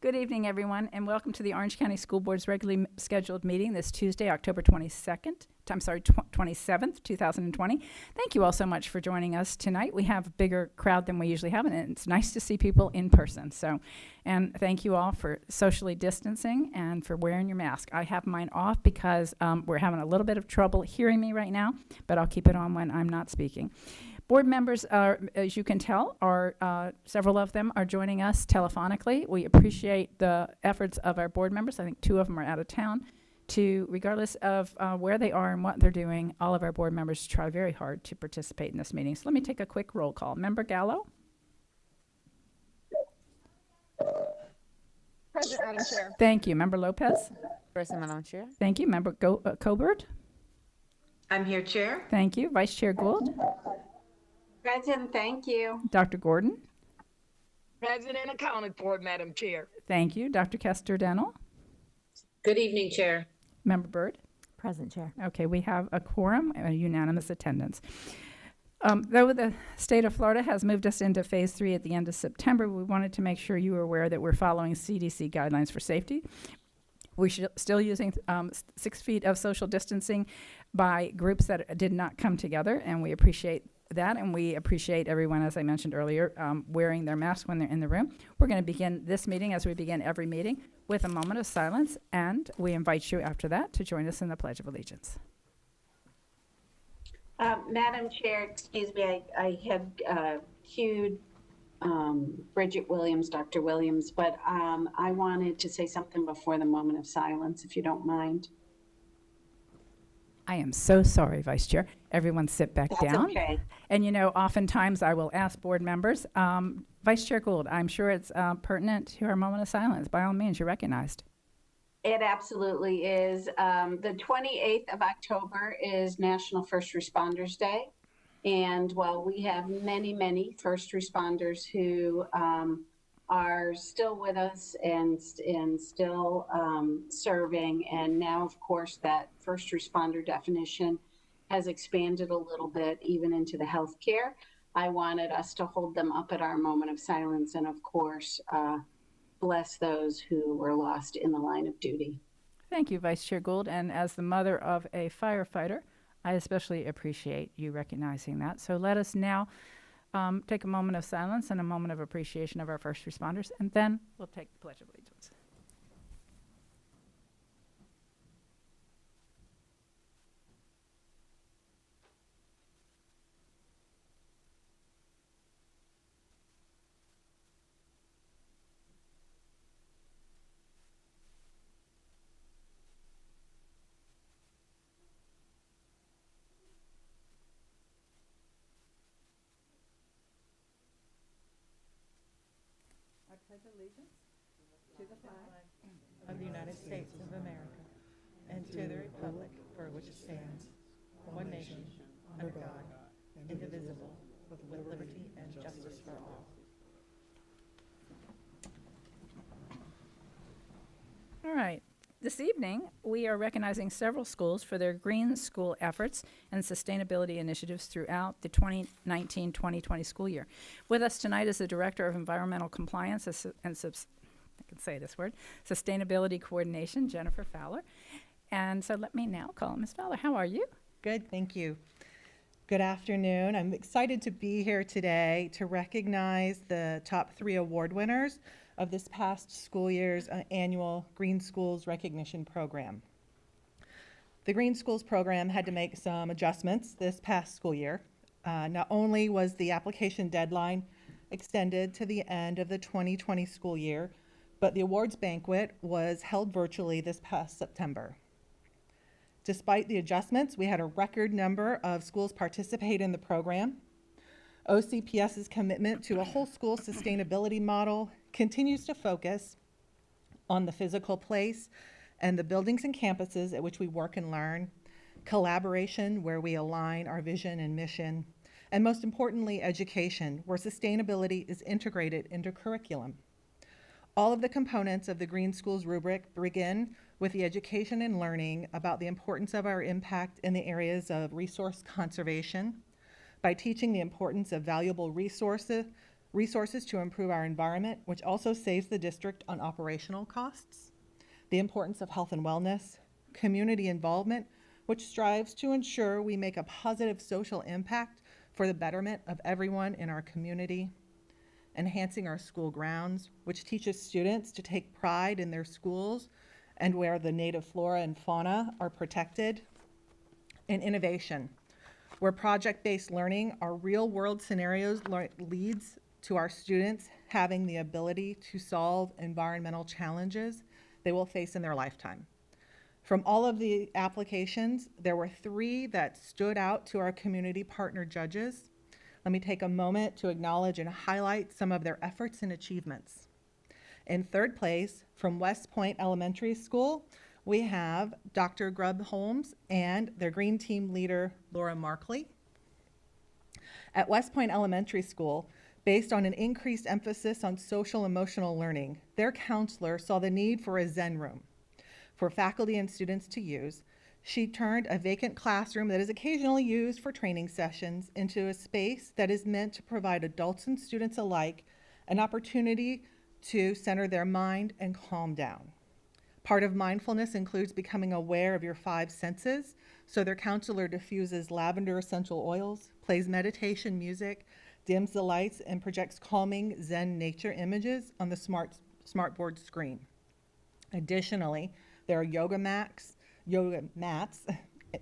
Good evening, everyone, and welcome to the Orange County School Board's regularly scheduled meeting this Tuesday, October 27th, 2020. Thank you all so much for joining us tonight. We have a bigger crowd than we usually have, and it's nice to see people in person. And thank you all for socially distancing and for wearing your mask. I have mine off because we're having a little bit of trouble hearing me right now, but I'll keep it on when I'm not speaking. Board members are, as you can tell, several of them are joining us telephonically. We appreciate the efforts of our board members. I think 2 of them are out of town. Regardless of where they are and what they're doing, all of our board members try very hard to participate in this meeting. So let me take a quick roll call. Member Gallo? Present, Madam Chair. Thank you. Member Lopez? Present, Madam Chair. Thank you. Member Cobert? I'm here, Chair. Thank you. Vice Chair Gould? Present, thank you. Dr. Gordon? Present and accounted for, Madam Chair. Thank you. Dr. Kester-Denel? Good evening, Chair. Member Byrd? Present, Chair. Okay, we have a quorum and a unanimous attendance. Though the state of Florida has moved us into phase 3 at the end of September, we wanted to make sure you were aware that we're following CDC guidelines for safety. We're still using 6 feet of social distancing by groups that did not come together, and we appreciate that, and we appreciate everyone, as I mentioned earlier, wearing their masks when they're in the room. We're going to begin this meeting, as we begin every meeting, with a moment of silence, and we invite you after that to join us in the Pledge of Allegiance. Madam Chair, excuse me, I had cued Bridget Williams, Dr. Williams, but I wanted to say something before the moment of silence, if you don't mind. I am so sorry, Vice Chair. Everyone sit back That's down. okay. And you know, oftentimes I will ask board members, Vice Chair Gould, I'm sure it's pertinent to our moment of silence. By all means, you're recognized. It absolutely is. The 28th of October is National First Responders Day. And while we have many, many first responders who are still with us and still serving, and now, of course, that first responder definition has expanded a little bit even into the healthcare. I wanted us to hold them up at our moment of silence and, of course, bless those who were lost in the line of duty. Thank you, Vice Chair Gould. And as the mother of a firefighter, I especially appreciate you recognizing that. So let us now take a moment of silence and a moment of appreciation of our first responders, and then we'll take the Pledge of Allegiance. I pledge allegiance to the flag of the United States of America and to the republic for which it stands, one nation, under God, indivisible, with liberty and justice for all. All right. This evening, we are recognizing several schools for their green school efforts and sustainability initiatives throughout the 2019-2020 school year. With us tonight is the Director of Environmental Compliance and Sustainability Coordination, Jennifer Fowler. And so let me now call Ms. Fowler. How are you? Good, thank you. Good afternoon. I'm excited to be here today to recognize the top 3 award winners of this past school year's annual Green Schools Recognition Program. The Green Schools Program had to make some adjustments this past school year. Not only was the application deadline extended to the end of the 2020 school year, but the awards banquet was held virtually this past September. Despite the adjustments, we had a record number of schools participate in the program. OCPS's commitment to a whole school sustainability model continues to focus on the physical place and the buildings and campuses at which we work and learn, collaboration where we align our vision and mission, and most importantly, education, where sustainability is integrated into curriculum. All of the components of the Green Schools rubric begin with the education and learning about the importance of our impact in the areas of resource conservation, by teaching the importance of valuable resources resources to improve our environment, which also saves the district on operational costs, the importance of health and wellness, community involvement, which strives to ensure we make a positive social impact for the betterment of everyone in our community, enhancing our school grounds, which teaches students to take pride in their schools and where the native flora and fauna are protected, and innovation, where project-based learning are real-world scenarios leads to our students having the ability to solve environmental challenges they will face in their lifetime. From all of the applications, there were 3 that stood out to our community partner judges. Let me take a moment to acknowledge and highlight some of their efforts and achievements. In 3rd place, from West Point Elementary School, we have Dr. Grubb Holmes and their green team leader, Laura Markley. At West Point Elementary School, based on an increased emphasis on social emotional learning, their counselor saw the need for a Zen room for faculty and students to use. She turned a vacant classroom that is occasionally used for training sessions into a space that is meant to provide adults and students alike an opportunity to center their mind and calm down. Part of mindfulness includes becoming aware of your 5 senses, so their counselor diffuses lavender essential oils, plays meditation music, dims the lights, and projects calming Zen nature images on the smartboard screen. Additionally, there are yoga mats,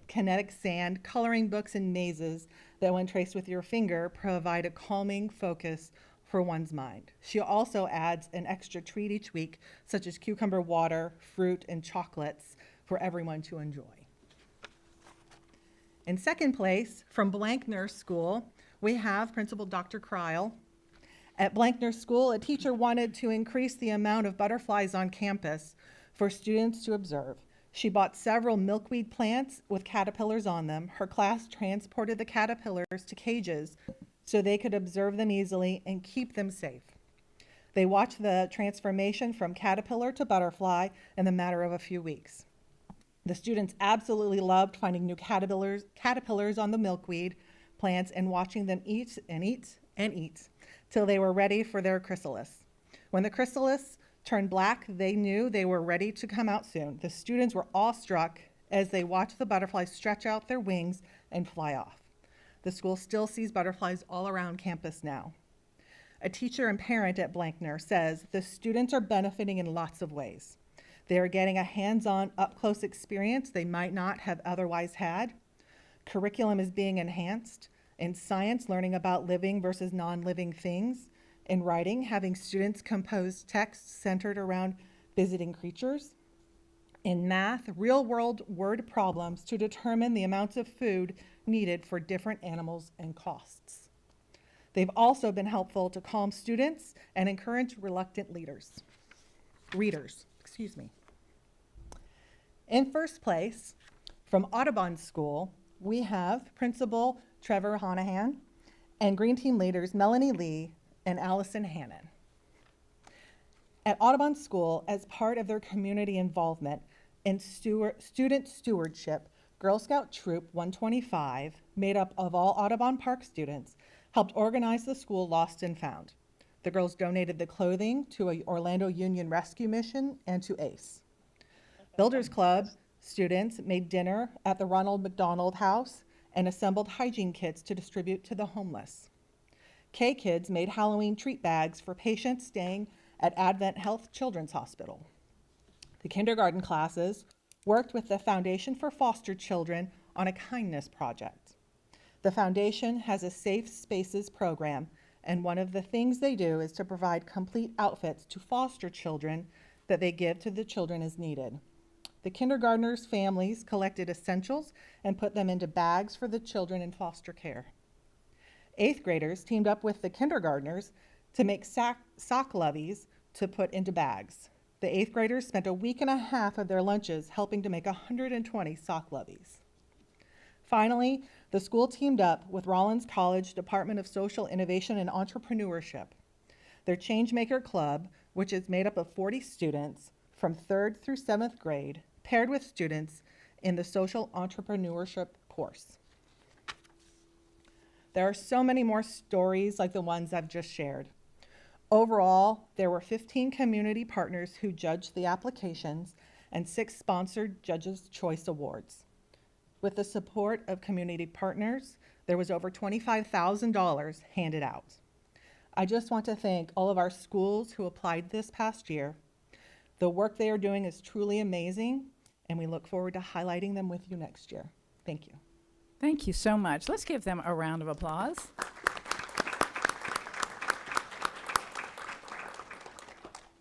kinetic sand, coloring books, and mazes that, when traced with your finger, provide a calming focus for one's mind. She also adds an extra treat each week, such as cucumber water, fruit, and chocolates for everyone to enjoy. In 2nd place, from Blankner School, we have Principal Dr. Kreil. At Blankner School, a teacher wanted to increase the amount of butterflies on campus for students to observe. She bought several milkweed plants with caterpillars on them. Her class transported the caterpillars to cages so they could observe them easily and keep them safe. They watched the transformation from caterpillar to butterfly in the matter of a few weeks. The students absolutely loved finding new caterpillars on the milkweed plants and watching them eat till they were ready for their chrysalis. When the chrysalis turned black, they knew they were ready to come out soon. The students were awestruck as they watched the butterflies stretch out their wings and fly off. The school still sees butterflies all around campus now. A teacher and parent at Blankner says the students are benefiting in lots of ways. They are getting a hands-on, up-close experience they might not have otherwise had. Curriculum is being enhanced. In science, learning about living versus non-living things. In writing, having students compose texts centered around visiting creatures. In math, real-world word problems to determine the amounts of food needed for different animals and costs. They've also been helpful to calm students and encourage reluctant readers. In 1st place, from Audubon School, we have Principal Trevor Honahan and Green Team leaders Melanie Lee and Allison Hannon. At Audubon School, as part of their community involvement in student stewardship, Girl Scout Troop 125, made up of all Audubon Park students, helped organize the school Lost and Found. The girls donated the clothing to a Orlando Union rescue mission and to ACE. Builders Club students made dinner at the Ronald McDonald House and assembled hygiene kits to distribute to the homeless. K-Kids made Halloween treat bags for patients staying at Advent Health Children's Hospital. The kindergarten classes worked with the Foundation for Foster Children on a kindness project. The foundation has a Safe Spaces program, and one of the things they do is to provide complete outfits to foster children that they give to the children as needed. The kindergartners' families collected essentials and put them into bags for the children in foster care. 8th graders teamed up with the kindergartners to make sock loveys to put into bags. The 8th graders spent a week and a half of their lunches helping to make 120 sock loveys. Finally, the school teamed up with Rollins College Department of Social Innovation and Entrepreneurship. Their Changemaker Club, which is made up of 40 students from 3rd through 7th grade, paired with students in the social entrepreneurship course. There are so many more stories like the ones I've just shared. Overall, there were 15 community partners who judged the applications and 6 sponsored Judges' Choice Awards. With the support of community partners, there was over $25,000 handed out. I just want to thank all of our schools who applied this past year. The work they are doing is truly amazing, and we look forward to highlighting them with you next year. Thank you. Thank you so much. Let's give them a round of applause.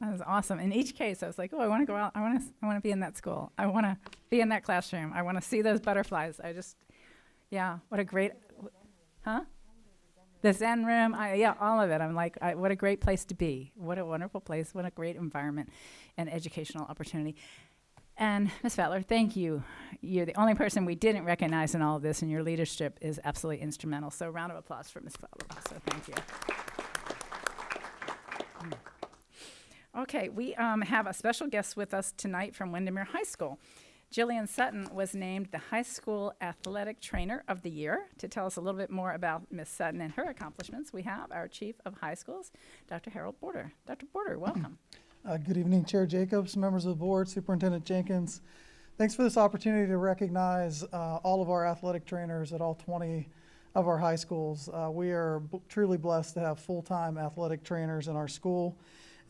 That was awesome. In each case, I was like, oh, I want to go out. I want to be in that school. I want to be in that classroom. I want to see those butterflies. Yeah, what a great, the Zen room. Yeah, all of it. I'm like, what a great place to be. What a wonderful place. What a great environment and educational opportunity. And Ms. Fettler, thank you. You're the only person we didn't recognize in all of this, and your leadership is absolutely instrumental. So round of applause for Ms. Fettler. So thank you. Okay, we have a special guest with us tonight from Windermere High School. Jillian Sutton was named the High School Athletic Trainer of the Year. To tell us a little bit more about Ms. Sutton and her accomplishments, we have our Chief of High Schools, Dr. Harold Border. Dr. Border, welcome. Good evening, Chair Jacobs, members of the board, Superintendent Jenkins. Thanks for this opportunity to recognize all of our athletic trainers at all 20 of our high schools. We are truly blessed to have full-time athletic trainers in our school,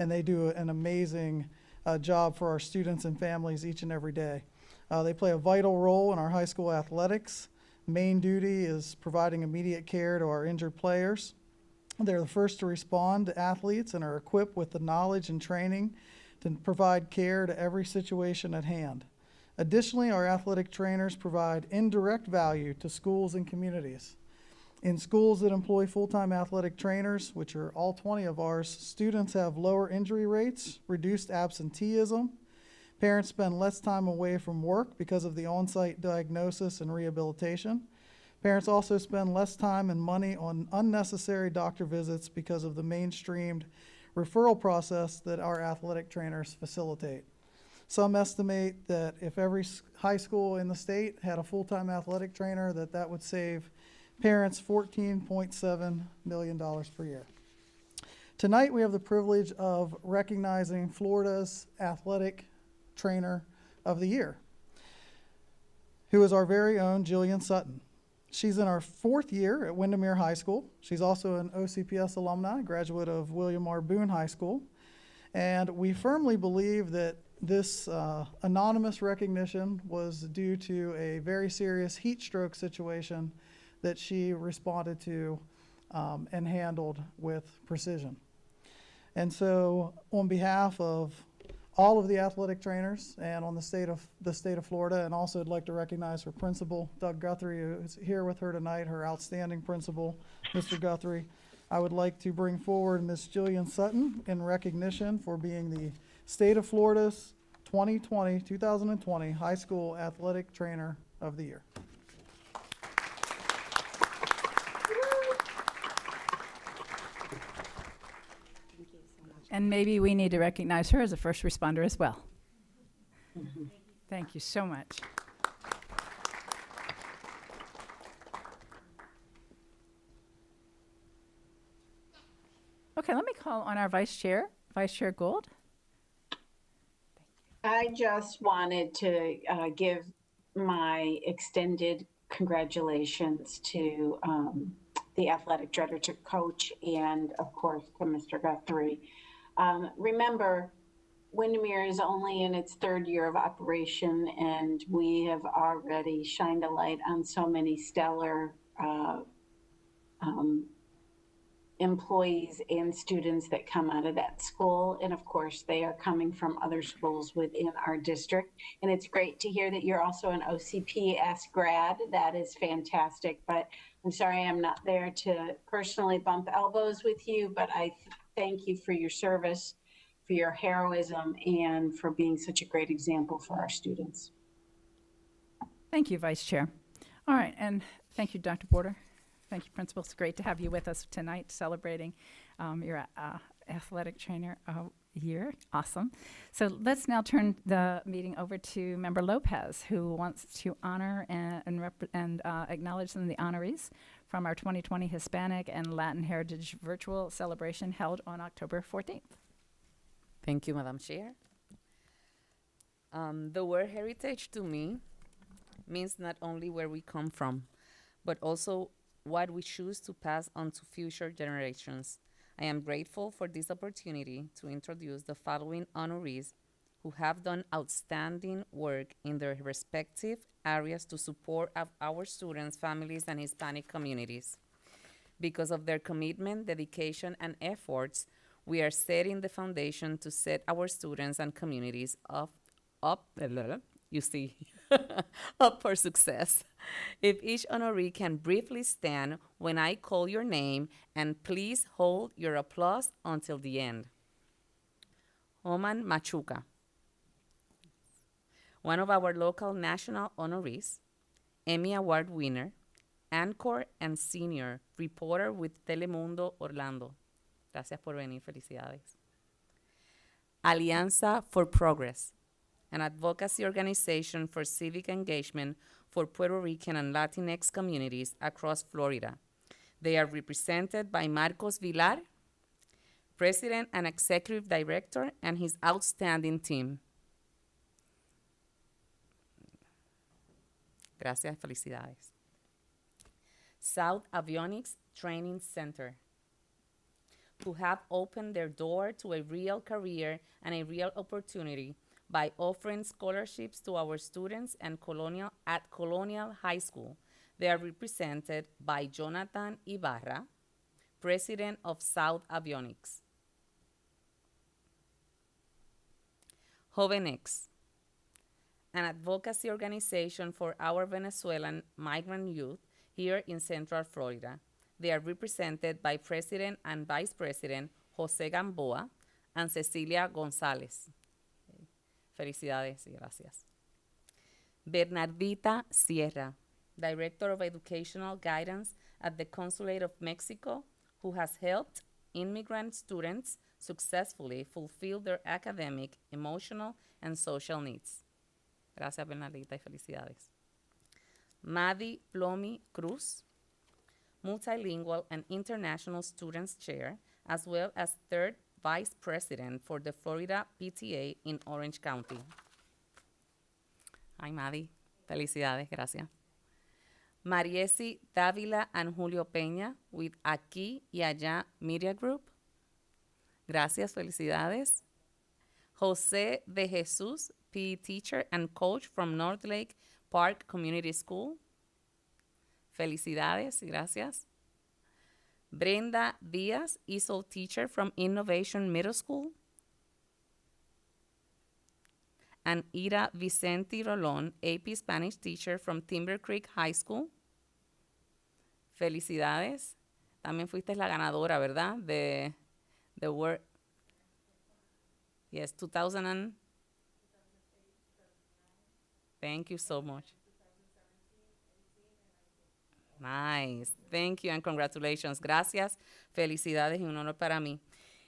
and they do an amazing job for our students and families each and every day. They play a vital role in our high school athletics. Main duty is providing immediate care to our injured players. They're the first to respond to athletes and are equipped with the knowledge and training to provide care to every situation at hand. Additionally, our athletic trainers provide indirect value to schools and communities. In schools that employ full-time athletic trainers, which are all 20 of ours, students have lower injury rates, reduced absenteeism. Parents spend less time away from work because of the on-site diagnosis and rehabilitation. Parents also spend less time and money on unnecessary doctor visits because of the mainstreamed referral process that our athletic trainers facilitate. Some estimate that if every high school in the state had a full-time athletic trainer, that would save parents $14.7 million per year. Tonight we have the privilege of recognizing Florida's Athletic Trainer of the Year, who is our very own Jillian Sutton. She's in our 4th year at Windermere High School. She's also an OCPS alumni, graduate of William R. Boone High School. And we firmly believe that this anonymous recognition was due to a very serious heat stroke situation that she responded to and handled with precision. And so on behalf of all of the athletic trainers and on the state of Florida, and also I'd like to recognize her principal, Doug Guthrie, who is here with her tonight, her outstanding principal, Mr. Guthrie. I would like to bring forward Ms. Jillian Sutton in recognition for being the state of Florida's 2020 High School Athletic Trainer of the Year. And maybe we need to recognize her as a first responder as well. Thank you so much. Okay, let me call on our Vice Chair, Vice Chair Gould. I just wanted to give my extended congratulations to the athletic director, coach, and of course to Mr. Guthrie. Remember, Windermere is only in its 3rd year of operation, and we have already shined a light on so many stellar employees and students that come out of that school. And of course, they are coming from other schools within our district. And it's great to hear that you're also an OCPS grad. That is fantastic. But I'm sorry I'm not there to personally bump elbows with you, but I thank you for your service, for your heroism, and for being such a great example for our students. Thank you, Vice Chair. All right, and thank you, Dr. Border. Thank you, Principal. It's great to have you with us tonight celebrating your athletic trainer year. Awesome. So let's now turn the meeting over to Member Lopez, who wants to honor and acknowledge some of the honorees from our 2020 Hispanic and Latin Heritage Virtual Celebration held on October 14th. Thank you, Madam Chair. The word heritage to me means not only where we come from, but also what we choose to pass on to future generations. I am grateful for this opportunity to introduce the following honorees who have done outstanding work in their respective areas to support our students, families, and Hispanic communities. Because of their commitment, dedication, and efforts, we are setting the foundation to set our students and communities up for success. If each honoree can briefly stand when I call your name, and please hold your applause until the end. Oman Machuca, one of our local national honorees, Emmy Award winner, anchor and senior reporter with Telemundo Orlando. Gracias por venir, felicidades. Alianza for Progress, an advocacy organization for civic engagement for Puerto Rican and Latinx communities across Florida. They are represented by Marcos Vilar, President and Executive Director, and his outstanding team. Gracias, felicidades. South Avionics Training Center, who have opened their door to a real career and a real opportunity by offering scholarships to our students and at Colonial High School. They are represented by Jonathan Ibarra, President of South Avionics. Jovenex, an advocacy organization for our Venezuelan migrant youth here in Central Florida. They are represented by President and Vice President Jose Gamboa and Cecilia González. Felicidades y gracias. Bernardita Sierra, Director of Educational Guidance at the Consulate of Mexico, who has helped immigrant students successfully fulfill their academic, emotional, and social needs. Gracias, Bernardita, y felicidades. Maddie Plomi Cruz, Multilingual and International Students Chair, as well as third Vice President for the Florida PTA in Orange County. Hi, Maddie. Felicidades, gracias. Mariesi Dávila and Julio Peña with Aquí y Allá Media Group. Gracias, felicidades. Jose de Jesus, PE teacher and coach from North Lake Park Community School. Felicidades, gracias. Brenda Diaz, ESOL teacher from Innovation Middle School. And Ira Vicente Rolón, AP Spanish teacher from Timber Creek High School. Felicidades. También fuiste la ganadora, ¿verdad? De Word. Yes, 2000 and... Thank you so much. Nice. Thank you and congratulations. Gracias. Felicidades y un honor para mí.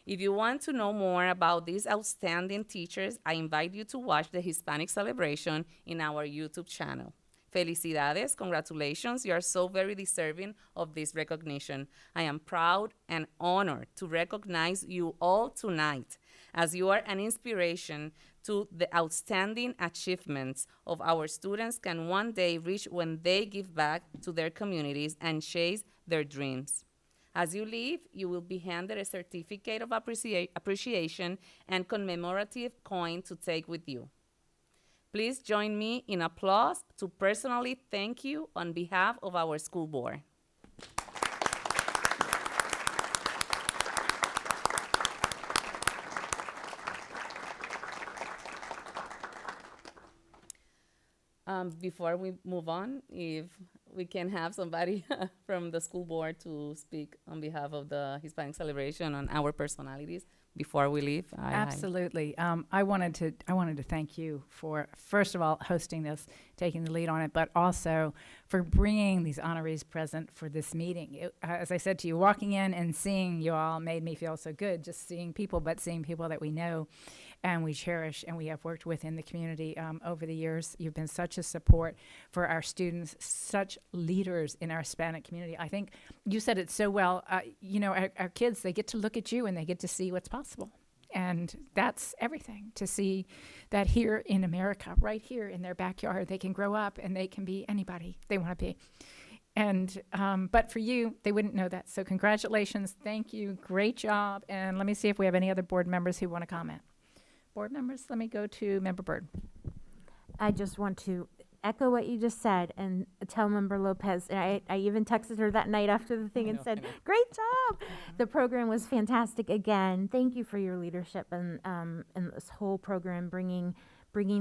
If you want to know more about these outstanding teachers, I invite you to watch the Hispanic celebration in our YouTube channel. Felicidades, congratulations. You are so very deserving of this recognition. I am proud and honored to recognize you all tonight, as you are an inspiration to the outstanding achievements of our students can one day reach when they give back to their communities and chase their dreams. As you leave, you will be handed a certificate of appreciation and commemorative coin to take with you. Please join me in applause to personally thank you on behalf of our school board. Before we move on, if we can have somebody from the school board to speak on behalf of the Hispanic celebration on our personalities, before we leave? Absolutely. I wanted to thank you for, first of all, hosting this, taking the lead on it, but also for bringing these honorees present for this meeting. As I said to you, walking in and seeing you all made me feel so good, just seeing people, but seeing people that we know and we cherish and we have worked with in the community over the years. You've been such a support for our students, such leaders in our Hispanic community. I think you said it so well. Our kids, they get to look at you and they get to see what's possible. And that's everything, to see that here in America, right here in their backyard, they can grow up and they can be anybody they want to be. And but for you, they wouldn't know that. So congratulations. Thank you. Great job. And let me see if we have any other board members who want to comment. Board members, let me go to Member Byrd. I just want to echo what you just said and tell Member Lopez, and I even texted her that night after the thing and said, great job. The program was fantastic again. Thank you for your leadership and this whole program, bringing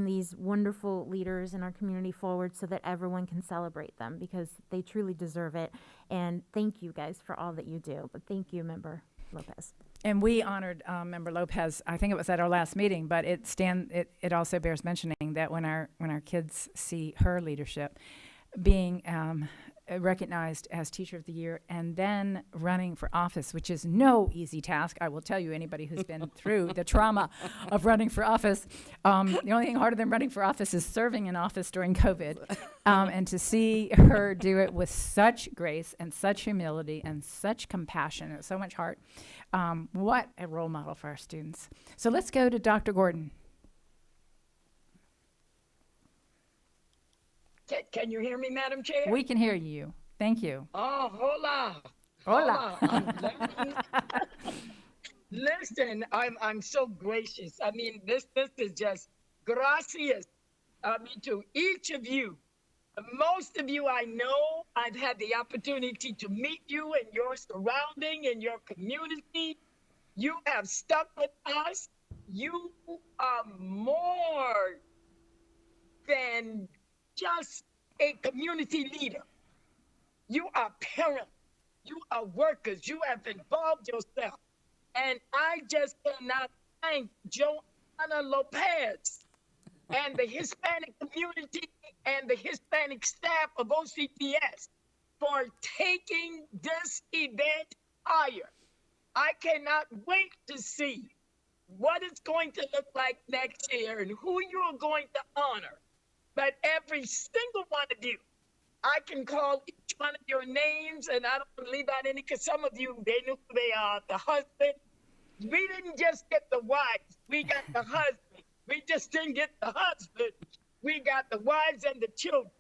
these wonderful leaders in our community forward so that everyone can celebrate them, because they truly deserve it. And thank you guys for all that you do. But thank you, Member Lopez. And we honored Member Lopez. I think it was at our last meeting, but it also bears mentioning that when our kids see her leadership, being recognized as Teacher of the Year and then running for office, which is no easy task. I will tell you, anybody who's been through the trauma of running for office, the only thing harder than running for office is serving in office during COVID. And to see her do it with such grace and such humility and such compassion and so much heart, what a role model for our students. So let's go to Dr. Gordon. Can you hear me, Madam Chair? We can hear you. Thank you. Oh, hola. Hola. Listen, I'm so gracious. I mean, this is just gracias. To each of you. Most of you I know, I've had the opportunity to meet you in your surrounding, in your community. You have stuck with us. You are more than just a community leader. You are parents. You are workers. You have involved yourself. And I just cannot thank Joanna Lopez and the Hispanic community and the Hispanic staff of OCPS for taking this event higher. I cannot wait to see what it's going to look like next year and who you are going to honor. But every single one of you, I can call each one of your names, and I don't want to leave out any, because some of you, they knew who they are, the husband. We didn't just get the wives, we got the husband. We just didn't get the husband, we got the wives and the children.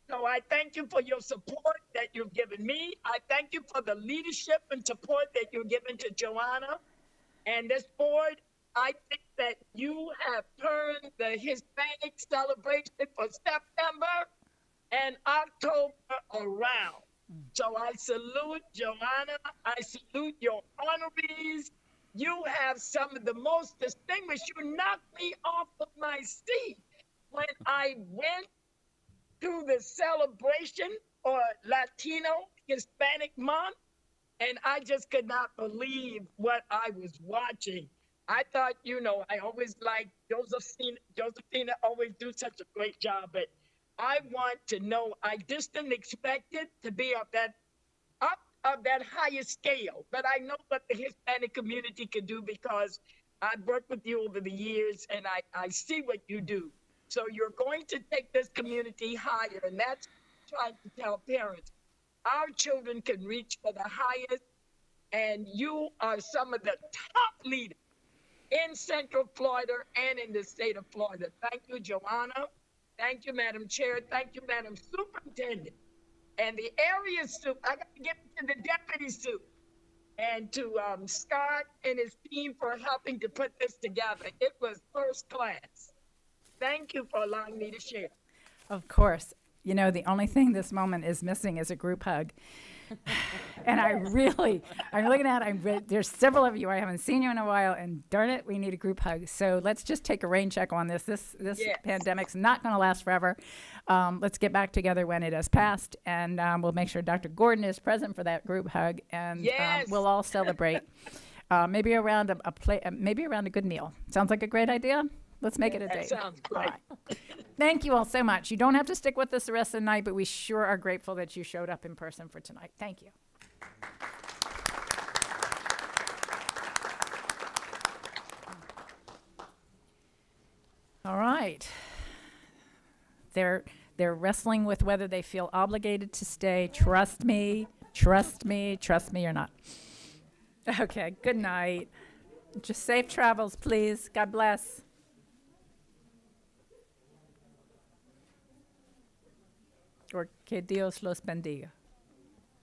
So I thank you for your support that you've given me. I thank you for the leadership and support that you've given to Joanna and this board. I think that you have turned the Hispanic celebration for September and October around. So I salute Joanna. I salute your honorees. You have some of the most distinguished. You knocked me off of my seat when I went to the celebration or Latino Hispanic Month, and I just could not believe what I was watching. I thought, I always liked Josephina. Josephina always do such a great job, but I want to know, I just didn't expect it to be up of that higher scale, but I know what the Hispanic community can do because I've worked with you over the years and I see what you do. So you're going to take this community higher, and that's trying to tell parents. Our children can reach for the highest, and you are some of the top leaders in Central Florida and in the state of Florida. Thank you, Joanna. Thank you, Madam Chair. Thank you, Madam Superintendent. And the area soup, I got to give it to the deputy soup. And to Scott and his team for helping to put this together. It was first class. Thank you for allowing me to share. Of course. The only thing this moment is missing is a group hug. And I'm looking at there's several of you, I haven't seen you in a while, and darn it, we need a group hug. So let's just take a rain check on this. This Yes. pandemic's not going to last forever. Let's get back together when it has passed, and we'll make sure Dr. Gordon is present for that group hug, and Yes. we'll all celebrate. Maybe around maybe around a good meal. Sounds like a great idea. Let's make it a That date. sounds All great. right. Thank you all so much. You don't have to stick with us the rest of the night, but we sure are grateful that you showed up in person for tonight. Thank you. All right. They're wrestling with whether they feel obligated to stay. Trust me, trust me, trust me or not. Okay, good night. Just safe travels, please. God bless. Or que Dios los bendiga.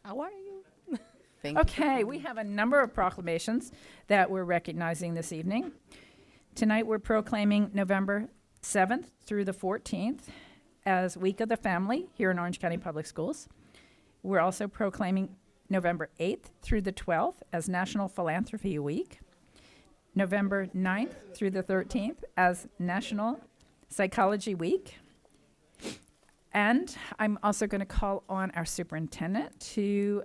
How are you? Thank Okay, we have a number of proclamations that we're recognizing this evening. Tonight, we're proclaiming November 7th through the 14th as Week of the Family here in Orange County Public Schools. We're also proclaiming November 8th through the 12th as National Philanthropy Week. November 9th through the 13th as National Psychology Week. And I'm also going to call on our superintendent to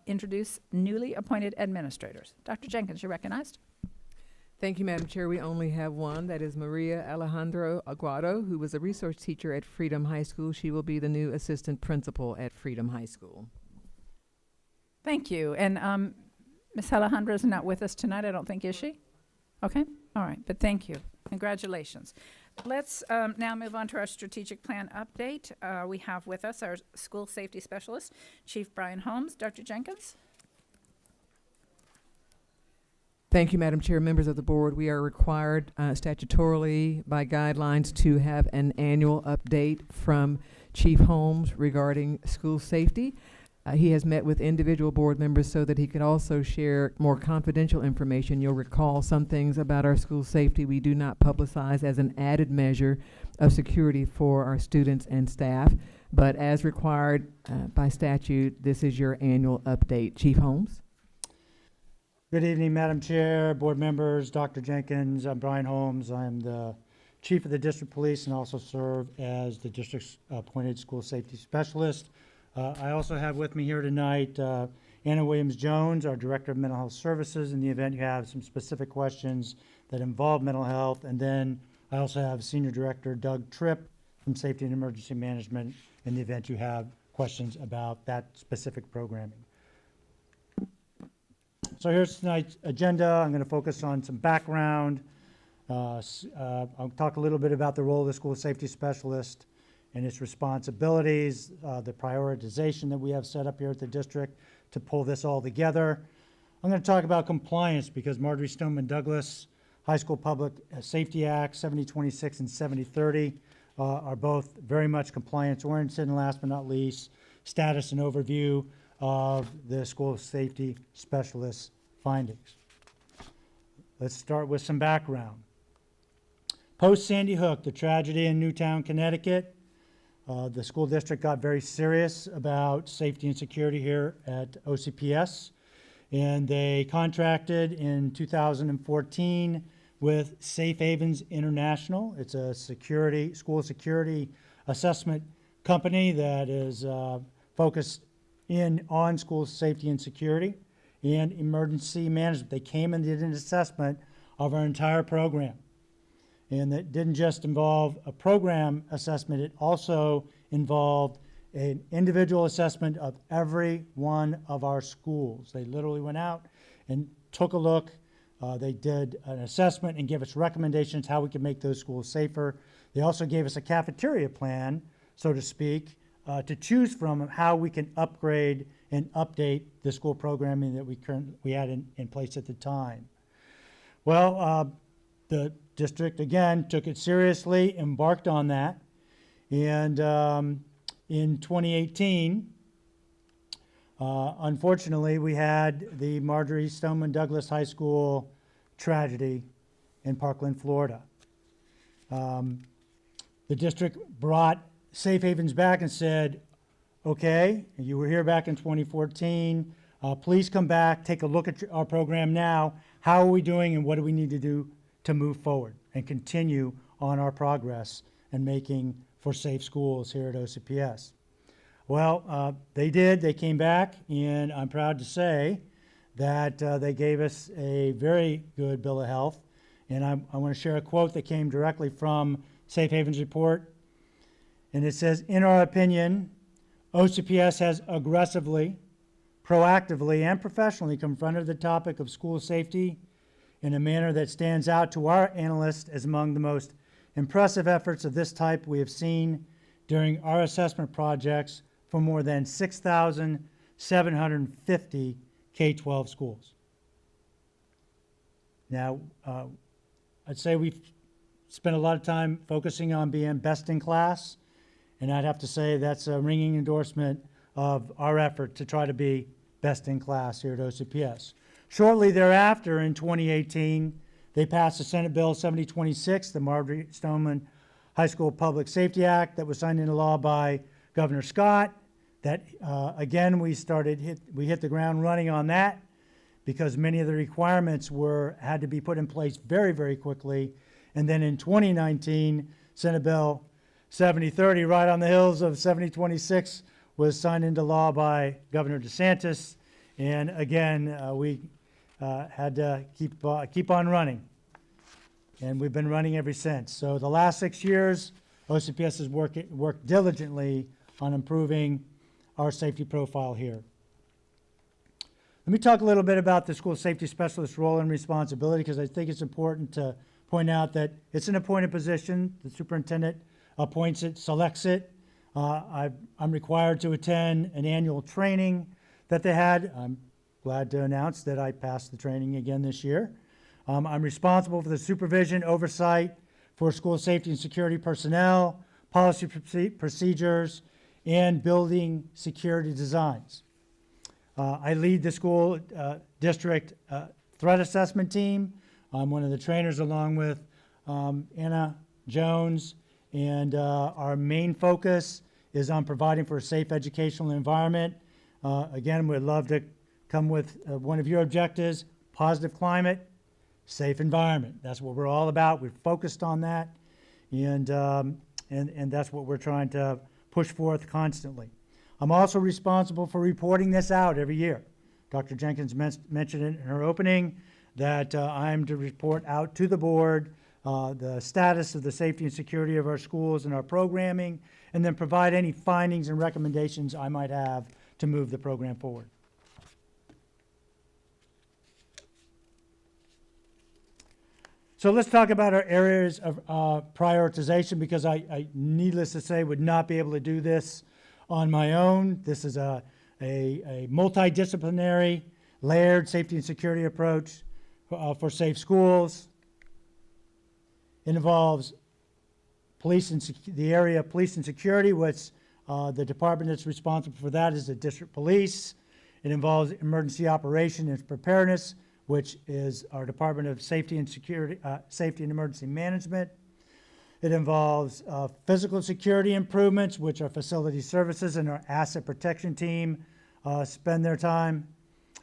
introduce newly appointed administrators. Dr. Jenkins, you're recognized. Thank you, Madam Chair. We only have one. That is Maria Alejandro Aguado, who was a resource teacher at Freedom High School. She will be the new assistant principal at Freedom High School. Thank you. And Ms. Alejandra is not with us tonight, I don't think, is she? Okay. All right. But thank you. Congratulations. Let's now move on to our strategic plan update. We have with us our school safety specialist, Chief Brian Holmes. Dr. Jenkins? Thank you, Madam Chair. Members of the board, we are required statutorily by guidelines to have an annual update from Chief Holmes regarding school safety. He has met with individual board members so that he could also share more confidential information. You'll recall some things about our school safety we do not publicize as an added measure of security for our students and staff. But as required by statute, this is your annual update. Chief Holmes. Good evening, Madam Chair, board members, Dr. Jenkins. I'm Brian Holmes. I'm the Chief of the District Police and also serve as the district's appointed school safety specialist. I also have with me here tonight Anna Williams-Jones, our Director of Mental Health Services, in the event you have some specific questions that involve mental health. And then I also have Senior Director Doug Tripp from Safety and Emergency Management in the event you have questions about that specific programming. So here's tonight's agenda. I'm going to focus on some background. I'll talk a little bit about the role of the school safety specialist and its responsibilities, the prioritization that we have set up here at the district to pull this all together. I'm going to talk about compliance because Marjorie Stoneman Douglas High School Public Safety Act 7026 and 7030 are both very much compliance oriented. And last but not least, status and overview of the school safety specialist findings. Let's start with some background. Post Sandy Hook, the tragedy in Newtown, Connecticut, the school district got very serious about safety and security here at OCPS, and they contracted in 2014 with Safe Havens International. It's a school security assessment company that is focused on school safety and security and emergency management. They came and did an assessment of our entire program. And that didn't just involve a program assessment, it also involved an individual assessment of every one of our schools. They literally went out and took a look. They did an assessment and gave us recommendations how we could make those schools safer. They also gave us a cafeteria plan, so to speak, to choose from how we can upgrade and update the school programming that we had in place at the time. Well, the district, again, took it seriously, embarked on that, and in 2018, unfortunately, we had the Marjorie Stoneman Douglas High School tragedy in Parkland, Florida. The district brought Safe Havens back and said, okay, you were here back in 2014, please come back, take a look at our program now. How are we doing and what do we need to do to move forward and continue on our progress and making for safe schools here at OCPS? Well, they did. They came back, and I'm proud to say that they gave us a very good bill of health. And I want to share a quote that came directly from Safe Haven's report. And it says, in our opinion, OCPS has aggressively, proactively, and professionally confronted the topic of school safety in a manner that stands out to our analysts as among the most impressive efforts of this type we have seen during our assessment projects for more than 6,750 K-12 schools. Now, I'd say we've spent a lot of time focusing on being best in class, and I'd have to say that's a ringing endorsement of our effort to try to be best in class here at OCPS. Shortly thereafter, in 2018, they passed the Senate Bill 7026, the Marjorie Stoneman High School Public Safety Act, that was signed into law by Governor Scott. That, again, we hit the ground running on that because many of the requirements had to be put in place very, very quickly. And then in 2019, Senate Bill 7030, right on the heels of 7026, was signed into law by Governor DeSantis. And again, we had to keep on running. And we've been running ever since. So the last 6 years, OCPS has worked diligently on improving our safety profile here. Let me talk a little bit about the school safety specialist role and responsibility, because I think it's important to point out that it's an appointed position. The superintendent appoints it, selects it. I'm required to attend an annual training that they had. I'm glad to announce that I passed the training again this year. I'm responsible for the supervision, oversight for school safety and security personnel, policy procedures, and building security designs. I lead the school district threat assessment team. I'm one of the trainers along with Anna Jones, and our main focus is on providing for a safe educational environment. Again, we'd love to come with one of your objectives: positive climate, safe environment. That's what we're all about. We're focused on that, and that's what we're trying to push forth constantly. I'm also responsible for reporting this out every year. Dr. Jenkins mentioned it in her opening that I'm to report out to the board the status of the safety and security of our schools and our programming, and then provide any findings and recommendations I might have to move the program forward. So let's talk about our areas of prioritization, because I, needless to say, would not be able to do this on my own. This is a multidisciplinary, layered safety and security approach for safe schools. It involves the area of police and security, which the department that's responsible for that is the district police. It involves emergency operation and preparedness, which is our Department of Safety and Security, Safety and Emergency Management. It involves physical security improvements, which our facility services and our asset protection team spend their time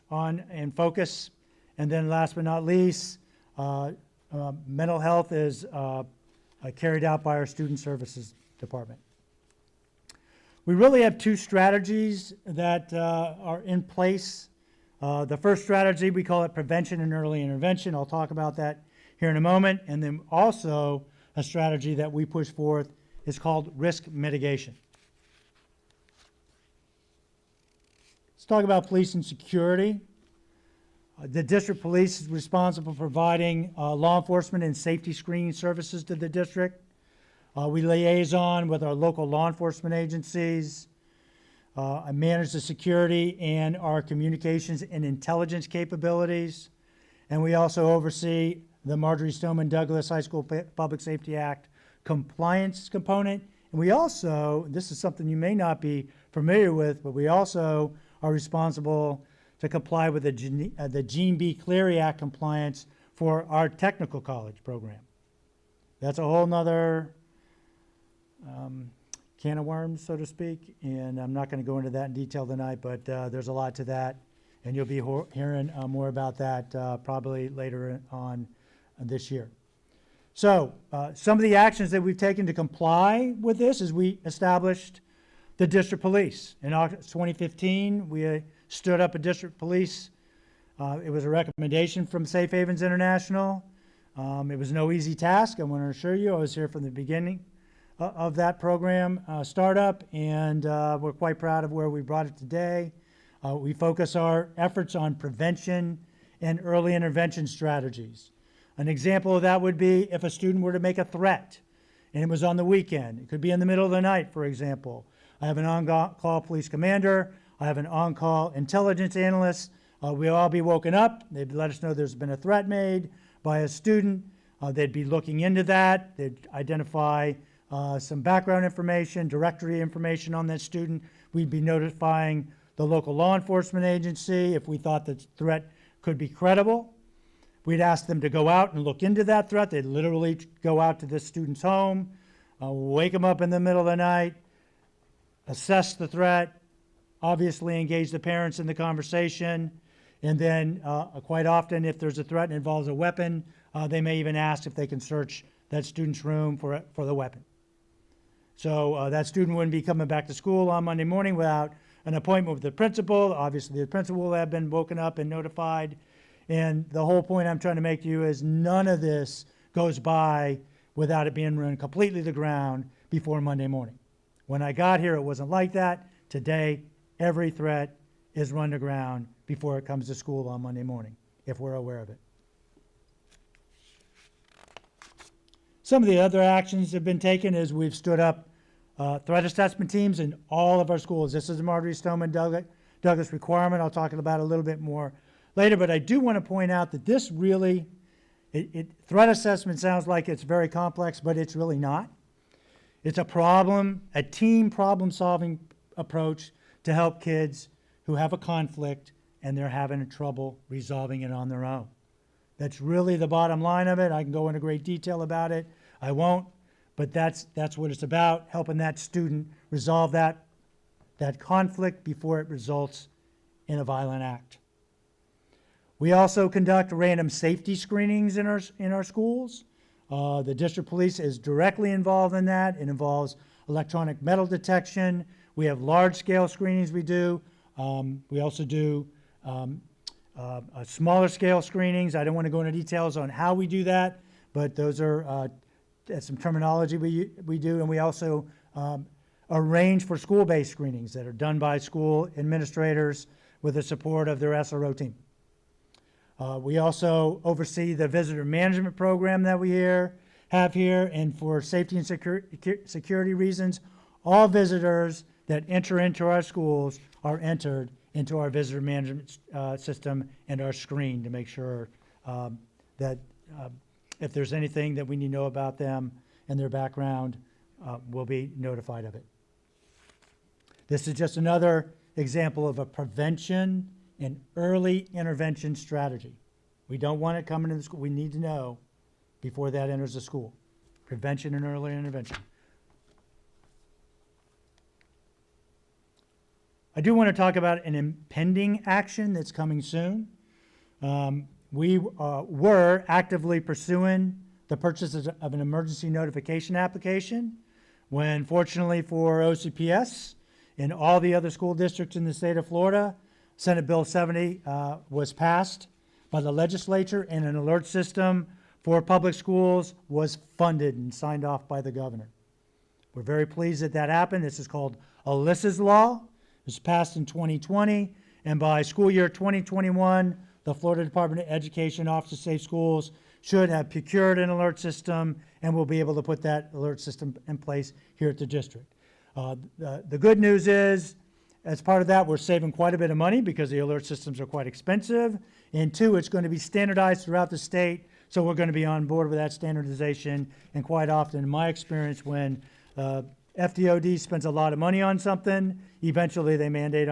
on and focus. And then last but not least, mental health is carried out by our Student Services Department. We really have two strategies that are in place. The first strategy, we call it prevention and early intervention. I'll talk about that here in a moment. And then also a strategy that we push forth is called risk mitigation. Let's talk about police and security. The district police is responsible for providing law enforcement and safety screening services to the district. We liaison with our local law enforcement agencies. I manage the security and our communications and intelligence capabilities. And we also oversee the Marjorie Stoneman Douglas High School Public Safety Act compliance component. And we also, this is something you may not be familiar with, but we also are responsible to comply with the Gene B. Cleary Act compliance for our technical college program. That's a whole nother can of worms, so to speak, and I'm not going to go into that in detail tonight, but there's a lot to that, and you'll be hearing more about that probably later on this year. So some of the actions that we've taken to comply with this is we established the district police. In August 2015, we stood up a district police It was a recommendation from Safe Havens International. It was no easy task, I want to assure you. I was here from the beginning of that program startup, and we're quite proud of where we brought it today. We focus our efforts on prevention and early intervention strategies. An example of that would be if a student were to make a threat and it was on the weekend. It could be in the middle of the night, for example. I have an on-call police commander. I have an on-call intelligence analyst. We'll all be woken up. They'd let us know there's been a threat made by a student. They'd be looking into that. They'd identify some background information, directory information on that student. We'd be notifying the local law enforcement agency if we thought the threat could be credible. We'd ask them to go out and look into that threat. They'd literally go out to the student's home, wake them up in the middle of the night, assess the threat, obviously engage the parents in the conversation, and then quite often if there's a threat and involves a weapon, they may even ask if they can search that student's room for the weapon. So that student wouldn't be coming back to school on Monday morning without an appointment with the principal. Obviously, the principal will have been woken up and notified. And the whole point I'm trying to make to you is none of this goes by without it being run completely to the ground before Monday morning. When I got here, it wasn't like that. Today, every threat is run to ground before it comes to school on Monday morning, if we're aware of it. Some of the other actions that have been taken is we've stood up threat assessment teams in all of our schools. This is a Marjorie Stoneman Douglas requirement. I'll talk about it a little bit more later, but I do want to point out that this really, threat assessment sounds like it's very complex, but it's really not. It's a team problem-solving approach to help kids who have a conflict and they're having trouble resolving it on their own. That's really the bottom line of it. I can go into great detail about it. I won't, but that's what it's about, helping that student resolve that conflict before it results in a violent act. We also conduct random safety screenings in our schools. The district police is directly involved in that. It involves electronic metal detection. We have large-scale screenings we do. We also do smaller scale screenings. I don't want to go into details on how we do that, but those are some terminology we do. And we also arrange for school-based screenings that are done by school administrators with the support of their SRO team. We also oversee the visitor management program that we have here, and for safety and security reasons, all visitors that enter into our schools are entered into our visitor management system and are screened to make sure that if there's anything that we need to know about them and their background, we'll be notified of it. This is just another example of a prevention and early intervention strategy. We don't want it coming to the school. We need to know before that enters the school. Prevention and early intervention. I do want to talk about an impending action that's coming soon. We were actively pursuing the purchase of an emergency notification application when, fortunately for OCPS and all the other school districts in the state of Florida, Senate Bill 70 was passed by the legislature, and an alert system for public schools was funded and signed off by the governor. We're very pleased that that happened. This is called Alyssa's Law. It was passed in 2020, and by school year 2021, the Florida Department of Education Office of Safe Schools should have procured an alert system, and we'll be able to put that alert system in place here at the district. The good news is, as part of that, we're saving quite a bit of money because the alert systems are quite expensive. And two, it's going to be standardized throughout the state, so we're going to be on board with that standardization. And quite often, in my experience, when FDOD spends a lot of money on something, eventually they mandate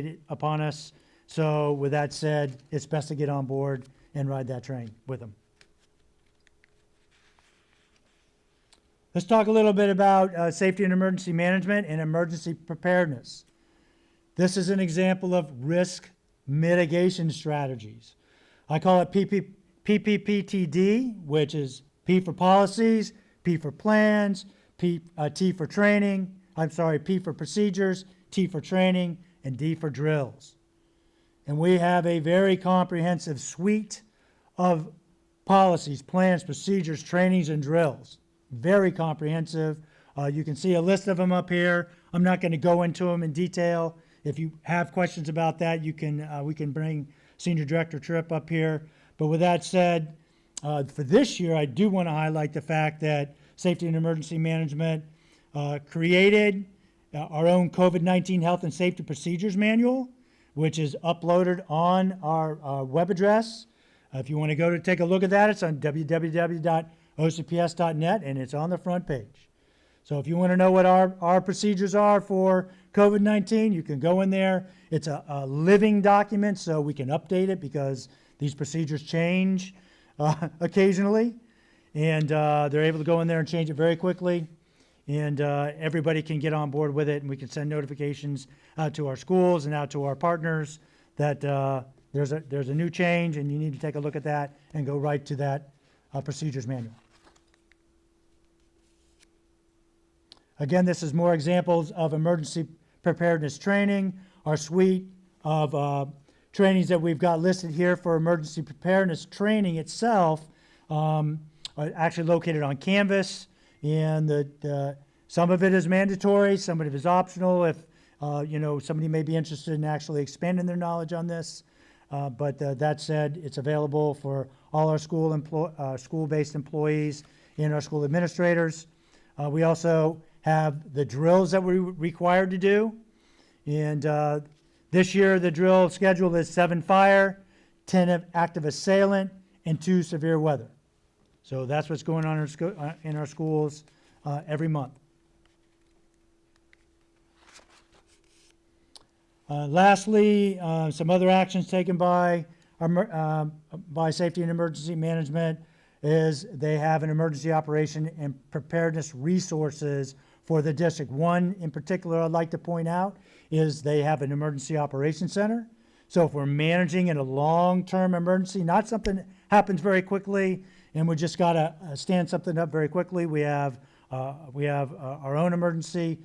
it upon us. So with that said, it's best to get on board and ride that train with them. Let's talk a little bit about safety and emergency management and emergency preparedness. This is an example of risk mitigation strategies. I call it PPPTD, which is P for policies, P for plans, T for training, P for procedures, T for training, and D for drills. And we have a very comprehensive suite of policies, plans, procedures, trainings, and drills. Very comprehensive. You can see a list of them up here. I'm not going to go into them in detail. If you have questions about that, you can we can bring Senior Director Tripp up here. But with that said, for this year, I do want to highlight the fact that Safety and Emergency Management created our own COVID-19 Health and Safety Procedures Manual, which is uploaded on our web address. If you want to go to take a look at that, it's on www.ocps.net, and it's on the front page. So if you want to know what our procedures are for COVID-19, you can go in there. It's a living document, so we can update it because these procedures change occasionally. And they're able to go in there and change it very quickly. And everybody can get on board with it, and we can send notifications out to our schools and out to our partners that there's a new change, and you need to take a look at that and go right to that procedures manual. Again, this is more examples of emergency preparedness training. Our suite of trainings that we've got listed here for emergency preparedness training itself are actually located on Canvas, and some of it is mandatory, some of it is optional if somebody may be interested in actually expanding their knowledge on this. But that said, it's available for all our school-based employees and our school administrators. We also have the drills that we're required to do. And this year, the drill schedule is 7 fire, 10 active assailant, and 2 severe weather. So that's what's going on in our schools every month. Lastly, some other actions taken by Safety and Emergency Management is they have an emergency operation and preparedness resources for the district. One in particular I'd like to point out is they have an emergency operations center. So if we're managing in a long-term emergency, not something that happens very quickly and we just got to stand something up very quickly, we have our own emergency.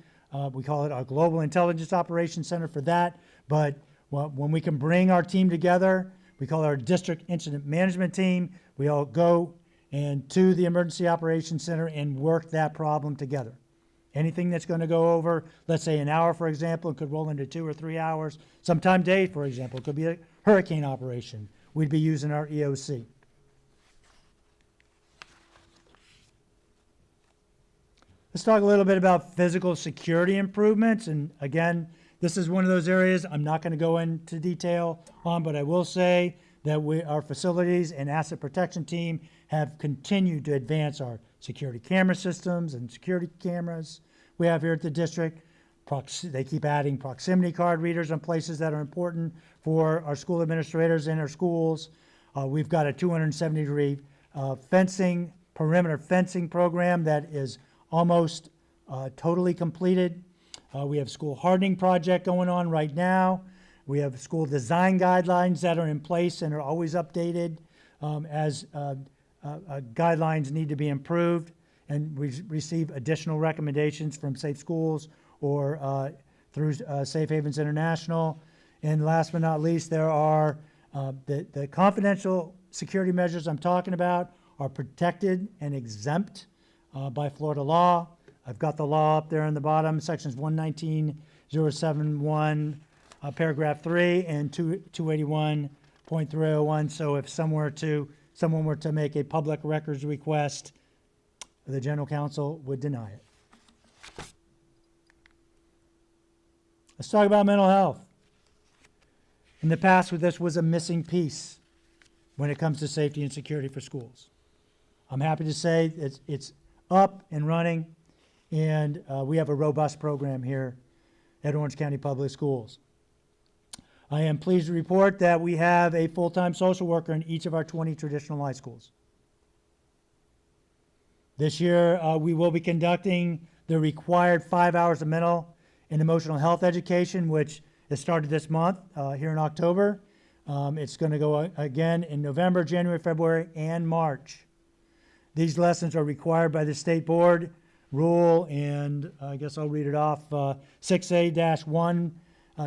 We call it our Global Intelligence Operations Center for that. But when we can bring our team together, we call our District Incident Management Team. We all go to the Emergency Operations Center and work that problem together. Anything that's going to go over, let's say an hour, for example, it could roll into 2 or 3 hours. Sometime days, for example, it could be a hurricane operation. We'd be using our EOC. Let's talk a little bit about physical security improvements. And again, this is one of those areas I'm not going to go into detail on, but I will say that our facilities and asset protection team have continued to advance our security camera systems and security cameras we have here at the district. They keep adding proximity card readers on places that are important for our school administrators in our schools. We've got a 270-degree perimeter fencing program that is almost totally completed. We have school hardening project going on right now. We have school design guidelines that are in place and are always updated as guidelines need to be improved, and we receive additional recommendations from Safe Schools or through Safe Havens International. And last but not least, there are the confidential security measures I'm talking about are protected and exempt by Florida law. I've got the law up there on the bottom, sections 119.071, paragraph 3, and 281.301. So if someone were to make a public records request, the general counsel would deny it. Let's talk about mental health. In the past, this was a missing piece when it comes to safety and security for schools. I'm happy to say it's up and running, and we have a robust program here at Orange County Public Schools. I am pleased to report that we have a full-time social worker in each of our 20 traditional high schools. This year, we will be conducting the required 5 hours of mental and emotional health education, which has started this month here in October. It's going to go again in November, January, February, and March. These lessons are required by the state board rule, and I guess I'll read it off, 6A-1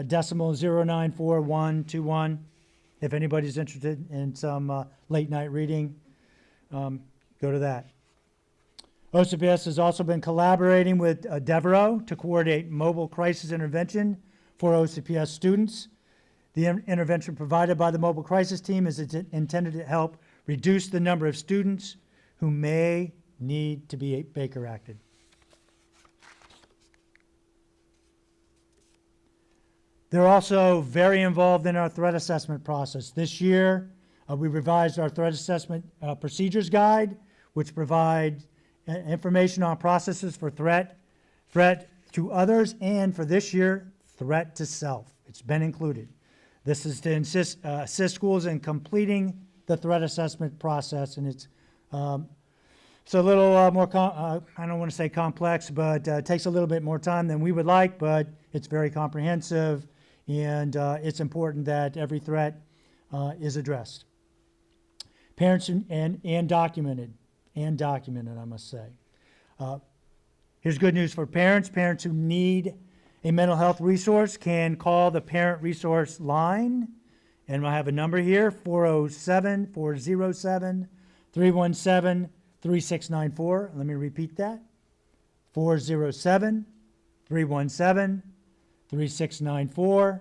decimal 0941121. If anybody's interested in some late night reading, go to that. OCPS has also been collaborating with Devereaux to coordinate mobile crisis intervention for OCPS students. The intervention provided by the mobile crisis team is intended to help reduce the number of students who may need to be Baker acted. They're also very involved in our threat assessment process. This year, we revised our threat assessment procedures guide, which provides information on processes for threat to others, and for this year, threat to self. It's been included. This is to assist schools in completing the threat assessment process, and it's a little more, I don't want to say complex, but takes a little bit more time than we would like, but it's very comprehensive, and it's important that every threat is addressed. Parents and documented, I must say. Here's good news for parents. Parents who need a mental health resource can call the Parent Resource Line, and I have a number here, 407-407-317-3694. Let me repeat that, 407-317-3694.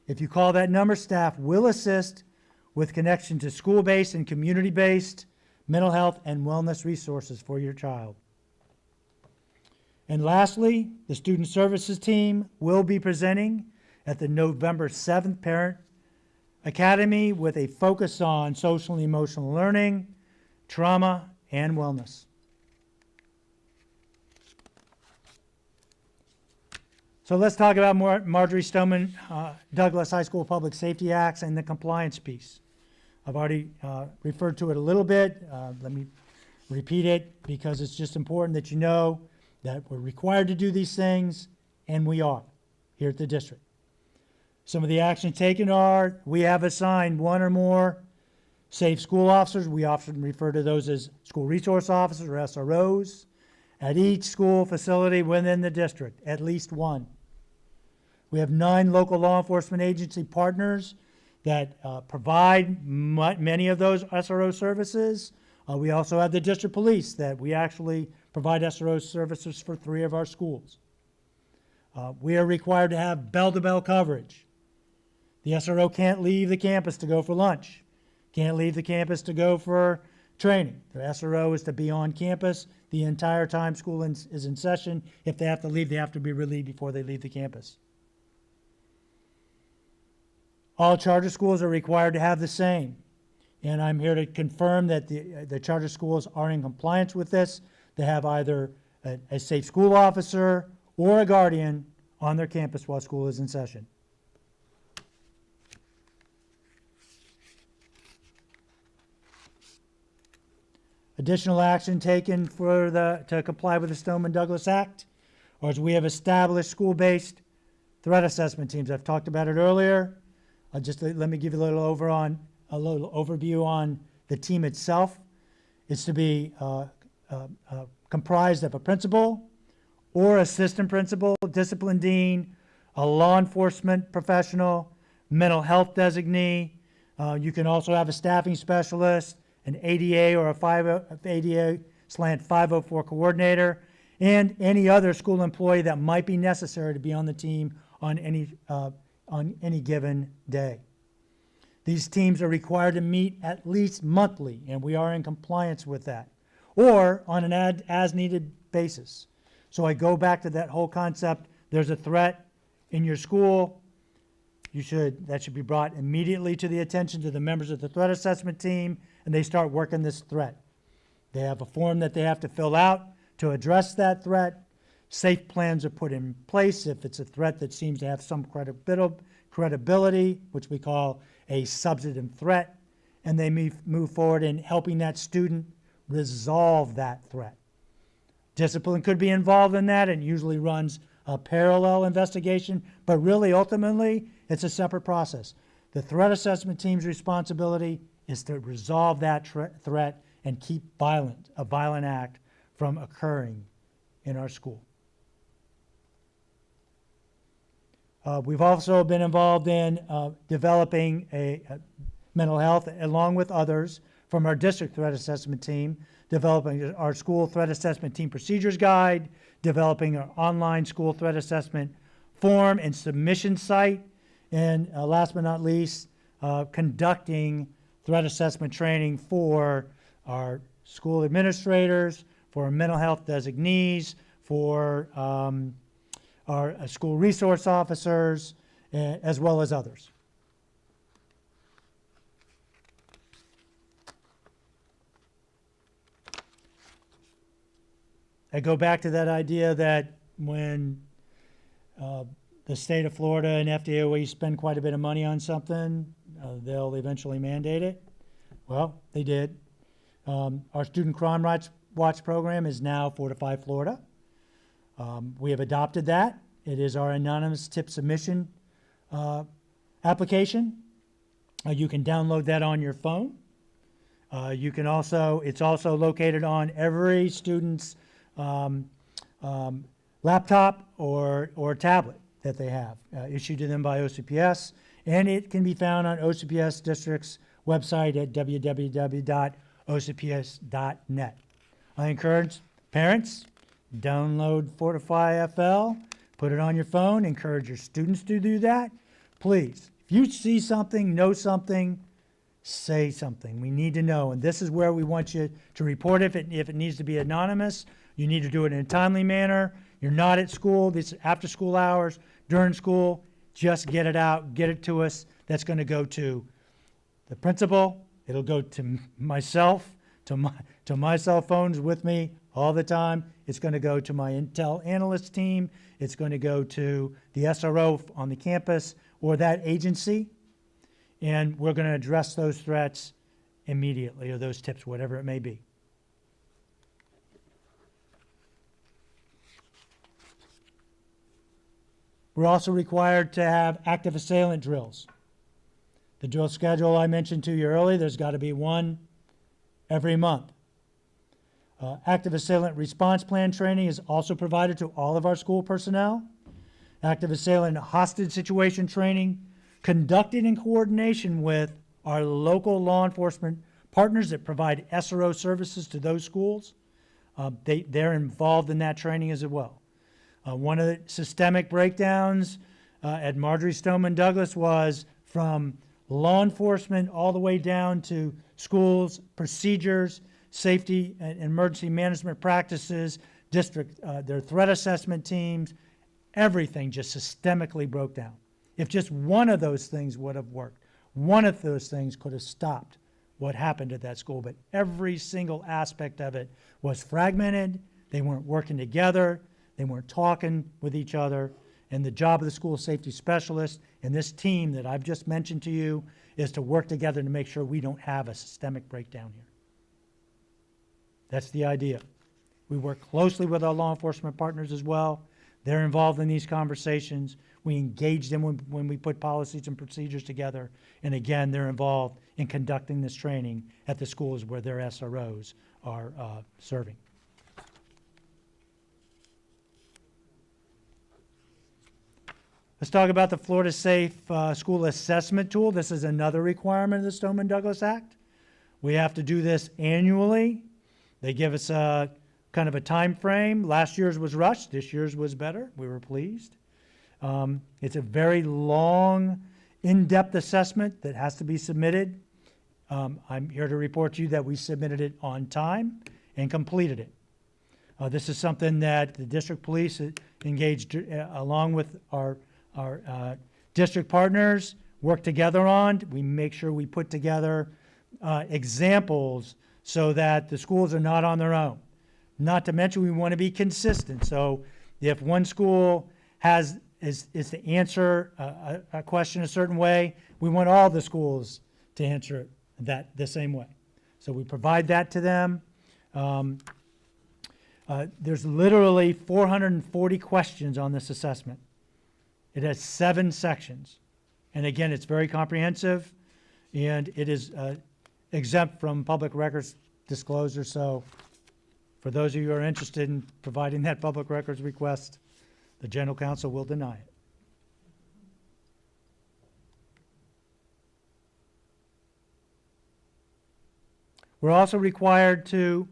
If you call that number, staff will assist with connection to school-based and community-based mental health and wellness resources for your child. And lastly, the Student Services team will be presenting at the November 7th Parent Academy with a focus on social and emotional learning, trauma, and wellness. So let's talk about Marjorie Stoneman Douglas High School Public Safety Acts and the compliance piece. I've already referred to it a little bit. Let me repeat it because it's just important that you know that we're required to do these things, and we are here at the district. Some of the actions taken are, we have assigned one or more safe school officers. We often refer to those as school resource officers or SROs at each school facility within the district, at least one. We have 9 local law enforcement agency partners that provide many of those SRO services. We also have the district police that we actually provide SRO services for 3 of our schools. We are required to have bell-to-bell coverage. The SRO can't leave the campus to go for lunch, can't leave the campus to go for training. The SRO is to be on campus the entire time school is in session. If they have to leave, they have to be relieved before they leave the campus. All charter schools are required to have the same. And I'm here to confirm that the charter schools are in compliance with this. They have either a safe school officer or a guardian on their campus while school is in session. Additional action taken to comply with the Stoneman Douglas Act, or as we have established school-based threat assessment teams. I've talked about it earlier. Just let me give you a little overview on the team itself. It's to be comprised of a principal or assistant principal, discipline dean, a law enforcement professional, mental health designee. You can also have a staffing specialist, an ADA or a ADA/504 coordinator, and any other school employee that might be necessary to be on the team on any given day. These teams are required to meet at least monthly, and we are in compliance with that, or on an as-needed basis. So I go back to that whole concept. There's a threat in your school. That should be brought immediately to the attention to the members of the threat assessment team, and they start working this threat. They have a form that they have to fill out to address that threat. Safe plans are put in place if it's a threat that seems to have some credibility, which we call a substantive threat, and they move forward in helping that student resolve that threat. Discipline could be involved in that and usually runs a parallel investigation, but really ultimately it's a separate process. The threat assessment team's responsibility is to resolve that threat and keep a violent act from occurring in our school. We've also been involved in developing a mental health, along with others from our district threat assessment team, developing our school threat assessment team procedures guide, developing our online school threat assessment form and submission site, and last but not least, conducting threat assessment training for our school administrators, for our mental health designees, for our school resource officers, as well as others. I go back to that idea that when the state of Florida and FDOE spend quite a bit of money on something, they'll eventually mandate it. Well, they did. Our Student Crime Rights Watch program is now Fortify Florida. We have adopted that. It is our anonymous tip submission application. You can download that on your phone. You can also, it's also located on every student's laptop or tablet that they have, issued to them by OCPS, and it can be found on OCPS District's website at www.ocps.net. I encourage parents, download Fortify FL, put it on your phone, encourage your students to do that. Please, if you see something, know something, say something. We need to know, and this is where we want you to report if it needs to be anonymous. You need to do it in a timely manner. You're not at school, this is after school hours, during school, just get it out, get it to us. That's going to go to the principal, it'll go to myself, to my cell phones with me all the time. It's going to go to my Intel analyst team. It's going to go to the SRO on the campus or that agency. And we're going to address those threats immediately, or those tips, whatever it may be. We're also required to have active assailant drills. The drill schedule I mentioned to you earlier, there's got to be one every month. Active assailant response plan training is also provided to all of our school personnel. Active assailant hostage situation training conducted in coordination with our local law enforcement partners that provide SRO services to those schools. They're involved in that training as well. One of the systemic breakdowns at Marjorie Stoneman Douglas was from law enforcement all the way down to schools, procedures, safety and emergency management practices, district, their threat assessment teams, everything just systemically broke down. If just one of those things would have worked, one of those things could have stopped what happened at that school, but every single aspect of it was fragmented. They weren't working together. They weren't talking with each other. And the job of the school safety specialist and this team that I've just mentioned to you is to work together to make sure we don't have a systemic breakdown here. That's the idea. We work closely with our law enforcement partners as well. They're involved in these conversations. We engage them when we put policies and procedures together. And again, they're involved in conducting this training at the schools where their SROs are serving. Let's talk about the Florida Safe School Assessment Tool. This is another requirement of the Stoneman Douglas Act. We have to do this annually. They give us a kind of a time frame. Last year's was rushed. This year's was better. We were pleased. It's a very long, in-depth assessment that has to be submitted. I'm here to report to you that we submitted it on time and completed it. This is something that the district police engaged along with our district partners, work together on. We make sure we put together examples so that the schools are not on their own. Not to mention, we want to be consistent. So if one school is to answer a question a certain way, we want all the schools to answer it the same way. So we provide that to them. There's literally 440 questions on this assessment. It has 7 sections. And again, it's very comprehensive, and it is exempt from public records disclosure. So for those of you who are interested in providing that public records request, the general counsel will deny it. We're also required to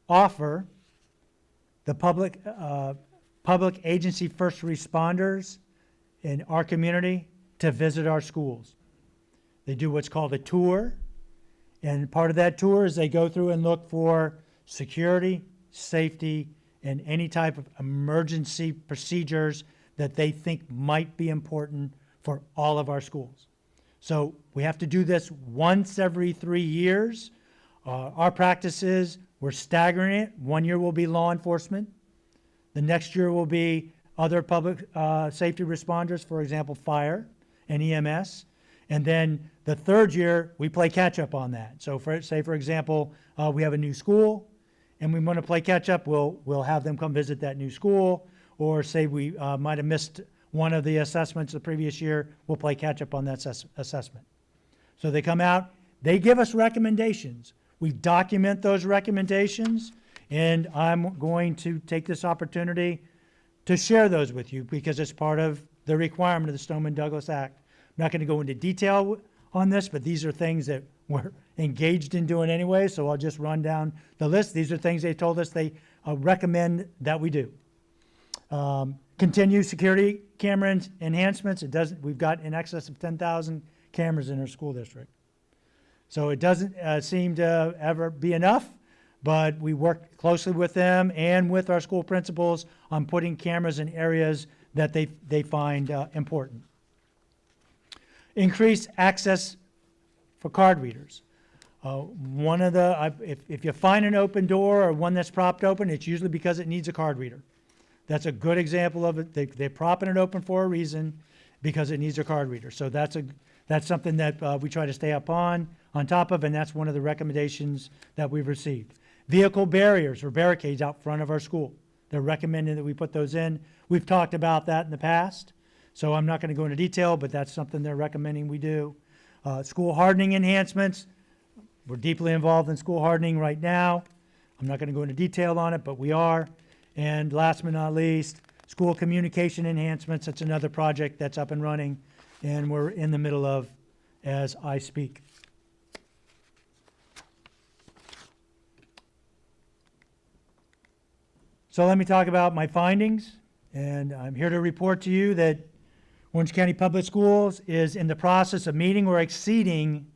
offer the public agency first responders in our community to visit our schools. They do what's called a tour, and part of that tour is they go through and look for security, safety, and any type of emergency procedures that they think might be important for all of our schools. So we have to do this once every 3 years. Our practice is we're staggering it. 1 year will be law enforcement. The next year will be other public safety responders, for example, fire and EMS. And then the third year, we play catch up on that. So for example, we have a new school and we want to play catch up, we'll have them come visit that new school, or say we might have missed one of the assessments the previous year, we'll play catch up on that assessment. So they come out, they give us recommendations. We document those recommendations, and I'm going to take this opportunity to share those with you because it's part of the requirement of the Stoneman-Douglas Act. I'm not going to go into detail on this, but these are things that we're engaged in doing anyway, so I'll just run down the list. These are things they told us they recommend that we do. Continue security camera enhancements. We've got in excess of 10,000 cameras in our school district. So it doesn't seem to ever be enough, but we work closely with them and with our school principals on putting cameras in areas that they find important. Increase access for card readers. If you find an open door or one that's propped open, it's usually because it needs a card reader. That's a good example of it. They're propping it open for a reason, because it needs a card reader. So that's something that we try to stay up on top of, and that's one of the recommendations that we've received. Vehicle barriers or barricades out front of our school. They're recommending that we put those in. We've talked about that in the past, so I'm not going to go into detail, but that's something they're recommending we do. School hardening enhancements. We're deeply involved in school hardening right now. I'm not going to go into detail on it, but we are. And last but not least, school communication enhancements. That's another project that's up and running, and we're in the middle of as I speak. So let me talk about my findings, and I'm here to report to you that Orange County Public Schools is in the process of meeting or exceeding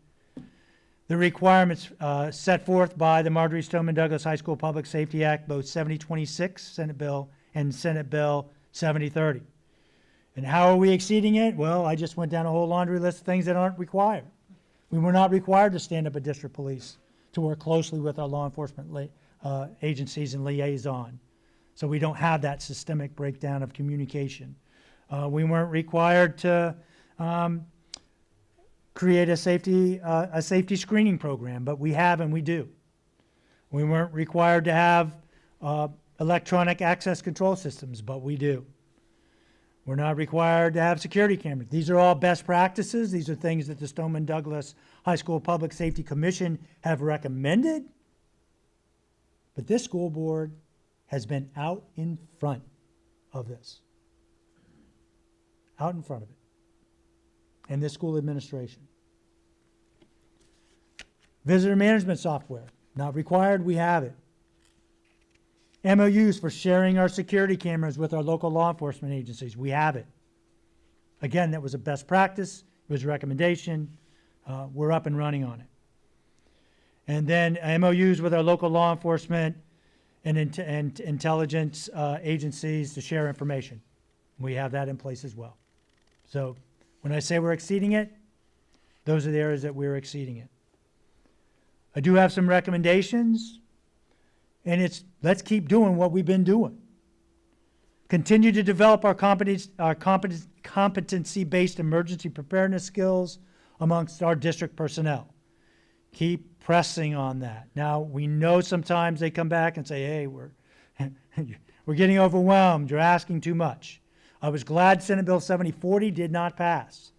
the requirements set forth by the Marjorie Stoneman Douglas High School Public Safety Act, both 7026 Senate Bill and Senate Bill 7030. And how are we exceeding it? Well, I just went down a whole laundry list of things that aren't required. We were not required to stand up a district police to work closely with our law enforcement agencies and liaison. So we don't have that systemic breakdown of communication. We weren't required to create a safety screening program, but we have and we do. We weren't required to have electronic access control systems, but we do. We're not required to have security cameras. These are all best practices. These are things that the Stoneman Douglas High School Public Safety Commission have recommended, but this school board has been out in front of this. Out in front of it. And this school administration. Visitor management software, not required, we have it. MOUs for sharing our security cameras with our local law enforcement agencies, we have it. Again, that was a best practice, it was a recommendation, we're up and running on it. And then MOUs with our local law enforcement and intelligence agencies to share information. We have that in place as well. So when I say we're exceeding it, those are the areas that we're exceeding it. I do have some recommendations, and it's let's keep doing what we've been doing. Continue to develop our competency-based emergency preparedness skills amongst our district personnel. Keep pressing on that. Now, we know sometimes they come back and say, hey, we're getting overwhelmed, you're asking too much. I was glad Senate Bill 7040 did not pass.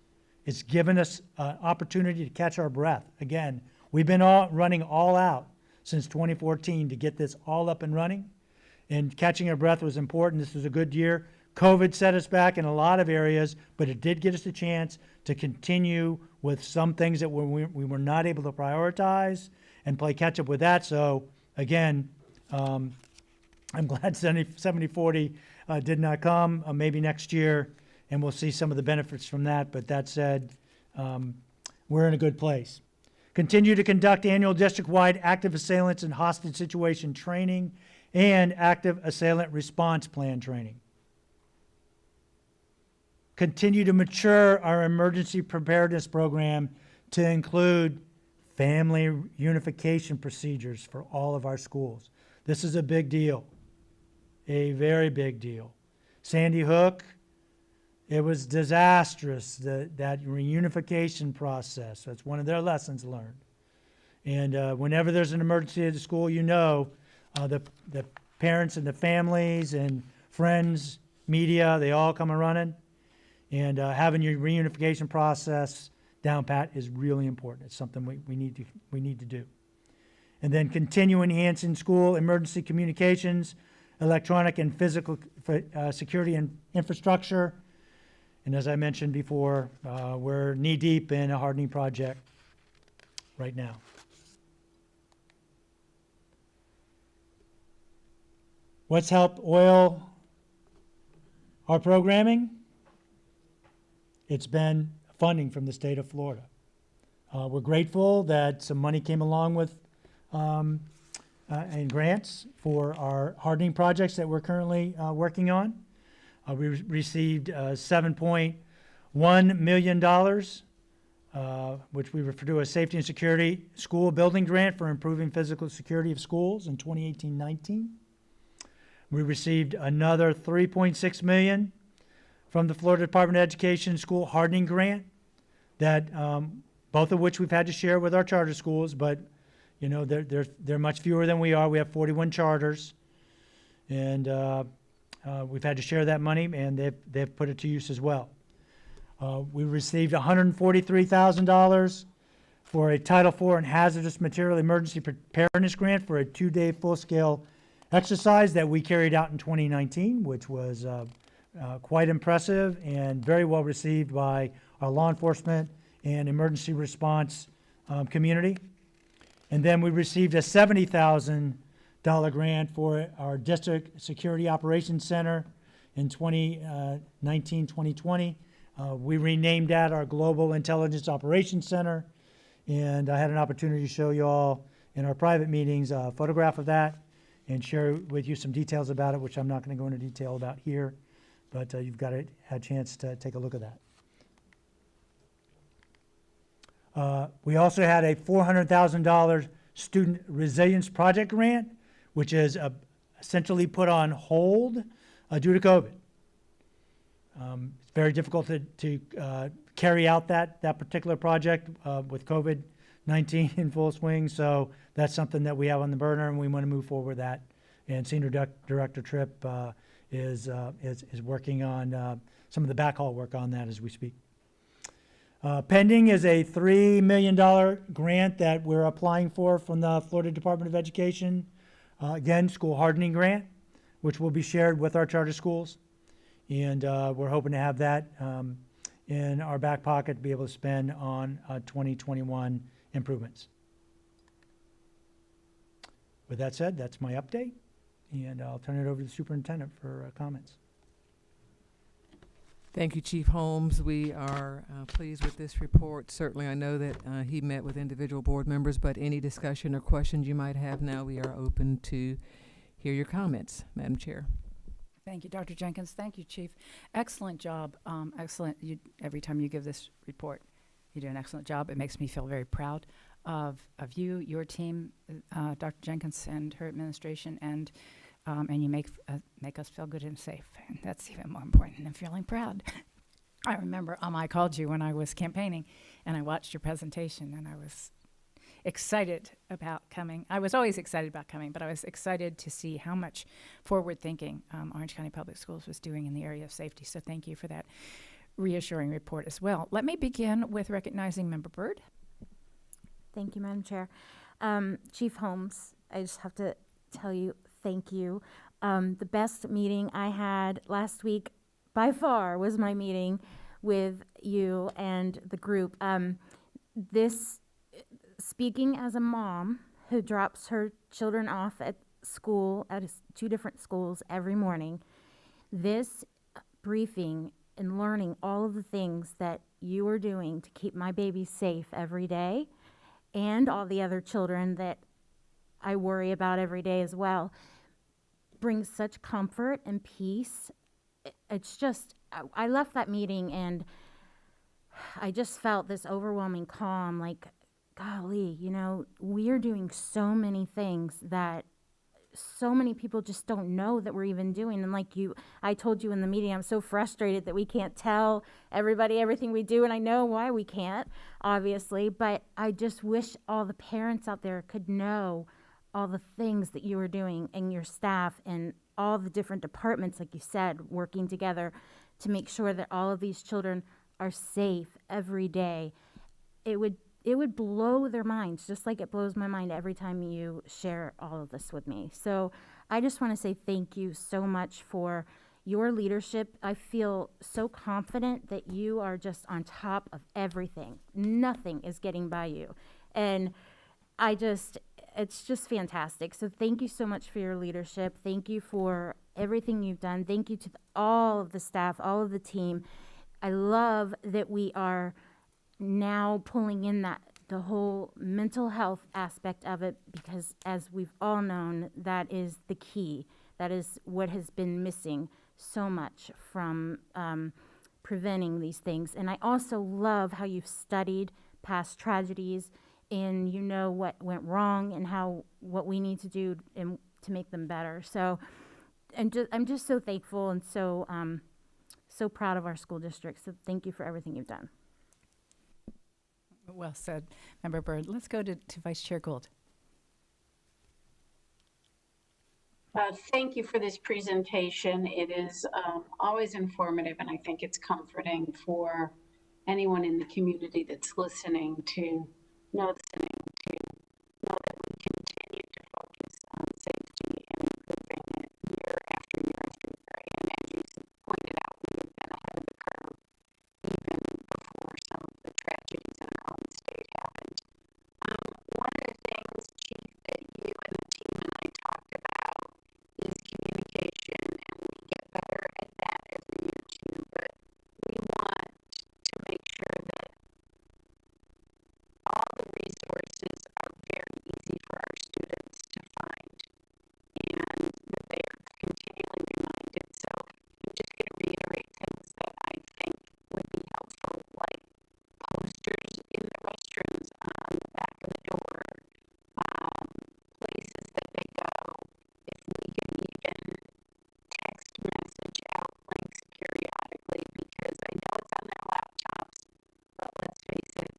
It's given us an opportunity to catch our breath. Again, we've been running all out since 2014 to get this all up and running, and catching our breath was important. This was a good year. COVID set us back in a lot of areas, but it did get us a chance to continue with some things that we were not able to prioritize, and play catch up with that. So again, I'm glad 70-40 did not come. Maybe next year, and we'll see some of the benefits from that. But that said, we're in a good place. Continue to conduct annual district-wide active assailants and hostage situation training and active assailant response plan training. Continue to mature our emergency preparedness program to include family unification procedures for all of our schools. This is a big deal, a very big deal. Sandy Hook, it was disastrous, that reunification process. That's one of their lessons learned. And whenever there's an emergency at the school, you know, the parents and the families and friends, media, they all come a running. And having your reunification process down pat is really important. It's something we need to do. And then continue enhancing school emergency communications, electronic and physical security and infrastructure. And as I mentioned before, we're knee-deep in a hardening project right now. What's helped oil our programming? It's been funding from the state of Florida. We're grateful that some money came along with and grants for our hardening projects that we're currently working on. We received $7.1 million, which we refer to as Safety and Security School Building Grant for improving physical security of schools in 2018-19. We received another $3.6 million from the Florida Department of Education School Hardening Grant, that both of which we've had to share with our charter schools, but you know they're much fewer than we are. We have 41 charters, and we've had to share that money, and they've put it to use as well. We received $143,000 for a Title IV and Hazardous Material Emergency Preparedness Grant for a 2-day full-scale exercise that we carried out in 2019, which was quite impressive and very well received by our law enforcement and emergency response community. And then we received a $70,000 grant for our District Security Operations Center in 2019-2020. We renamed that our Global Intelligence Operations Center, and I had an opportunity to show you all in our private meetings a photograph of that and share with you some details about it, which I'm not going to go into detail about here, but you've got a chance to take a look at that. We also had a $400,000 Student Resilience Project grant, which is essentially put on hold due to COVID. It's very difficult to carry out that particular project with COVID-19 in full swing, so that's something that we have on the burner, and we want to move forward with that. And Senior Director Tripp is working on some of the backhaul work on that as we speak. Pending is a $3 million grant that we're applying for from the Florida Department of Education. Again, school hardening grant, which will be shared with our charter schools. And we're hoping to have that in our back pocket to be able to spend on 2021 improvements. With that said, that's my update, and I'll turn it over to the superintendent for comments. Thank you, Chief Holmes. We are pleased with this report. Certainly, I know that he met with individual board members, but any discussion or questions you might have now, we are open to hear your comments, Madam Chair. Thank you, Dr. Jenkins. Thank you, Chief. Excellent job. Excellent. Every time you give this report, you do an excellent job. It makes me feel very proud of you, your team, Dr. Jenkins and her administration, and you make us feel good and safe. And that's even more important than feeling proud. I remember I called you when I was campaigning, and I watched your presentation, and I was excited about coming. I was always excited about coming, but I was excited to see how much forward thinking Orange County Public Schools was doing in the area of safety. So thank you for that reassuring report as well. Let me begin with recognizing Member Byrd. Thank you, Madam Chair. Chief Holmes, I just have to tell you, thank you. The best meeting I had last week by far was my meeting with you and the group. Speaking as a mom who drops her children off at school, at two different schools every morning, this briefing and learning all of the things that you are doing to keep my babies safe every day and all the other children that I worry about every day as well brings such comfort and peace. It's just, I left that meeting and I just felt this overwhelming calm, like, golly, you know, we're doing so many things that so many people just don't know that we're even doing. And like I told you in the meeting, I'm so frustrated that we can't tell everybody everything we do. And I know why we can't, obviously, but I just wish all the parents out there could know all the things that you are doing and your staff and all the different departments, like you said, working together to make sure that all of these children are safe every day. It would blow their minds, just like it blows my mind every time you share all of this with me. So I just want to say thank you so much for your leadership. I feel so confident that you are just on top of everything. Nothing is getting by you. And it's just fantastic. So thank you so much for your leadership. Thank you for everything you've done. Thank you to all of the staff, all of the team. I love that we are now pulling in the whole mental health aspect of it, because as we've all known, that is the key. That is what has been missing so much from preventing these things. And I also love how you've studied past tragedies and you know what went wrong and what we need to do to make them better. So, I'm just so thankful and so proud of our school district. So thank you for everything you've done. Well said, Member Byrd. Let's go to Vice Chair Gould. Thank you for this presentation. It is always informative, and I think it's comforting for anyone in the community that's listening to know that we continue to focus on safety and improving it year after year after year. And as you pointed out, we have been ahead of the curve even before some of the tragedies in our own state happened. One of the things, Chief, that you and the team and I talked about is communication, and we get better at that every year too. But we want to make sure that all the resources are very easy for our students to find and that they are continually reminded. So I'm just going to reiterate things that I think would be helpful, like posters in the restrooms on the back of the door, places that they go. If we can even text message out links periodically, because I know it's on their laptops, but let's face it,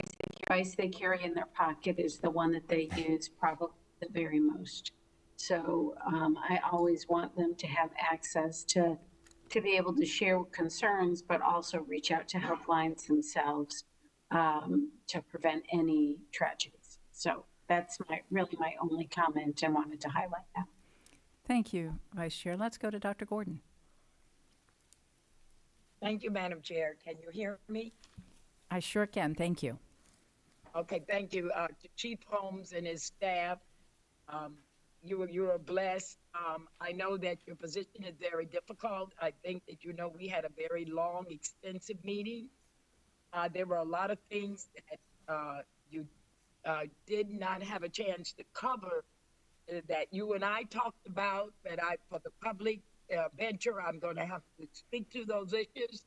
the device they carry in their pocket is the one that they use probably the very most. So I always want them to have access to be able to share concerns, but also reach out to helplines themselves to prevent any tragedies. So that's really my only comment, and wanted to highlight that. Thank you, Vice Chair. Let's go to Dr. Gordon. Thank you, Madam Chair. Can you hear me? I sure can. Thank you. Okay, thank you to Chief Holmes and his staff. You are blessed. I know that your position is very difficult. I think that we had a very long, extensive meeting. There were a lot of things that you did not have a chance to cover that you and I talked about, that for the public venture, I'm going to have to speak to those issues.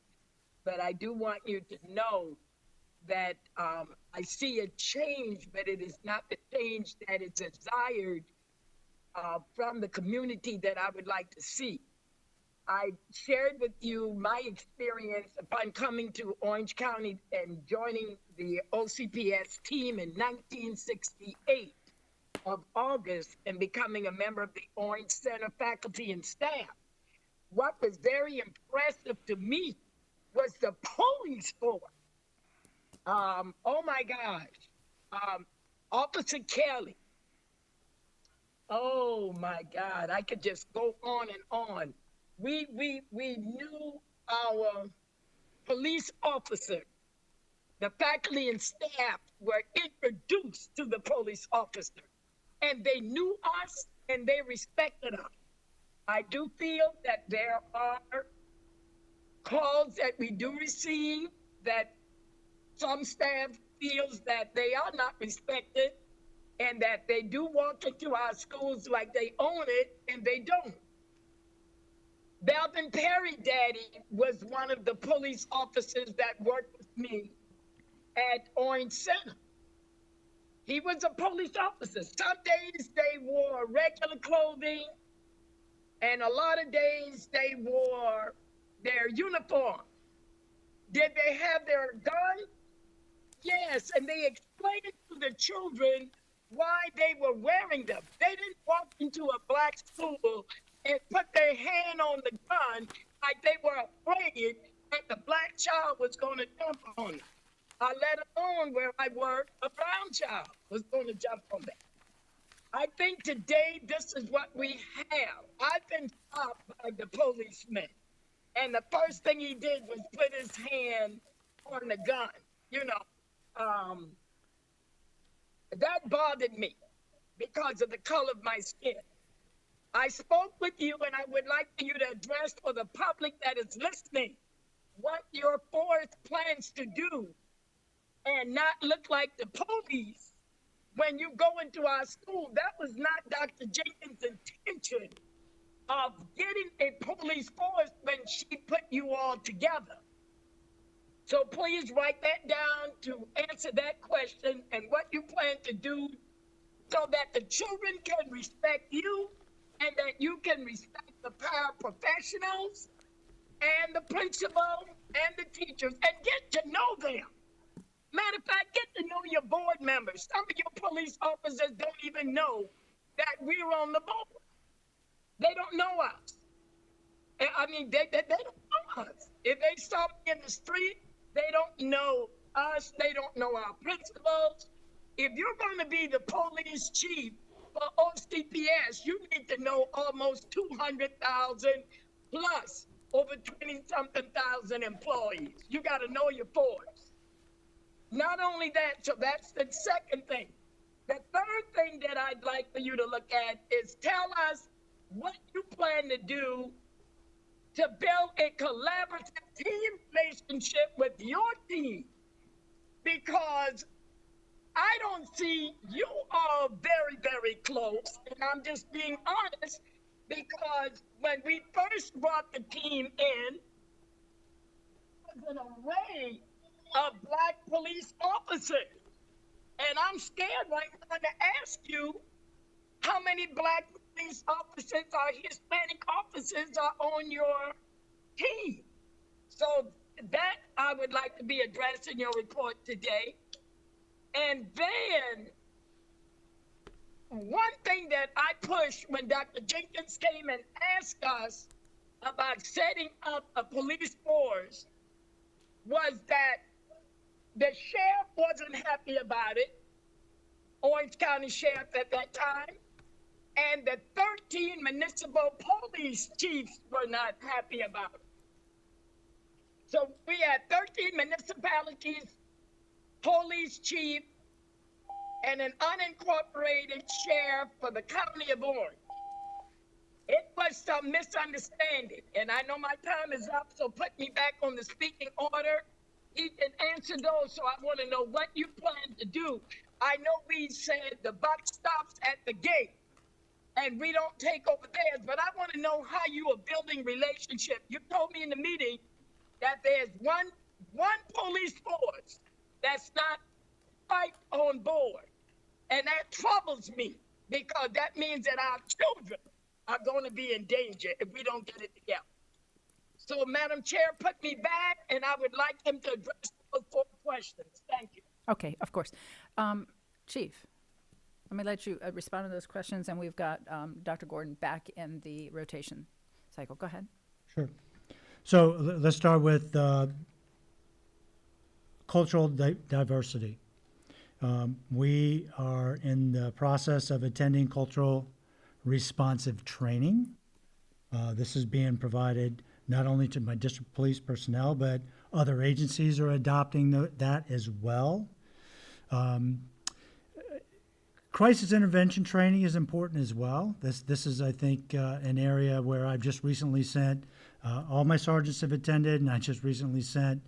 But I do want you to know that I see a change, but it is not the change that is desired from the community that I would like to see. I shared with you my experience upon coming to Orange County and joining the OCPS team in 1968 of August and becoming a member of the Orange Center faculty and staff. What was very impressive to me was the police force. Oh my gosh. Officer Kelly. Oh my God. I could just go on and on. We knew our police officers the faculty and staff were introduced to the police officer, and they knew us and they respected us. I do feel that there are calls that we do receive that some staff feels that they are not respected and that they do walk into our schools like they own it, and they don't. Melvin Perry Daddy was one of the police officers that worked with me at Orange Center. He was a police officer. Some days they wore regular clothing, and a lot of days they wore their uniform. Did they have their gun? Yes, and they explained to the children why they were wearing them. They didn't walk into a black school and put their hand on the gun like they were afraid that the black child was going to jump on them. Let alone where I work, a brown child was going to jump on them. I think today this is what we have. I've been stopped by the policeman, and the first thing he did was put his hand on the gun. You know, that bothered me because of the color of my skin. I spoke with you, and I would like for you to address for the public that is listening what your force plans to do and not look like the police when you go into our school. That was not Dr. Jenkins' intention of getting a police force when she put you all together. So please write that down to answer that question and what you plan to do so that the children can respect you and that you can respect the paraprofessionals and the principal and the teachers and get to know them. Matter of fact, get to know your board members. Some of your police officers don't even know that we're on the board. They don't know us. I mean, they don't know us. If they saw me in the street, they don't know us. They don't know our principals. If you're going to be the police chief for OCPS, you need to know almost 200,000 plus over 20-something thousand employees. You got to know your force. Not only that, so that's the second thing. The third thing that I'd like for you to look at is tell us what you plan to do to build a collaborative team relationship with your team. Because I don't see you all very, very close, and I'm just being honest, because when we first brought the team in, there was an array of Black police officers. And I'm scared right now to ask you how many Black police officers or Hispanic officers are on your team. So that I would like to be addressed in your report today. And then one thing that I pushed when Dr. Jenkins came and asked us about setting up a police force was that the sheriff wasn't happy about it, Orange County Sheriff at that time, and the 13 municipal police chiefs were not happy about it. So we had 13 municipalities, police chief, and an unincorporated sheriff for the county of Orange. It was some misunderstanding, and I know my time is up, so put me back on the speaking order. He can answer those, so I want to know what you plan to do. I know we said the buck stops at the gate, and we don't take over theirs, but I want to know how you are building relationship. You told me in the meeting that there's one police force that's not quite on board, and that troubles me because that means that our children are going to be in danger if we don't get it together. So, Madam Chair, put me back, and I would like him to address those 4 questions. Thank you. Okay, of course. Chief, let me let you respond to those questions, and we've got Dr. Gordon back in the rotation cycle. Go ahead. Sure. So let's start with cultural diversity. We are in the process of attending cultural responsive training. This is being provided not only to my district police personnel, but other agencies are adopting that as well. Crisis intervention training is important as well. This is, I think, an area where I've just recently sent, all my sergeants have attended, and I just recently sent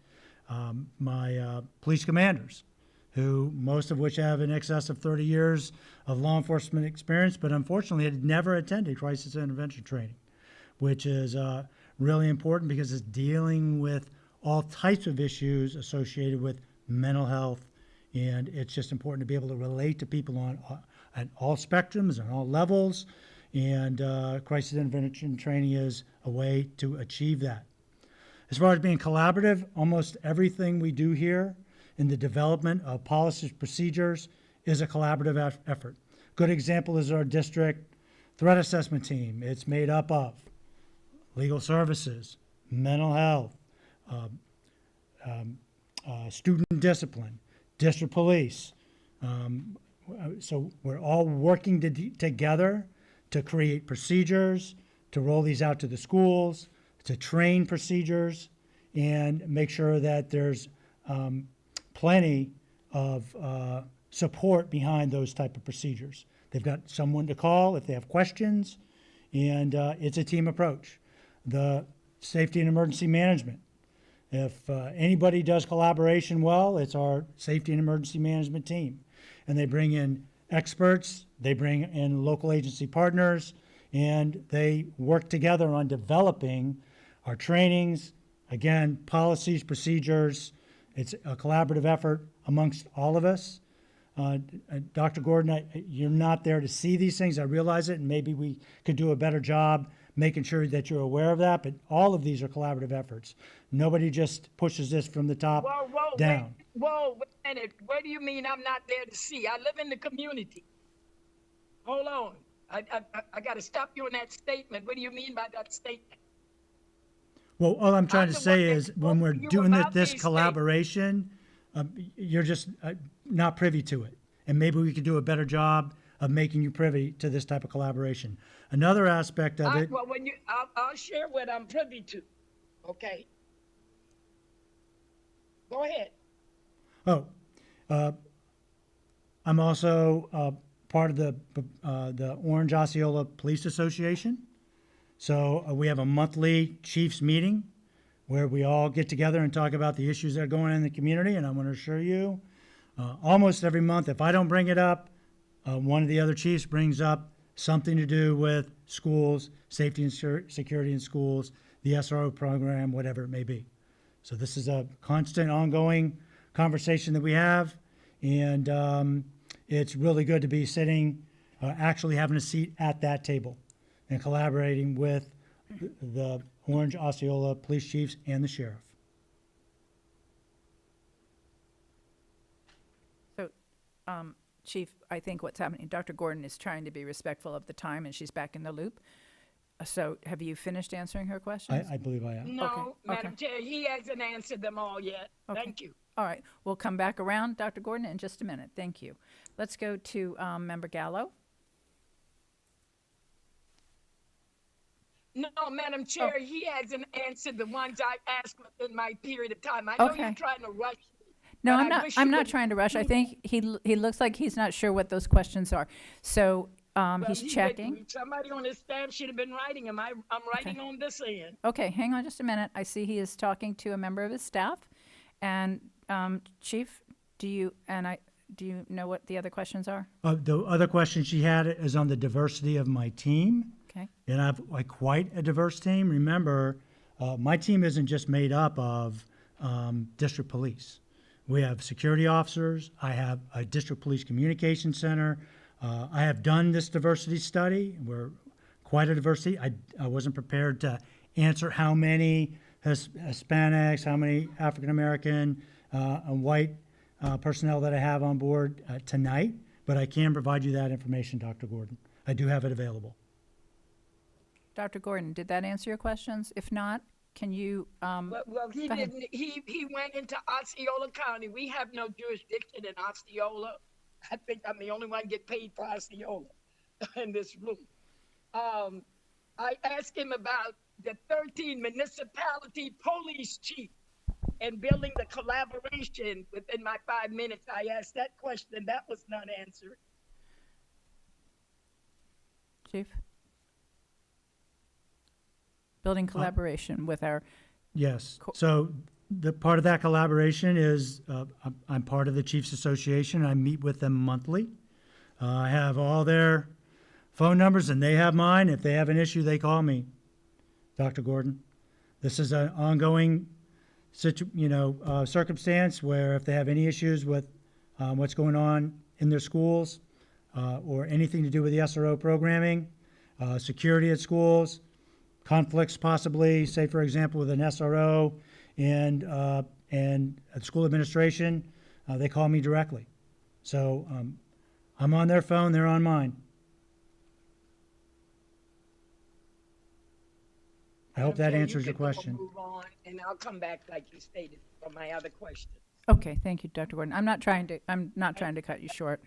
my police commanders, who most of which have in excess of 30 years of law enforcement experience, but unfortunately had never attended crisis intervention training, which is really important because it's dealing with all types of issues associated with mental health. And it's just important to be able to relate to people on all spectrums and all levels. And crisis intervention training is a way to achieve that. As far as being collaborative, almost everything we do here in the development of policies, procedures is a collaborative effort. Good example is our district threat assessment team. It's made up of legal services, mental health, student discipline, district police. So we're all working together to create procedures, to roll these out to the schools, to train procedures, and make sure that there's plenty of support behind those type of procedures. They've got someone to call if they have questions, and it's a team approach. The safety and emergency management. If anybody does collaboration well, it's our safety and emergency management team. And they bring in experts, they bring in local agency partners, and they work together on developing our trainings, again, policies, procedures. It's a collaborative effort amongst all of us. Dr. Gordon, you're not there to see these things. I realize it, and maybe we could do a better job making sure that you're aware of that, but all of these are collaborative efforts. Nobody just pushes this from the top down. Wait a minute. What do you mean I'm not there to see? I live in the community. Hold on. I got to stop you on that statement. What do you mean by that statement? Well, all I'm trying to say one that is when we're spoke to you doing about this these collaboration, you're just not privy to it. And maybe we could do a better job of making you privy to this type of collaboration. Another aspect of it. Well, I'll share what I'm privy to. Okay. Go ahead. I'm also part of the Orange Osceola Police Association. So we have a monthly chiefs meeting where we all get together and talk about the issues that are going on in the community. And I want to assure you, almost every month, if I don't bring it up, one of the other chiefs brings up something to do with schools, safety and security in schools, the SRO program, whatever it may be. So this is a constant, ongoing conversation that we have, and it's really good to be sitting, actually having a seat at that table and collaborating with the Orange Osceola police chiefs and the sheriff. So, Chief, I think what's happening, Dr. Gordon is trying to be respectful of the time, and she's back in the loop. So have you finished answering her questions? I believe I am. No, Okay, Madam Chair, he hasn't answered them all yet. Okay. Thank you. All right, we'll come back around, Dr. Gordon, in just a minute. Thank you. Let's go to Member Gallo. No, Madam Chair, he hasn't answered the ones I asked within my period of time. I know Okay. you're trying to rush me. No, but I'm I not. wish I'm you not would- trying to rush. I think he looks like he's not sure what those questions are. So Well, he's he checking. didn't. Somebody on his staff should have been writing him. I'm writing on this end. Okay, hang on just a minute. I see he is talking to a member of his staff. And Chief, do you know what the other questions are? The other question she had is on the diversity of my team. Okay. And I have quite a diverse team. Remember, my team isn't just made up of district police. We have security officers. I have a district police communication center. I have done this diversity study. We're quite a diversity. I wasn't prepared to answer how many Hispanics, how many African American and white personnel that I have on board tonight, but I can provide you that information, Dr. Gordon. I do have it available. Dr. Gordon, did that answer your questions? If not, can you? Well, he go ahead. didn't. He went into Osceola County. We have no jurisdiction in Osceola. I think I'm the only one get paid for Osceola in this room. I asked him about the 13 municipality police chief and building the collaboration within my 5 minutes. I asked that question. That was not answered. Chief? Building collaboration with our, Yes. So the part of that collaboration is I'm part of the Chiefs Association. I meet with them monthly. I have all their phone numbers and they have mine. If they have an issue, they call me, Dr. Gordon. This is an ongoing circumstance where if they have any issues with what's going on in their schools or anything to do with the SRO programming, security at schools, conflicts possibly, say for example with an SRO and a school administration, they call me directly. So I'm on their phone, they're on mine. I hope that Okay, answers your you can question. move on, and I'll come back like you stated for my other question. okay, thank you, Dr. Gordon. I'm not trying to cut you short.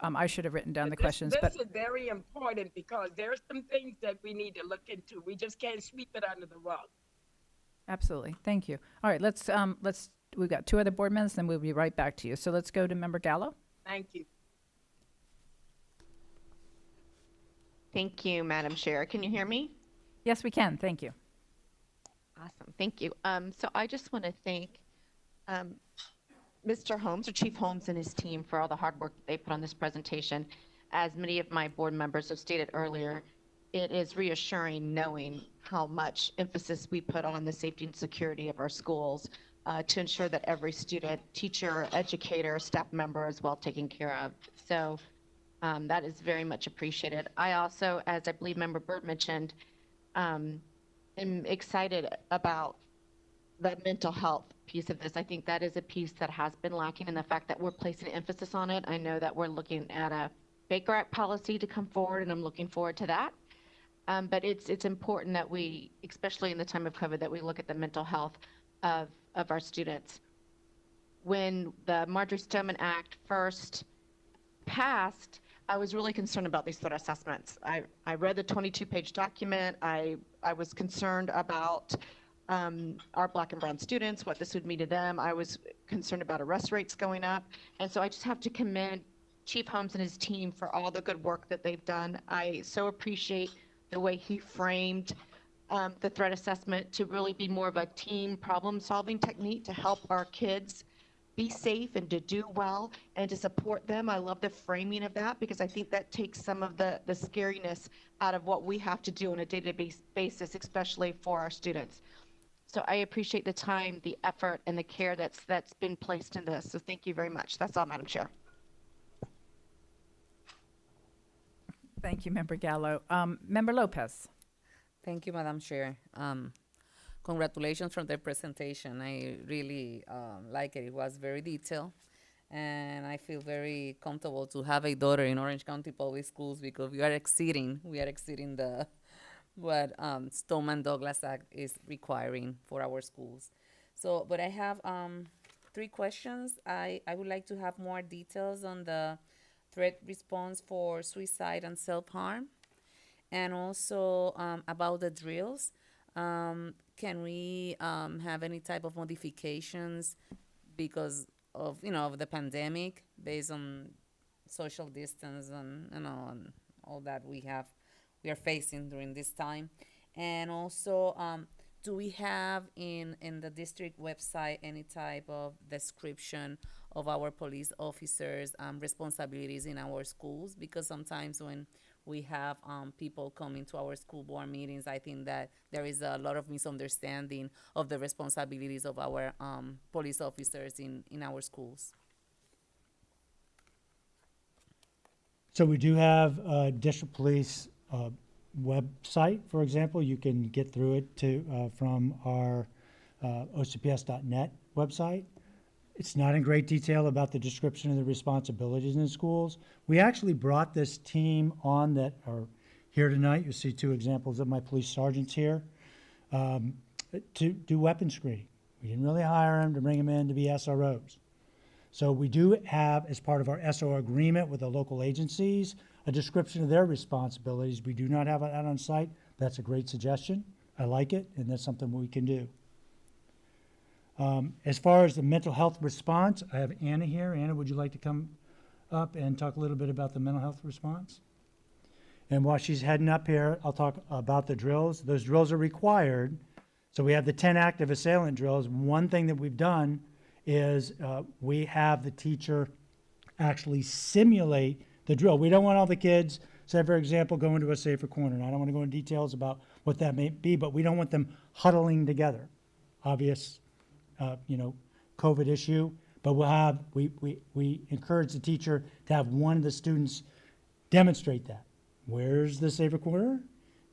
I should have written down the questions, This but is very important because there are some things that we need to look into. We just can't sweep it under the rug. absolutely, thank you. All right, we've got two other board members, then we'll be right back to you. So let's go to Member Gallo. Thank you. Thank you, Madam Chair. Can you hear me? Yes, we can, thank you. Awesome, thank you. So I just want to thank Mr. Holmes, or Chief Holmes, and his team for all the hard work that they put on this presentation. As many of my board members have stated earlier, it is reassuring knowing how much emphasis we put on the safety and security of our schools to ensure that every student, teacher, educator, staff member is well taken care of. So that is very much appreciated. I also, as I believe Member Byrd mentioned, am excited about the mental health piece of this. I think that is a piece that has been lacking in the fact that we're placing emphasis on it. I know that we're looking at a Baker Act policy to come forward, and I'm looking forward to that. But it's important that we, especially in the time of COVID, that we look at the mental health of our students. When the Marjorie Stoneman Act first passed, I was really concerned about these threat assessments. I read the 22-page document. I was concerned about our Black and brown students, what this would mean to them. I was concerned about arrest rates going up. And so I just have to commend Chief Holmes and his team for all the good work that they've done. I so appreciate the way he framed the threat assessment to really be more of a team problem-solving technique to help our kids be safe and to do well and to support them. I love the framing of that because I think that takes some of the scariness out of what we have to do on a day-to-day basis, especially for our students. So I appreciate the time, the effort, and the care that's been placed in this. So thank you very much. That's all, Madam Chair. Thank you, Member Gallo. Member Lopez. Thank you, Madam Chair. Congratulations for the presentation. I really like it. It was very detailed, and I feel very comfortable to have a daughter in Orange County Public Schools because we are exceeding the what Stoneman Douglas Act is requiring for our schools. So, but I have 3 questions. I would like to have more details on the threat response for suicide and self-harm, and also about the drills. Can we have any type of modifications because of of the pandemic, based on social distance and and all that we are facing during this time? And also, do we have in the district website any type of description of our police officers' responsibilities in our schools? Because sometimes when we have people coming to our school board meetings, I think that there is a lot of misunderstanding of the responsibilities of our police officers in our schools. So we do have a district police website, for example. You can get through it from our OCPS.net website. It's not in great detail about the description of the responsibilities in the schools. We actually brought this team on that are here tonight. You see 2 examples of my police sergeants here to do weapons screening. We didn't really hire them to bring them in to be SROs. So we do have, as part of our SRO agreement with the local agencies, a description of their responsibilities. We do not have that on site. That's a great suggestion. I like it, and that's something we can do. As far as the mental health response, I have Anna here. Anna, would you like to come up and talk a little bit about the mental health response? And while she's heading up here, I'll talk about the drills. Those drills are required. So we have the 10 active assailant drills. One thing that we've done is we have the teacher actually simulate the drill. We don't want all the kids, say for example, going to a safer corner. And I don't want to go into details about what that may be, but we don't want them huddling together. Obvious, COVID issue. But we encourage the teacher to have one of the students demonstrate that. Where's the safer corner?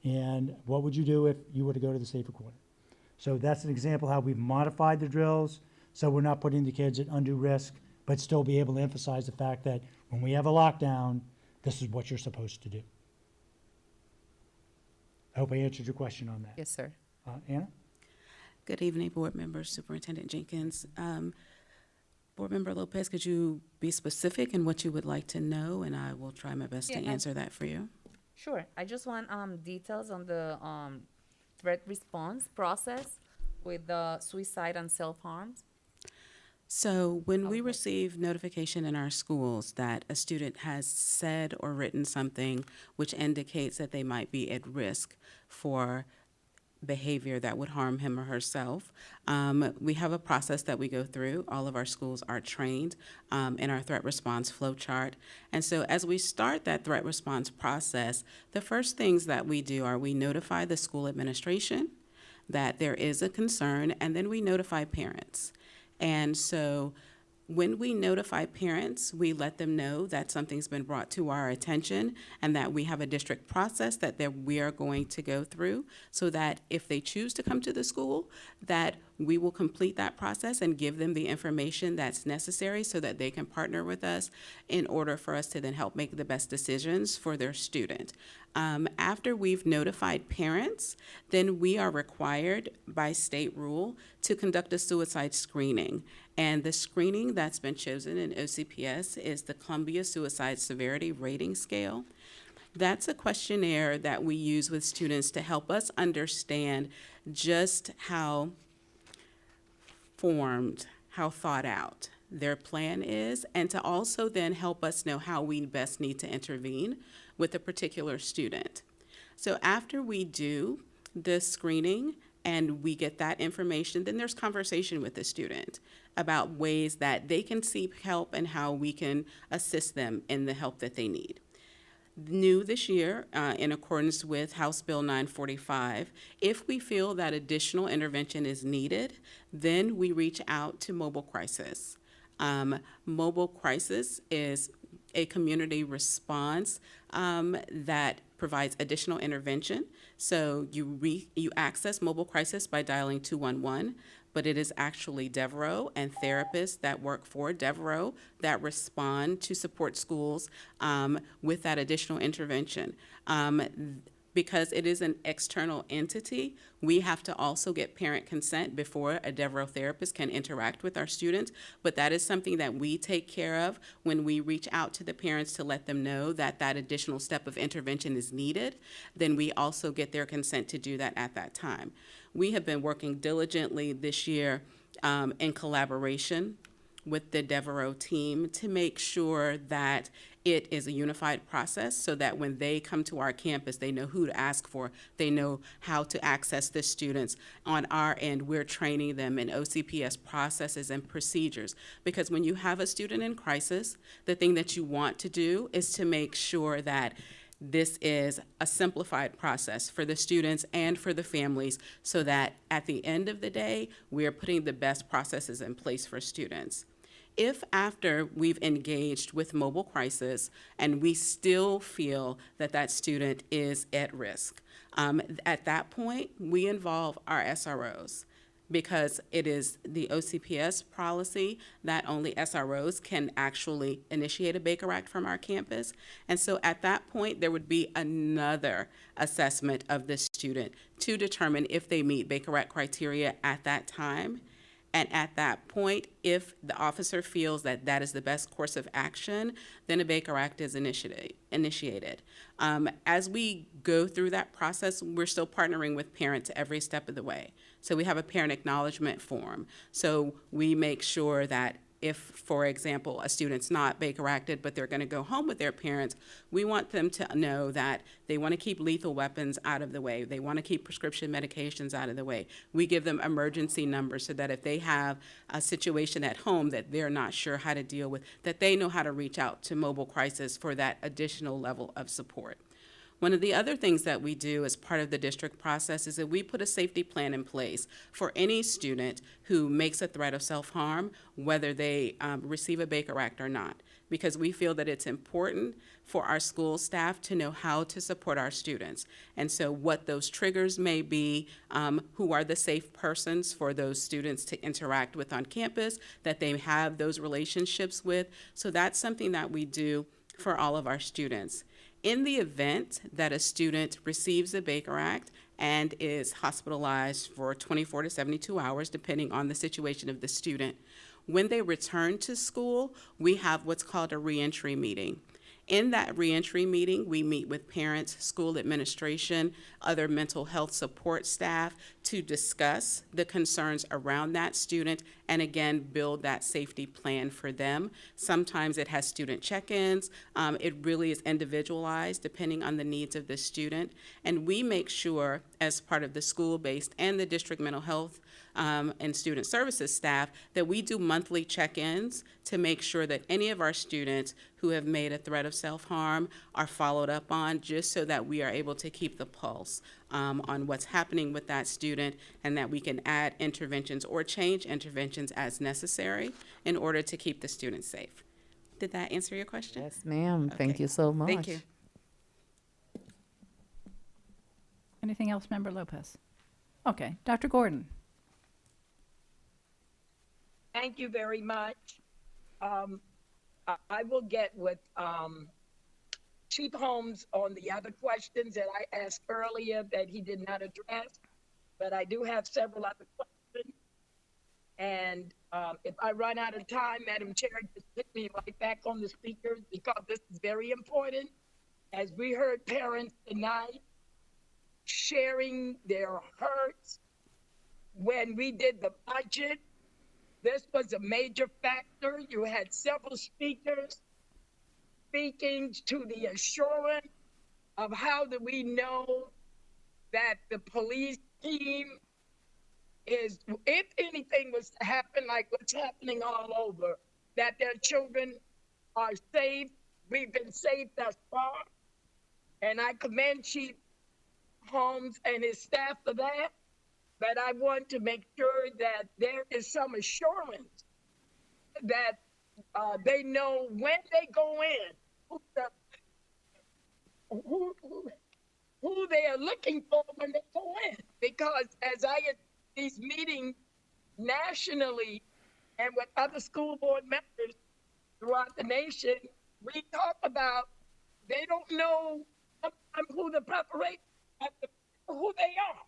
And what would you do if you were to go to the safer corner? So that's an example how we've modified the drills so we're not putting the kids at undue risk, but still be able to emphasize the fact that when we have a lockdown, this is what you're supposed to do. I hope I answered your question on that. Yes, sir. Anna? Good evening, board members, Superintendent Jenkins. Board Member Lopez, could you be specific in what you would like to know, and I will try my best to answer that for you. Sure. I just want details on the threat response process with the suicide and self-harm. So when we receive notification in our schools that a student has said or written something which indicates that they might be at risk for behavior that would harm him or herself, we have a process that we go through. All of our schools are trained in our threat response flow chart. And so as we start that threat response process, the first things that we do are we notify the school administration that there is a concern, and then we notify parents. And so when we notify parents, we let them know that something's been brought to our attention and that we have a district process that we are going to go through, so that if they choose to come to the school, that we will complete that process and give them the information that's necessary so that they can partner with us in order for us to then help make the best decisions for their student. After we've notified parents, then we are required by state rule to conduct a suicide screening. And the screening that's been chosen in OCPS is the Columbia Suicide Severity Rating Scale. That's a questionnaire that we use with students to help us understand just how formed, how thought out their plan is, and to also then help us know how we best need to intervene with a particular student. So after we do the screening and we get that information, then there's conversation with the student about ways that they can seek help and how we can assist them in the help that they need. New this year, in accordance with House Bill 945, if we feel that additional intervention is needed, then we reach out to Mobile Crisis. Mobile Crisis is a community response that provides additional intervention. So you access Mobile Crisis by dialing 211, but it is actually Devereaux and therapists that work for Devereaux that respond to support schools with that additional intervention. Because it is an external entity, we have to also get parent consent before a Devereaux therapist can interact with our students. But that is something that we take care of when we reach out to the parents to let them know that that additional step of intervention is needed. Then we also get their consent to do that at that time. We have been working diligently this year in collaboration with the Devereaux team to make sure that it is a unified process so that when they come to our campus, they know who to ask for, they know how to access the students. On our end, we're training them in OCPS processes and procedures, because when you have a student in crisis, the thing that you want to do is to make sure that this is a simplified process for the students and for the families, so that at the end of the day, we are putting the best processes in place for students. If after we've engaged with Mobile Crisis and we still feel that that student is at risk, at that point, we involve our SROs, because it is the OCPS policy that only SROs can actually initiate a Baker Act from our campus. And so at that point, there would be another assessment of the student to determine if they meet Baker Act criteria at that time. And at that point, if the officer feels that that is the best course of action, then a Baker Act is initiated. As we go through that process, we're still partnering with parents every step of the way. So we have a parent acknowledgement form. So we make sure that if, for example, a student's not Baker Acted, but they're going to go home with their parents, we want them to know that they want to keep lethal weapons out of the way. They want to keep prescription medications out of the way. We give them emergency numbers so that if they have a situation at home that they're not sure how to deal with, that they know how to reach out to mobile crisis for that additional level of support. One of the other things that we do as part of the district process is that we put a safety plan in place for any student who makes a threat of self-harm, whether they receive a Baker Act or not, because we feel that it's important for our school staff to know how to support our students. And so what those triggers may be, who are the safe persons for those students to interact with on campus, that they have those relationships with. So that's something that we do for all of our students. In the event that a student receives a Baker Act and is hospitalized for 24 to 72 hours, depending on the situation of the student, when they return to school, we have what's called a reentry meeting. In that reentry meeting, we meet with parents, school administration, other mental health support staff to discuss the concerns around that student and again, build that safety plan for them. Sometimes it has student check-ins. It really is individualized depending on the needs of the student. And we make sure as part of the school-based and the district mental health and student services staff that we do monthly check-ins to make sure that any of our students who have made a threat of self-harm are followed up on, just so that we are able to keep the pulse on what's happening with that student, and that we can add interventions or change interventions as necessary in order to keep the student safe. Did that answer your question? Yes, ma'am. Thank Okay. you so much. Thank you. Anything else, Member Lopez? Okay, Dr. Gordon. Thank you very much. I will get with Chief Holmes on the other questions that I asked earlier that he did not address, but I do have several other questions. And if I run out of time, Madam Chair, just put me right back on the speakers, because this is very important. As we heard parents tonight sharing their hurts when we did the budget, this was a major factor. You had several speakers speaking to the assurance of how do we know that the police team is, if anything was to happen like what's happening all over, that their children are safe. We've been safe thus far. And I commend Chief Holmes and his staff for that. But I want to make sure that there is some assurance that they know when they go in, who they are looking for when they go in. Because as I had these meetings nationally and with other school board members throughout the nation, we talk about they don't know who the preparation, who they are.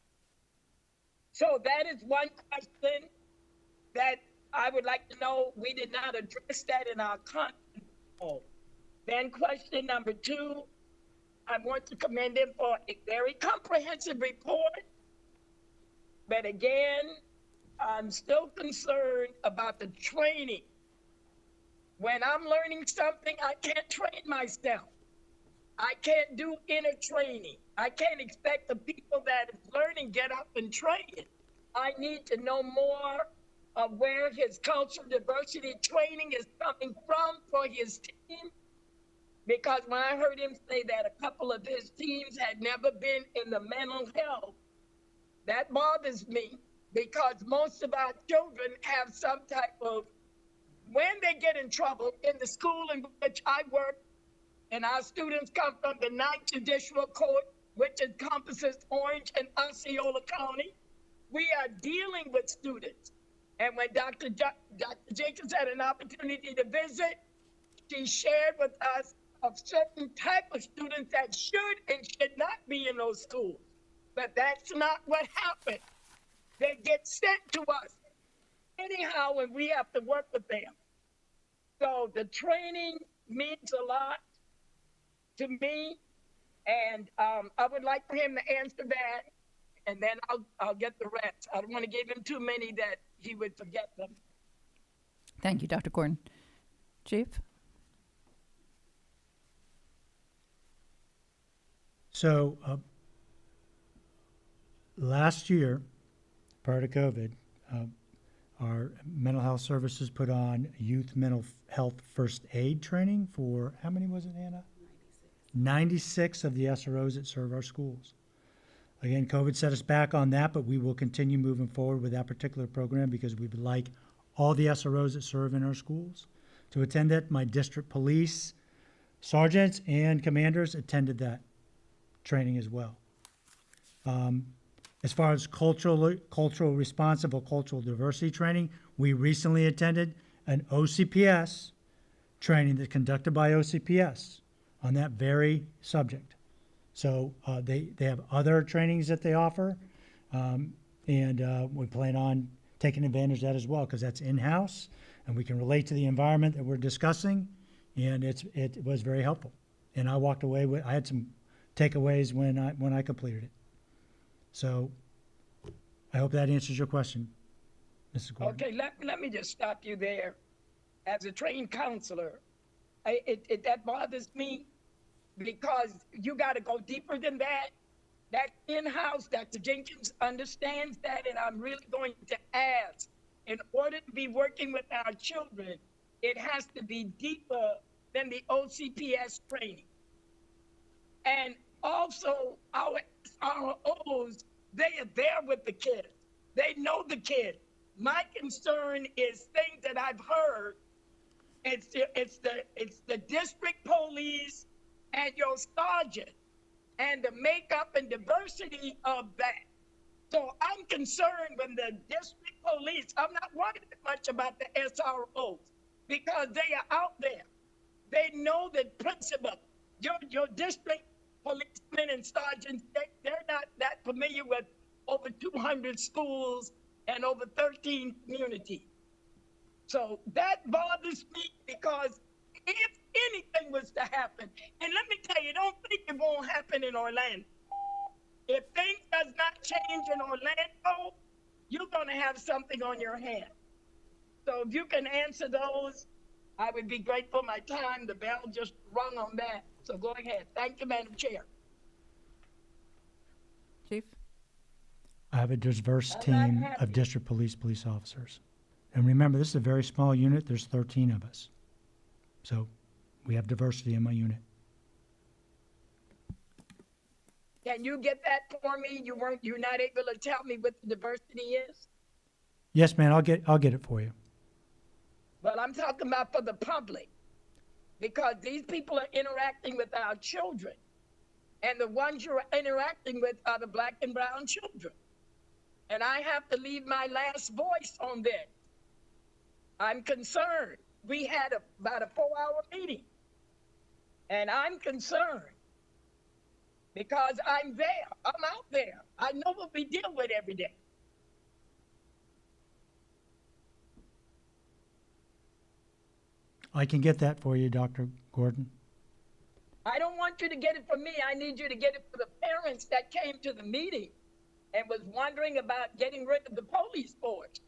So that is one question that I would like to know. We did not address that in our conference call. Then question number 2, I want to commend him for a very comprehensive report. But again, I'm still concerned about the training. When I'm learning something, I can't train myself. I can't do inner training. I can't expect the people that is learning get up and train. I need to know more of where his cultural diversity training is coming from for his team. Because when I heard him say that a couple of his teams had never been in the mental health, that bothers me, because most of our children have some type of, when they get in trouble in the school in which I work, and our students come from the 9th Judicial Court, which encompasses Orange and Osceola County. We are dealing with students. And when Dr. Jacobs had an opportunity to visit, she shared with us of certain type of students that should and should not be in those schools. But that's not what happened. They get sent to us. anyhow, and we have to work with them. So the training means a lot to me, and I would like for him to answer that, and then I'll get the rest. I don't want to give him too many that he would forget them. Thank you, Dr. Gordon. Chief? So last year, prior to COVID, our mental health services put on youth mental health first aid training for, how many was it, Anna? 96 of the SROs that serve our schools. Again, COVID set us back on that, but we will continue moving forward with that particular program because we would like all the SROs that serve in our schools to attend it. My district police sergeants and commanders attended that training as well. As far as cultural responsible cultural diversity training, we recently attended an OCPS training that's conducted by OCPS on that very subject. So they have other trainings that they offer, and we plan on taking advantage of that as well because that's in-house and we can relate to the environment that we're discussing, and it was very helpful. And I walked away with, I had some takeaways when I completed it. So I hope that answers your question, Mrs. Gordon. Okay, let me just stop you there. As a trained counselor, that bothers me because you got to go deeper than that. That in-house, Dr. Jenkins understands that, and I'm really going to ask, in order to be working with our children, it has to be deeper than the OCPS training. And also, our SROs, they are there with the kids. They know the kid. My concern is things that I've heard. It's the district police and your sergeant and the makeup and diversity of that. So I'm concerned when the district police, I'm not worried much about the SROs because they are out there. They know the principle. Your district policemen and sergeants, they're not that familiar with over 200 schools and over 13 communities. So that bothers me because if anything was to happen, and let me tell you, don't think it won't happen in Orlando. If things does not change in Orlando, you're gonna have something on your hands. So if you can answer those, I would be grateful. My time, the bell just rung on that. So go ahead. Thank you, Madam Chair. Chief? I have a diverse I'm not team happy. of district police officers. And remember, this is a very small unit. There's 13 of us. So we have diversity in my unit. Can you get that for me? You're not able to tell me what the diversity is? Yes, man, I'll get it for you. But I'm talking about for the public, because these people are interacting with our children, and the ones you're interacting with are the Black and brown children. And I have to leave my last voice on this. I'm concerned. We had about a 4-hour meeting, and I'm concerned because I'm there. I'm out there. I know what we deal with every day. I can get that for you, Dr. Gordon. I don't want you to get it for me. I need you to get it for the parents that came to the meeting and was wondering about getting rid of the police force.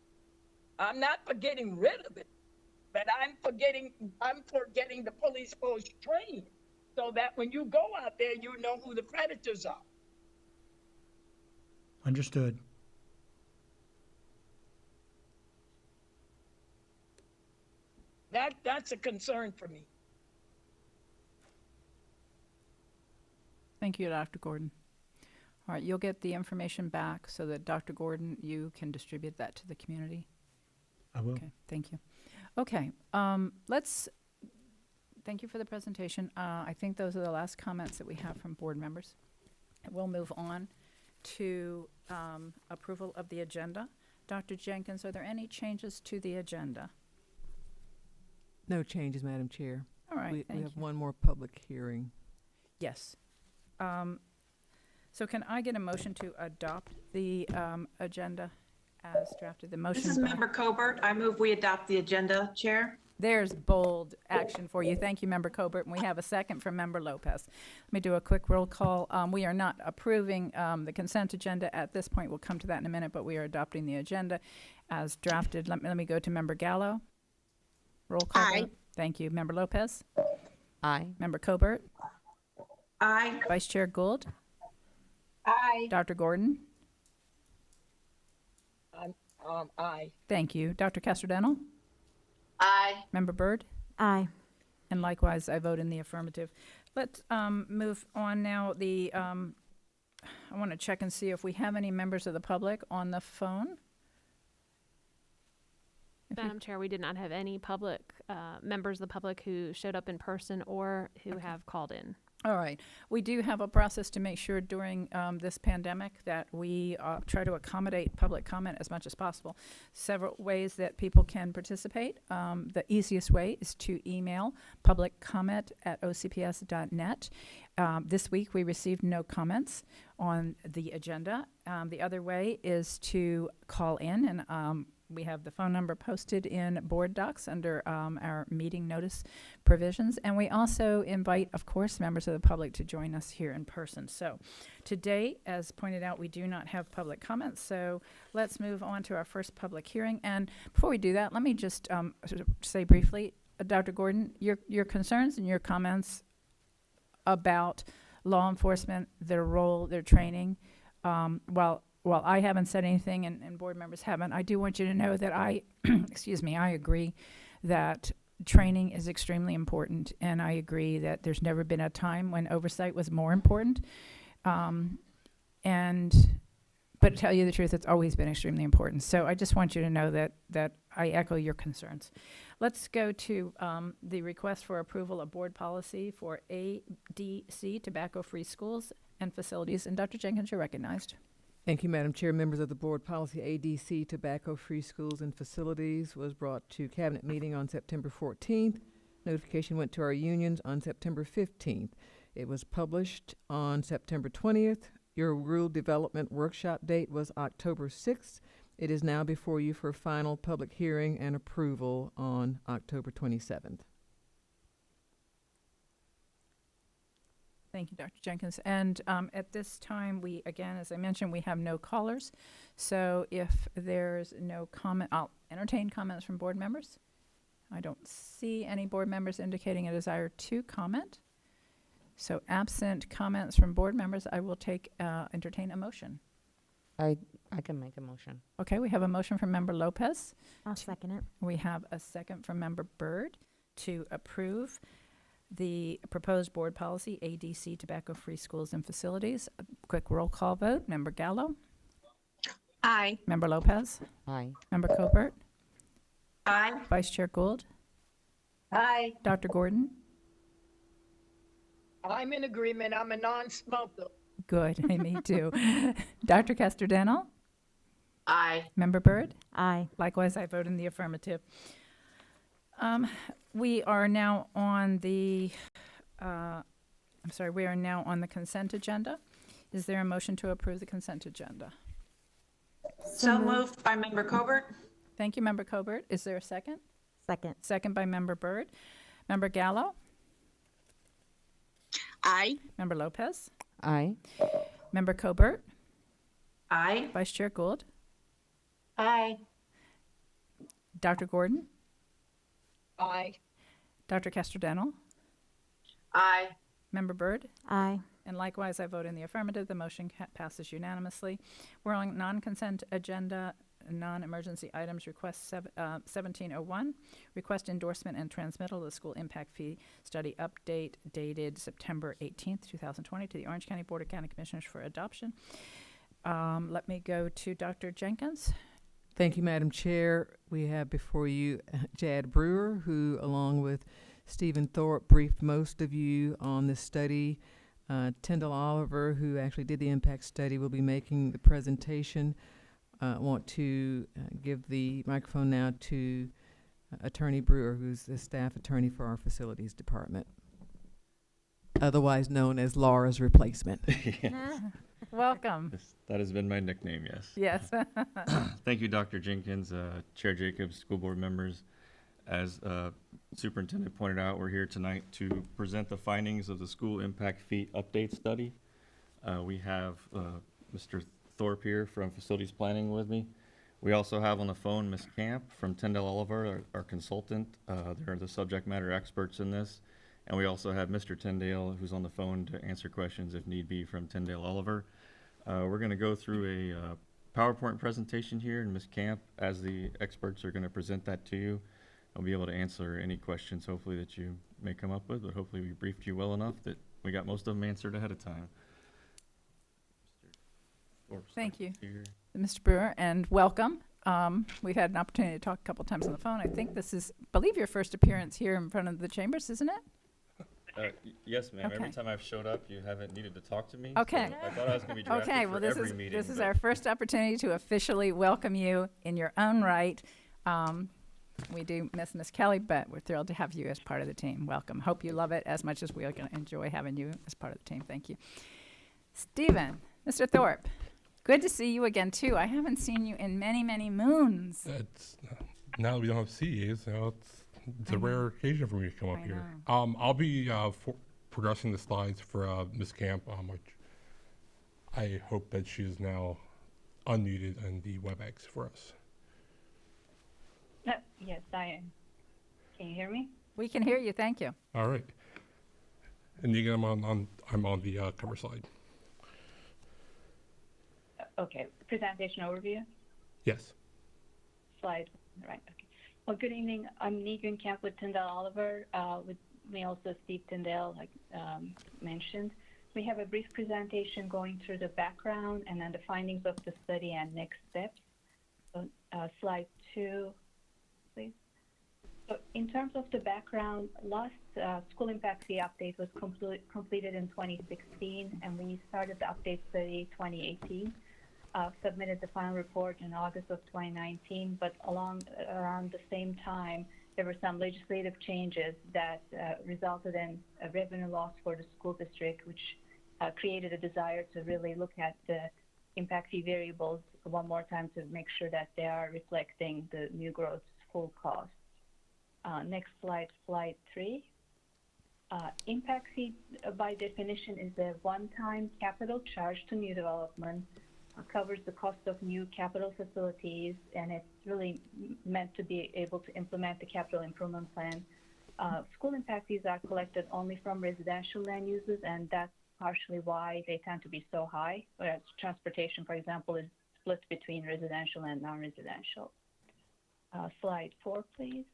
I'm not for getting rid of it, but I'm for getting the police force trained so that when you go out there, you know who the predators are. Understood. That's a concern for me. Thank you, Dr. Gordon. All right, you'll get the information back so that Dr. Gordon, you can distribute that to the community. I will. Okay, thank you. Okay, thank you for the presentation. I think those are the last comments that we have from board members. We'll move on to approval of the agenda. Dr. Jenkins, are there any changes to the agenda? No changes, Madam Chair. All right, We thank have you. one more public hearing. Yes. So can I get a motion to adopt the agenda as drafted. The motion. This is by- Member Colbert. I move we adopt the agenda, Chair. There's bold action for you. Thank you, Member Colbert. And we have a second from Member Lopez. Let me do a quick roll call. We are not approving the consent agenda at this point. We'll come to that in a minute, but we are adopting the agenda as drafted. Let me go to Member Gallo. Roll call. Aye. vote. Thank you. Member Lopez. Aye. Member Colbert. Aye. Vice Chair Gould. Aye. Dr. Gordon. Aye. Thank you. Dr. Castrodental. Aye. Member Byrd. Aye. And likewise, I vote in the affirmative. Let's move on now. I want to check and see if we have any members of the public on the phone. Madam Chair, we did not have any public, members of the public who showed up in person or who have called in. All right. We do have a process to make sure during this pandemic that we try to accommodate public comment as much as possible. Several ways that people can participate. The easiest way is to email publiccomment@ocps.net. This week we received no comments on the agenda. The other way is to call in, and we have the phone number posted in BoardDocs under our meeting notice provisions. And we also invite, of course, members of the public to join us here in person. So today, as pointed out, we do not have public comments. So let's move on to our first public hearing. And before we do that, let me just sort of say briefly, Dr. Gordon, your concerns and your comments about law enforcement, their role, their training, while I haven't said anything and board members haven't, I do want you to know that I, excuse me, I agree that training is extremely important, and I agree that there's never been a time when oversight was more important. But to tell you the truth, it's always been extremely important. So I just want you to know that I echo your concerns. Let's go to the request for approval of board policy for ADC, tobacco-free schools and facilities. And Dr. Jenkins, you're recognized. Thank you, Madam Chair. Members of the board, policy ADC, tobacco-free schools and facilities, was brought to cabinet meeting on September 14th. Notification went to our unions on September 15th. It was published on September 20th. Your rule development workshop date was October 6th. It is now before you for final public hearing and approval on October 27th. Thank you, Dr. Jenkins. And at this time, we, again, as I mentioned, we have no callers. So if there's no comment, I'll entertain comments from board members. I don't see any board members indicating a desire to comment. So absent comments from board members, I will entertain a motion. I can make a motion. Okay, we have a motion from Member Lopez. I'll second it. We have a second from Member Byrd to approve the proposed board policy, ADC, tobacco-free schools and facilities. A quick roll call vote. Member Gallo. Aye. Member Lopez. Aye. Member Colbert. Aye. Vice Chair Gould. Aye. Dr. Gordon. I'm in agreement. I'm a non-smoker. Good. Me too. Dr. Castrodental. Aye. Member Byrd. Aye. Likewise, I vote in the affirmative. We are now on the, we are now on the consent agenda. Is there a motion to approve the consent agenda? So moved by Member Colbert. Thank you, Member Colbert. Is there a second? Second. Second by Member Byrd. Member Gallo. Aye. Member Lopez. Aye. Member Colbert. Aye. Vice Chair Gould. Aye. Dr. Gordon. Aye. Dr. Castrodental. Aye. Member Byrd. Aye. And likewise, I vote in the affirmative. The motion passes unanimously. We're on non-consent agenda, non-emergency items, request 1701, request endorsement and transmittal of the school impact fee study update dated September 18th, 2020 to the Orange County Board of County Commissioners for adoption. Let me go to Dr. Jenkins. Thank you, Madam Chair. We have before you Jad Brewer, who, along with Stephen Thorpe, briefed most of you on this study. Tyndall Oliver, who actually did the impact study, will be making the presentation. I want to give the microphone now to Attorney Brewer, who's the staff attorney for our facilities department, otherwise known as Laura's replacement. Welcome. That has been my nickname, yes. Yes. Thank you, Dr. Jenkins, Chair Jacobs, school board members. As Superintendent pointed out, we're here tonight to present the findings of the school impact fee update study. We have Mr. Thorpe here from Facilities Planning with me. We also have on the phone Ms. Camp from Tyndale Oliver, our consultant. They're the subject matter experts in this. And we also have Mr. Tyndale, who's on the phone to answer questions if need be from Tyndale Oliver. We're going to go through a PowerPoint presentation here, and Ms. Camp, as the experts, are going to present that to you. I'll be able to answer any questions, hopefully, that you may come up with, but hopefully we briefed you well enough that we got most of them answered ahead of time. Thank you, Mr. Brewer, and welcome. We've had an opportunity to talk a couple times on the phone. I think this is, I believe, your first appearance here in front of the chambers, isn't it? Yes, ma'am. Okay. Every time I've showed up, you haven't needed to talk to me. Okay. So I thought I was going to be drafted Okay, for well, this every is meeting. this is but our first opportunity to officially welcome you in your own right. We do miss Miss Kelly, but we're thrilled to have you as part of the team. Welcome. Hope you love it as much as we are going to enjoy having you as part of the team. Thank you. Stephen, Mr. Thorpe, good to see you again, too. I haven't seen you in many, many moons. It's now that we don't have CEs, you know, it's a rare occasion for me to come up here. I'll be progressing the slides for Ms. Camp, which I hope that she is now unmuted in the WebEx for us. Yes, I am. Can you hear me? We can hear you. Thank you. All right. And again, I'm on the cover slide. Okay. Presentation overview. Yes. Slide. Right. Okay. Well, good evening. I'm Negan Camp with Tyndale Oliver. With me also Steve Tyndale, like mentioned. We have a brief presentation going through the background and then the findings of the study and next steps. So, slide 2, please. So in terms of the background, last school impact fee update was completed in 2016, and we started the update study 2018. Submitted the final report in August of 2019, but around the same time, there were some legislative changes that resulted in a revenue loss for the school district, which created a desire to really look at the impact fee variables one more time to make sure that they are reflecting the new growth's full cost. Next slide, slide 3. Impact fee, by definition, is a one-time capital charge to new development, covers the cost of new capital facilities, and it's really meant to be able to implement the capital improvement plan. School impact fees are collected only from residential land uses, and that's partially why they tend to be so high, whereas transportation, for example, is split between residential and non-residential. Slide 4, please.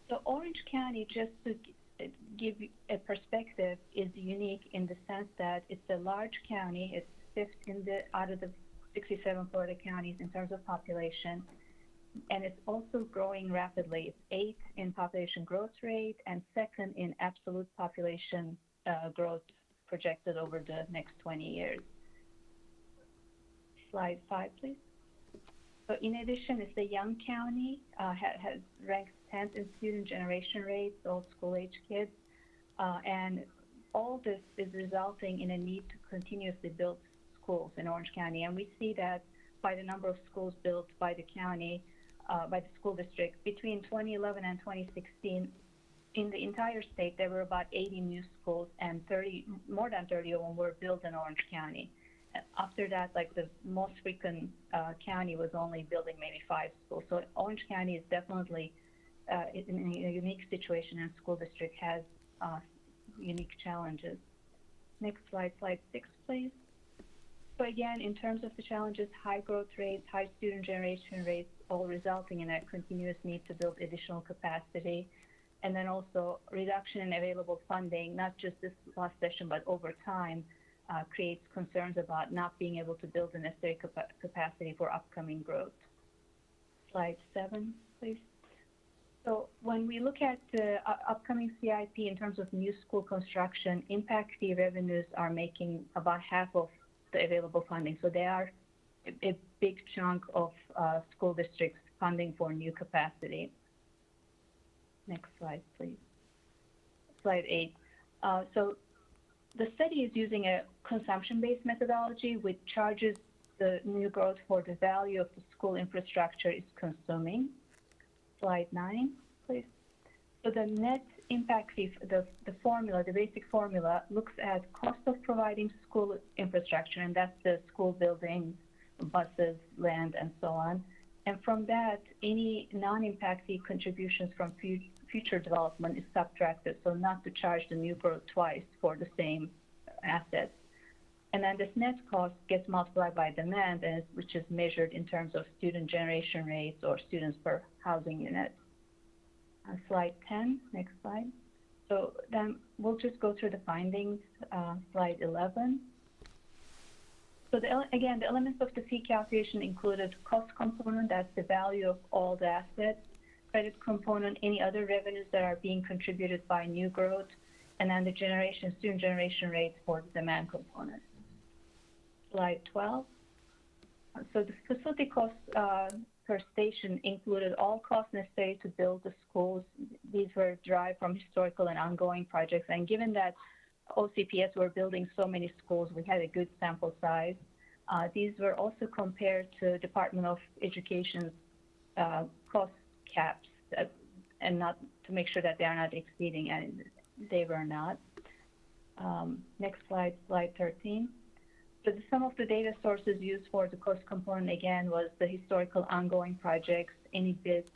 So Orange County, just to give you a perspective, is unique in the sense that it's a large county. It's fifth out of the 67 Florida counties in terms of population, and it's also growing rapidly. It's 8th in population growth rate and 2nd in absolute population growth projected over the next 20 years. Slide 5, please. So in addition, it's a young county, has ranked 10th in student generation rates, all school-age kids, and all this is resulting in a need to continuously build schools in Orange County. And we see that by the number of schools built by the county, by the school district. Between 2011 and 2016, in the entire state, there were about 80 new schools, and more than 30 of them were built in Orange County. And after that, like the most frequent county was only building maybe 5 schools. So Orange County is definitely in a unique situation, and school district has unique challenges. Next slide, slide 6, please. So again, in terms of the challenges, high growth rates, high student generation rates, all resulting in a continuous need to build additional capacity. And then also reduction in available funding, not just this last session, but over time, creates concerns about not being able to build the necessary capacity for upcoming growth. Slide 7, please. So when we look at the upcoming CIP in terms of new school construction, impact fee revenues are making about half of the available funding. So they are a big chunk of school districts funding for new capacity. Next slide, please. Slide 8. So the study is using a consumption-based methodology, which charges the new growth for the value of the school infrastructure is consuming. Slide 9, please. So the net impact fee, the formula, the basic formula, looks at cost of providing school infrastructure, and that's the school buildings, buses, land, and so on. And from that, any non-impact fee contributions from future development is subtracted, so not to charge the new growth twice for the same assets. And then this net cost gets multiplied by demand, which is measured in terms of student generation rates or students per housing unit. Slide 10, next slide. So then we'll just go through the findings, slide 11. So again, the elements of the fee calculation included cost component, that's the value of all the assets, credit component, any other revenues that are being contributed by new growth, and then the student generation rates for the demand component. Slide 12. So the facility costs per station included all costs necessary to build the schools. These were derived from historical and ongoing projects. And given that OCPS were building so many schools, we had a good sample size. These were also compared to Department of Education's cost caps, and not to make sure that they are not exceeding, and they were not. Next slide, slide 13. So some of the data sources used for the cost component, again, was the historical ongoing projects, any bids,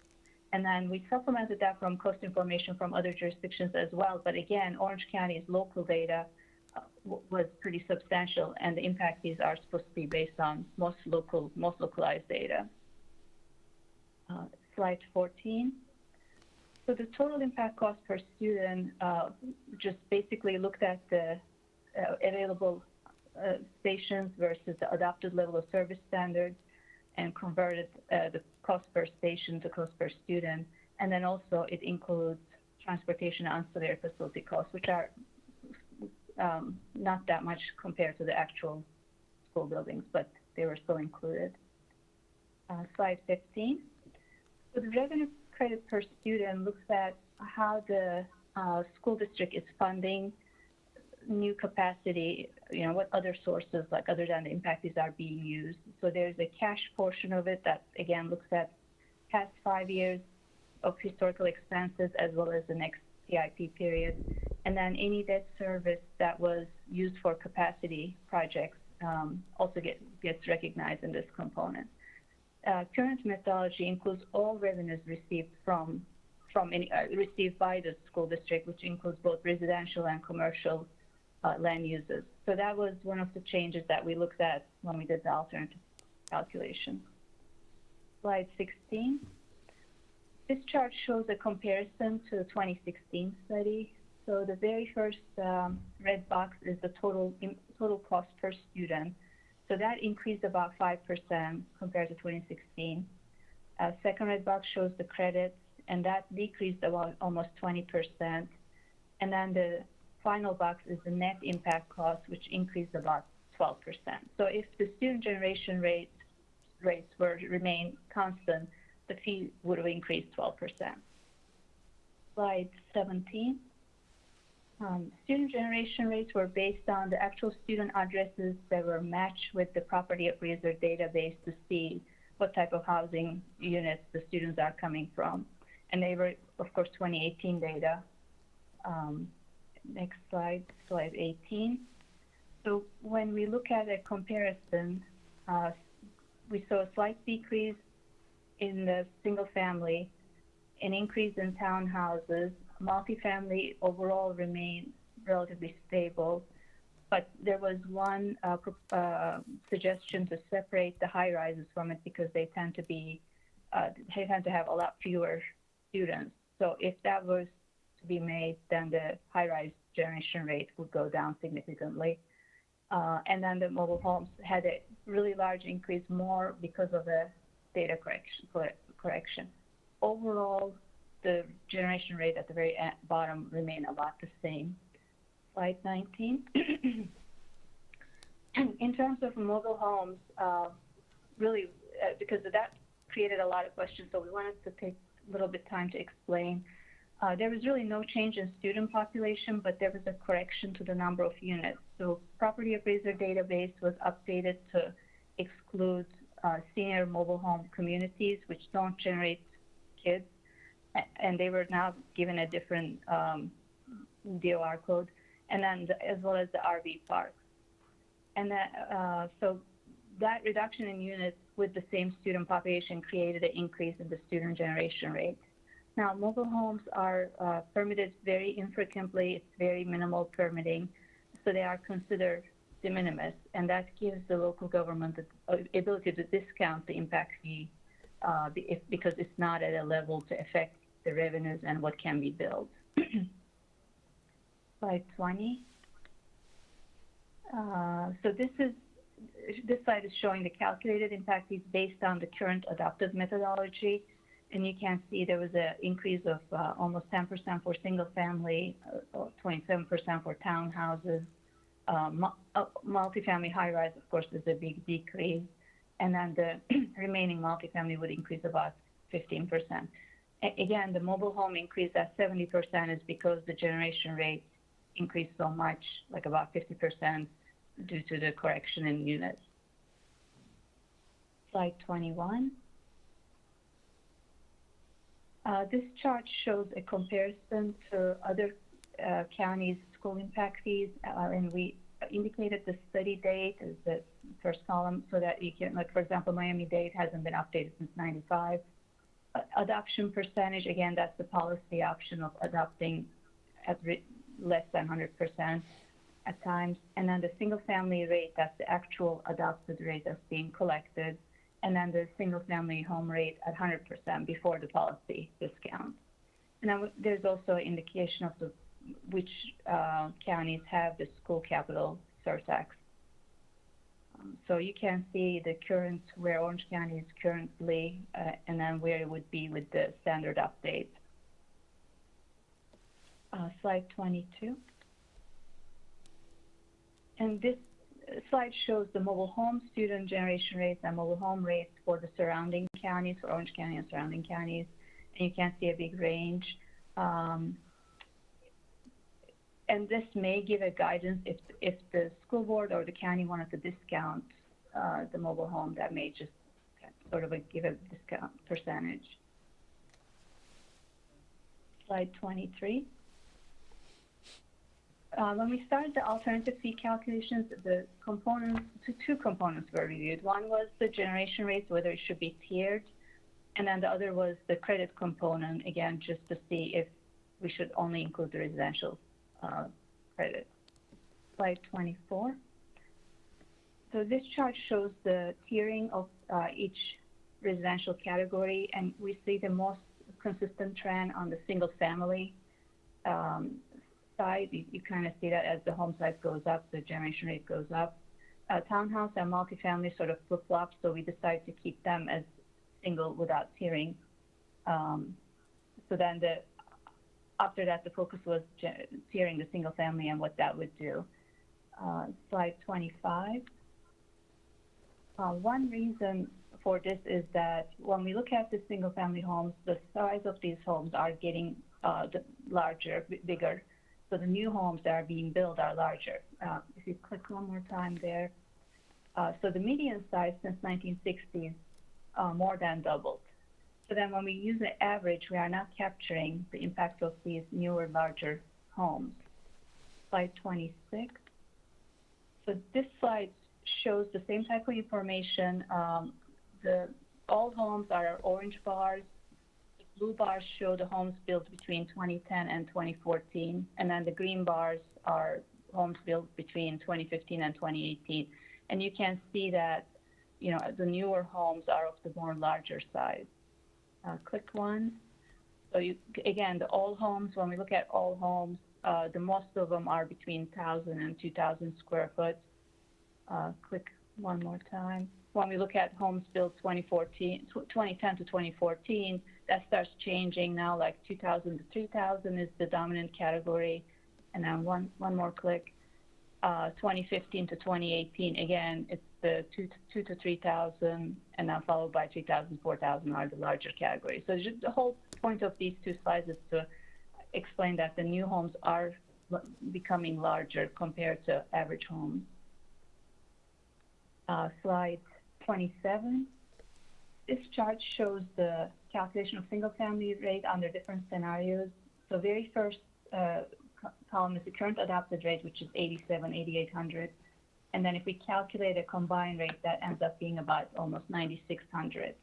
and then we supplemented that from cost information from other jurisdictions as well. But again, Orange County's local data was pretty substantial, and the impact fees are supposed to be based on most localized data. Slide 14. So the total impact cost per student just basically looked at the available stations versus the adopted level of service standards, and converted the cost per station to cost per student. And then also it includes transportation and ancillary facility costs, which are not that much compared to the actual school buildings, but they were still included. Slide 15. So the revenue credit per student looks at how the school district is funding new capacity, what other sources, like other than the impact fees, are being used. So there's a cash portion of it that, again, looks at past 5 years of historical expenses as well as the next CIP period. And then any debt service that was used for capacity projects also gets recognized in this component. Current methodology includes all revenues received received by the school district, which includes both residential and commercial land uses. So that was one of the changes that we looked at when we did the alternative calculation. Slide 16. This chart shows a comparison to the 2016 study. So the very first red box is the total cost per student. So that increased about 5% compared to 2016. Second red box shows the credits, and that decreased about almost 20%. And then the final box is the net impact cost, which increased about 12%. So if the student generation rates were to remain constant, the fee would have increased 12%. Slide 17. Student generation rates were based on the actual student addresses that were matched with the property appraiser database to see what type of housing units the students are coming from. And they were, of course, 2018 data. Next slide, slide 18. So when we look at a comparison, we saw a slight decrease in the single family, an increase in townhouses. Multifamily overall remained relatively stable, but there was one suggestion to separate the high rises from it because they tend to have a lot fewer students. So if that was to be made, then the high-rise generation rate would go down significantly. And then the mobile homes had a really large increase, more because of the data correction. Overall, the generation rate at the very bottom remained about the same. Slide 19. In terms of mobile homes, really, because that created a lot of questions, so we wanted to take a little bit time to explain. There was really no change in student population, but there was a correction to the number of units. So property appraiser database was updated to exclude senior mobile home communities, which don't generate kids, and they were now given a different DOR code, and then as well as the RV parks. And that, so that reduction in units with the same student population created an increase in the student generation rate. Now, mobile homes are permitted very infrequently. It's very minimal permitting, so they are considered de minimis, and that gives the local government the ability to discount the impact fee because it's not at a level to affect the revenues and what can be billed. Slide 20. So this slide is showing the calculated impact fees based on the current adopted methodology. And you can see there was an increase of almost 10% for single family, 27% for townhouses. Multifamily high rise, of course, is a big decrease. And then the remaining multifamily would increase about 15%. Again, the mobile home increase at 70% is because the generation rate increased so much, like about 50%, due to the correction in units. Slide 21. This chart shows a comparison to other counties' school impact fees, and we indicated the study date as the first column so that you can, like, for example, Miami-Dade hasn't been updated since '95. Adoption percentage, again, that's the policy option of adopting at less than 100% at times. And then the single family rate, that's the actual adopted rate that's being collected. And then the single family home rate at 100% before the policy discount. And then there's also an indication of which counties have the school capital surtax. So you can see the current, where Orange County is currently, and then where it would be with the standard update. Slide 22. And this slide shows the mobile home student generation rates and mobile home rates for the surrounding counties, for Orange County and surrounding counties. And you can see a big range. And this may give a guidance if the school board or the county wanted to discount the mobile home, that may just sort of give a discount percentage. Slide 23. When we started the alternative fee calculations, the components, two components were reviewed. One was the generation rates, whether it should be tiered, and then the other was the credit component, again, just to see if we should only include the residential credit. Slide 24. So this chart shows the tiering of each residential category, and we see the most consistent trend on the single family side. You kind of see that as the home size goes up, the generation rate goes up. Townhouse and multifamily sort of flip-flop, so we decided to keep them as single without tiering. So then after that, the focus was tiering the single family and what that would do. Slide 25. One reason for this is that when we look at the single family homes, the size of these homes are getting larger, bigger. So the new homes that are being built are larger. If you click one more time there. So the median size since 1960s more than doubled. So then when we use the average, we are not capturing the impact of these newer, larger homes. Slide 26. So this slide shows the same type of information. All homes are orange bars. The blue bars show the homes built between 2010 and 2014. And then the green bars are homes built between 2015 and 2018. And you can see that, you know, the newer homes are of the more larger size. Click one. So again, the all homes, when we look at all homes, the most of them are between 1,000 and 2,000 square foot. Click one more time. When we look at homes built 2010 to 2014, that starts changing now, like 2,000 to 3,000 is the dominant category. And then one more click. 2015 to 2018, again, it's the 2 to 3,000, and then followed by 3,000, 4,000 are the larger categories. So just the whole point of these two slides is to explain that the new homes are becoming larger compared to average homes. Slide 27. This chart shows the calculation of single-family rate under different scenarios. So very first column is the current adopted rate, which is 8,800. And then if we calculate a combined rate, that ends up being about almost 9,600.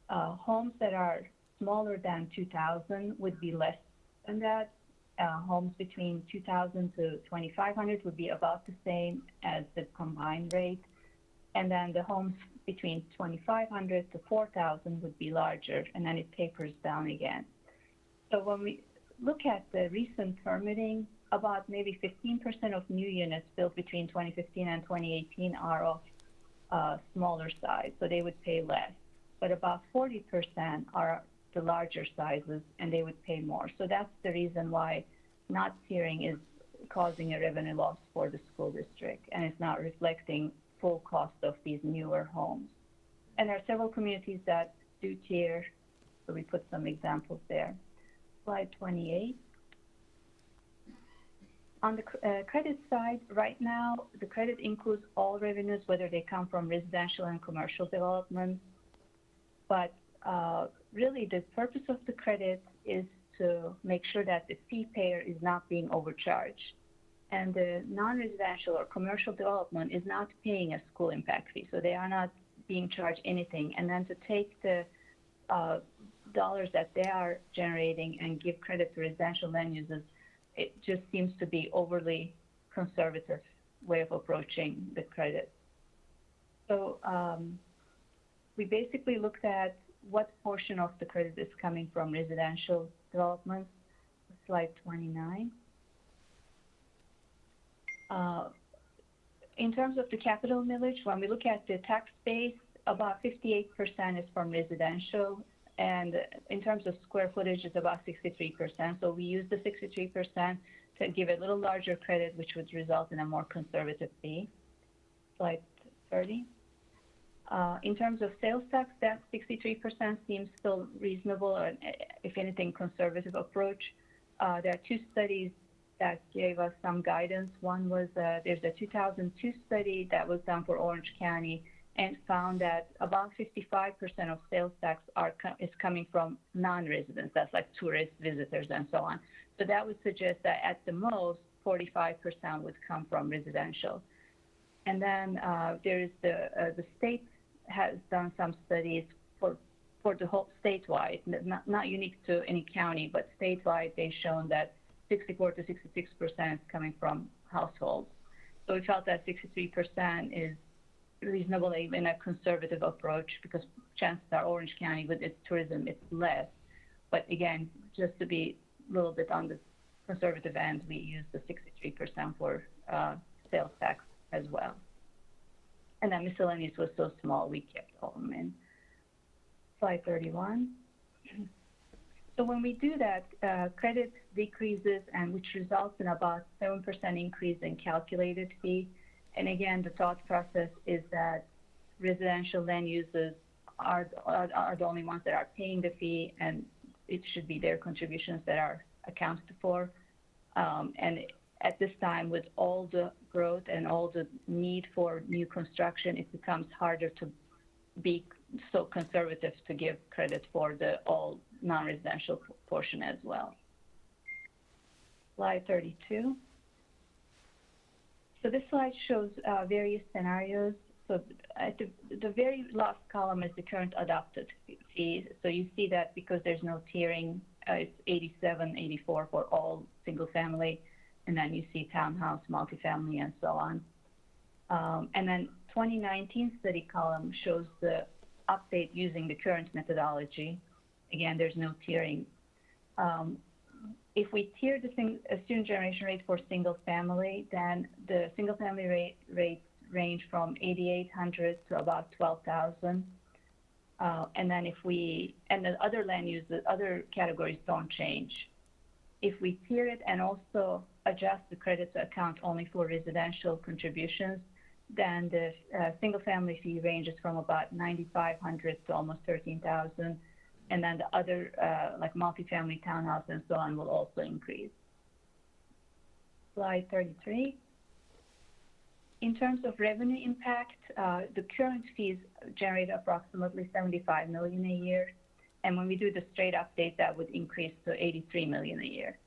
Homes that are smaller than 2,000 would be less than that. Homes between 2,000 to 2,500 would be about the same as the combined rate. And then the homes between 2,500 to 4,000 would be larger, and then it tapers down again. So when we look at the recent permitting, about maybe 15% of new units built between 2015 and 2018 are of smaller size, so they would pay less. But about 40% are the larger sizes, and they would pay more. So that's the reason why not tiering is causing a revenue loss for the school district, and it's not reflecting full cost of these newer homes. And there are several communities that do tier, so we put some examples there. Slide 28. On the credit side, right now, the credit includes all revenues, whether they come from residential and commercial development. But really, the purpose of the credit is to make sure that the fee payer is not being overcharged. And the non-residential or commercial development is not paying a school impact fee, so they are not being charged anything. And then to take the dollars that they are generating and give credit to residential land uses, it just seems to be overly conservative way of approaching the credit. So we basically looked at what portion of the credit is coming from residential development. Slide 29. In terms of the capital millage, when we look at the tax base, about 58% is from residential, and in terms of square footage, it's about 63%. So we use the 63% to give a little larger credit, which would result in a more conservative fee. Slide 30. In terms of sales tax, that 63% seems still reasonable, or if anything, conservative approach. There are two studies that gave us some guidance. One was there's a 2002 study that was done for Orange County and found that about 55% of sales tax is coming from non-residents. That's like tourists, visitors, and so on. So that would suggest that at the most, 45% would come from residential. And then there is the state has done some studies for the whole statewide, not unique to any county, but statewide, they've shown that 64 to 66% is coming from households. So we felt that 63% is reasonable, even a conservative approach, because chances are Orange County with its tourism, it's less. But again, just to be a little bit on the conservative end, we use the 63% for sales tax as well. And then miscellaneous was so small, we kept all of them in. Slide 31. So when we do that, credit decreases, and which results in about 7% increase in calculated fee. And again, the thought process is that residential land uses are the only ones that are paying the fee, and it should be their contributions that are accounted for. And at this time, with all the growth and all the need for new construction, it becomes harder to be so conservative to give credit for the all non-residential portion as well. Slide 32. So this slide shows various scenarios. So at the very last column is the current adopted fee. So you see that because there's no tiering, it's 87, 84 for all single family, and then you see townhouse, multifamily, and so on. And then 2019 study column shows the update using the current methodology. Again, there's no tiering. If we tier the student generation rate for single family, then the single family rate range from 8,800 to about 12,000. And then and the other land use, the other categories don't change. If we tier it and also adjust the credit to account only for residential contributions, then the single family fee ranges from about 9,500 to almost 13,000. and then the other, like multifamily townhouse and so on, will also increase. Slide 33. In terms of revenue impact, the current fees generate approximately $75 million a year, and when we do the straight update, that would increase to $83 million a year.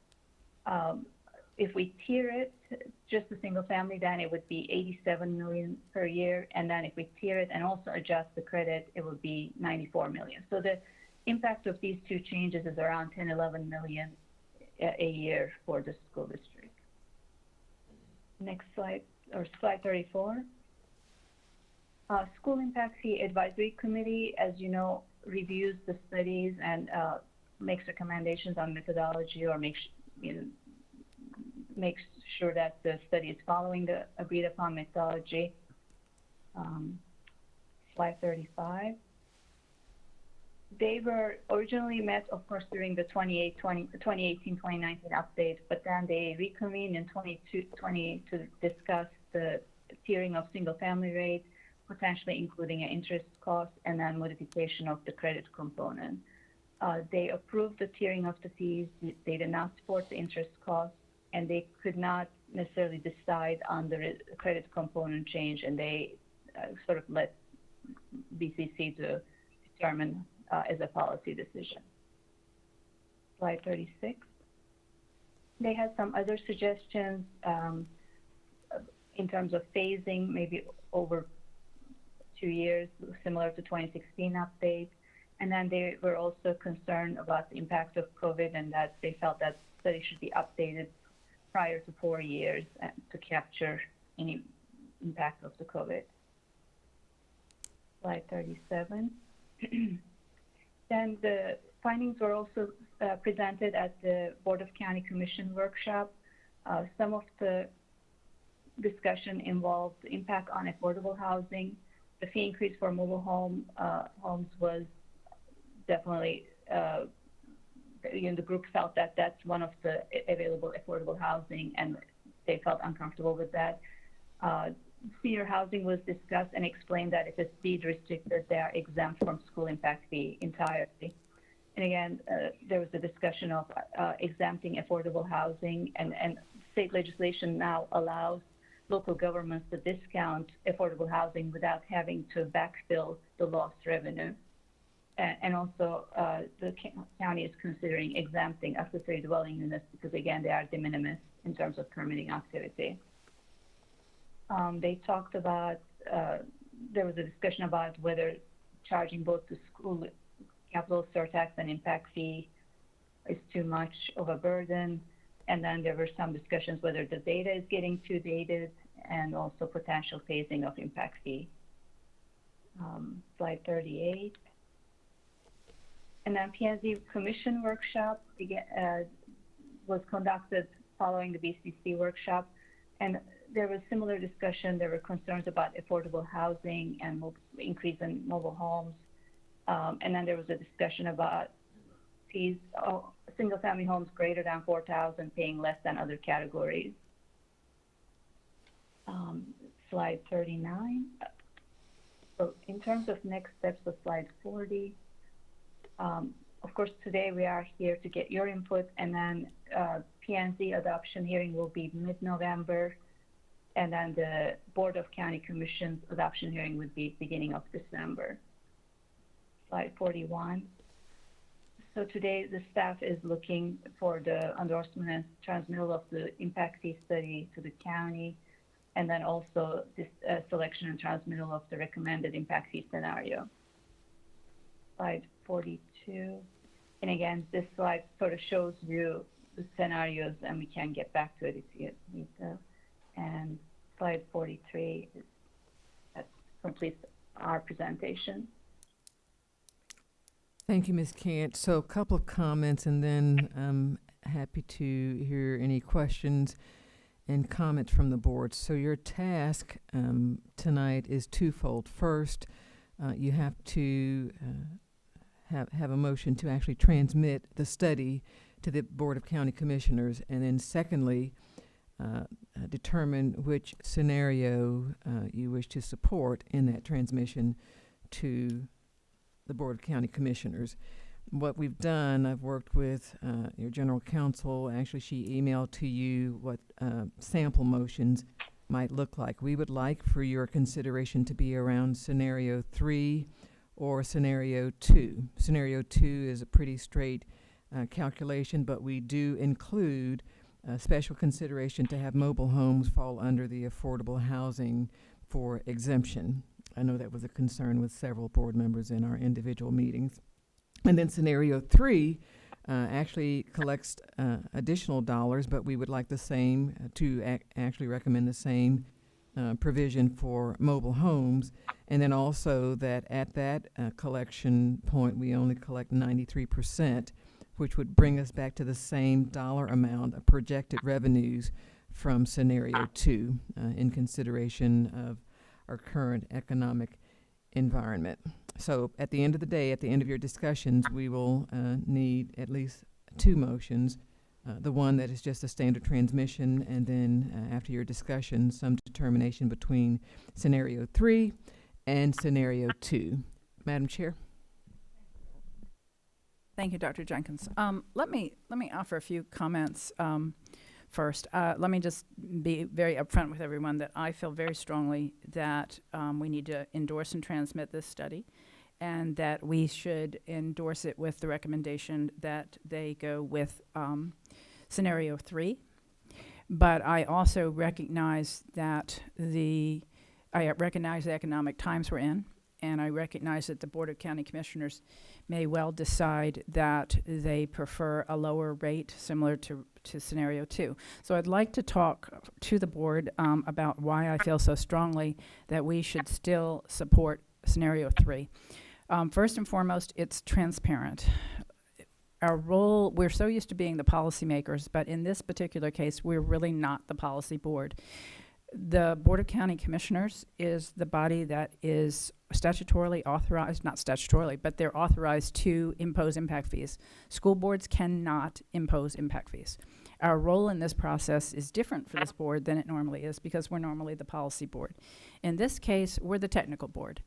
If we tier it, just the single family, then it would be $87 million per year, and then if we tier it and also adjust the credit, it would be $94 million. So the impact of these two changes is around $10-11 million a year for the school district. Next slide, or slide 34. School Impact Fee Advisory Committee, as you know, reviews the studies and makes recommendations on methodology, or makes sure that the study is following the agreed upon methodology. Slide 35. They were originally met, of course, during the 2018-2019 update, but then they reconvened in 2020 to discuss the tiering of single-family rate, potentially including an interest cost, and then modification of the credit component. They approved the tiering of the fees. They did not support the interest cost, and they could not necessarily decide on the credit component change, and they sort of let BCC to determine as a policy decision. Slide 36. They had some other suggestions in terms of phasing, maybe over 2 years, similar to 2016 update. And then they were also concerned about the impact of COVID, and that they felt that study should be updated prior to 4 years to capture any impact of the COVID. Slide 37. Then the findings were also presented at the Board of County Commission workshop. Some of the discussion involved the impact on affordable housing. The fee increase for mobile homes was definitely, the group felt that that's one of the available affordable housing, and they felt uncomfortable with that. Senior housing was discussed and explained that if it's deed restricted, they are exempt from school impact fee entirely. And again, there was a discussion of exempting affordable housing, and state legislation now allows local governments to discount affordable housing without having to backfill the lost revenue. And also, the county is considering exempting accessory dwelling units because, again, they are de minimis in terms of permitting activity. They talked about, there was a discussion about whether charging both the school capital surtax and impact fee is too much of a burden. And then there were some discussions whether the data is getting too dated, and also potential phasing of impact fee. Slide 38. And then PNZ Commission workshop was conducted following the BCC workshop, and there was similar discussion. There were concerns about affordable housing and increase in mobile homes. And then there was a discussion about fees, single-family homes greater than 4,000 paying less than other categories. Slide 39. So in terms of next steps of slide 40, of course, today we are here to get your input, and then PNZ adoption hearing will be mid-November, and then the Board of County Commissions adoption hearing would be beginning of December. Slide 41. So today the staff is looking for the endorsement and transmittal of the impact fee study to the county, and then also this selection and transmittal of the recommended impact fee scenario. Slide 42. And again, this slide sort of shows you the scenarios, and we can get back to it if you need to. And slide 43, that completes our presentation. Thank you, Ms. Kent. So a couple of comments, and then I'm happy to hear any questions and comments from the board. So your task tonight is twofold. First, you have to have a motion to actually transmit the study to the Board of County Commissioners, and then secondly, determine which scenario you wish to support in that transmission to the Board of County Commissioners. what we've done, I've worked with your general counsel. Actually, she emailed to you what sample motions might look like. We would like for your consideration to be around scenario 3 or scenario 2. Scenario 2 is a pretty straight calculation, but we do include special consideration to have mobile homes fall under the affordable housing for exemption. I know that was a concern with several board members in our individual meetings. And then scenario 3 actually collects additional dollars, but we would like the same to actually recommend the same provision for mobile homes. And then also that at that collection point, we only collect 93%, which would bring us back to the same dollar amount of projected revenues from scenario 2 in consideration of our current economic environment. So at the end of the day, at the end of your discussions, we will need at least 2 motions. The one that is just a standard transmission, and then after your discussion, some determination between scenario 3 and scenario 2. Madam Chair. Thank you, Dr. Jenkins. Let me offer a few comments first. Let me just be very upfront with everyone that I feel very strongly that we need to endorse and transmit this study, and that we should endorse it with the recommendation that they go with scenario 3. But I also recognize that the economic times we're in, and I recognize that the Board of County Commissioners may well decide that they prefer a lower rate similar to scenario 2. So I'd like to talk to the board about why I feel so strongly that we should still support scenario 3. First and foremost, it's transparent. Our role, we're so used to being the policymakers, but in this particular case, we're really not the policy board. The Board of County Commissioners is the body that is statutorily authorized, not statutorily, but they're authorized to impose impact fees. School boards cannot impose impact fees. Our role in this process is different for this board than it normally is because we're normally the policy board. In this case, we're the technical board.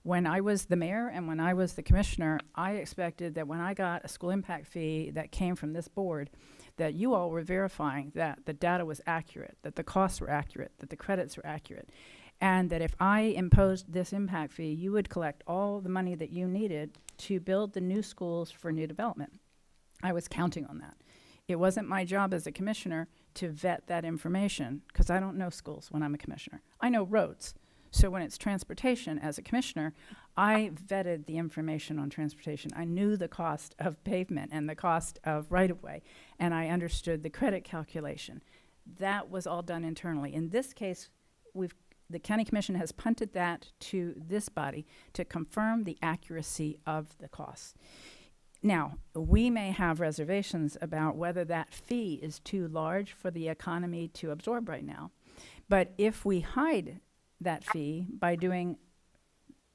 When I was the mayor and when I was the commissioner, I expected that when I got a school impact fee that came from this board, that you all were verifying that the data was accurate, that the costs were accurate, that the credits were accurate, and that if I imposed this impact fee, you would collect all the money that you needed to build the new schools for new development. I was counting on that. It wasn't my job as a commissioner to vet that information because I don't know schools when I'm a commissioner. I know roads. So when it's transportation, as a commissioner, I vetted the information on transportation. I knew the cost of pavement and the cost of right-of-way, and I understood the credit calculation. That was all done internally. In this case, the county commission has punted that to this body to confirm the accuracy of the costs. Now, we may have reservations about whether that fee is too large for the economy to absorb right now. But if we hide that fee by doing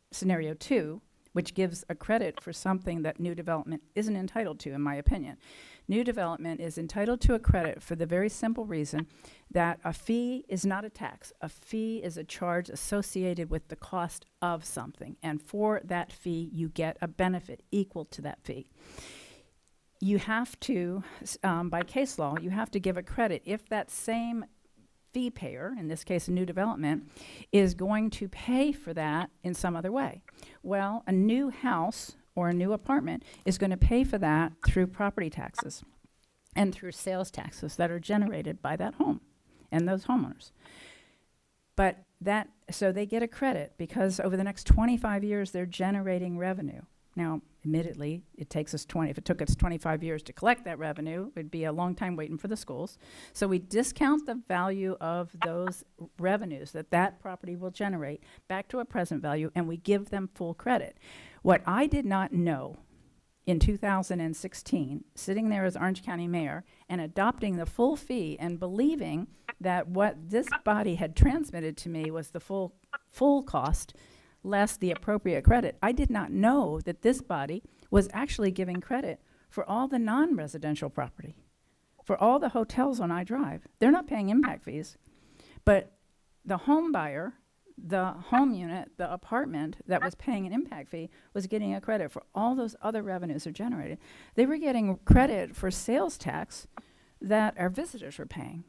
scenario 2, which gives a credit for something that new development isn't entitled to, in my opinion. New development is entitled to a credit for the very simple reason that a fee is not a tax. A fee is a charge associated with the cost of something, and for that fee, you get a benefit equal to that fee. You have to, by case law, you have to give a credit if that same fee payer, in this case a new development, is going to pay for that in some other way. Well, a new house or a new apartment is going to pay for that through property taxes and through sales taxes that are generated by that home and those homeowners. But so they get a credit because over the next 25 years they're generating revenue. Now, admittedly, if it took us 25 years to collect that revenue, it'd be a long time waiting for the schools. So we discount the value of those revenues that property will generate back to a present value, and we give them full credit. What I did not know in 2016, sitting there as Orange County mayor and adopting the full fee and believing that what this body had transmitted to me was the full cost less the appropriate credit. I did not know that this body was actually giving credit for all the non-residential property, for all the hotels on I Drive. They're not paying impact fees, but the home buyer, the home unit, the apartment that was paying an impact fee was getting a credit for all those other revenues are generated. They were getting credit for sales tax that our visitors were paying.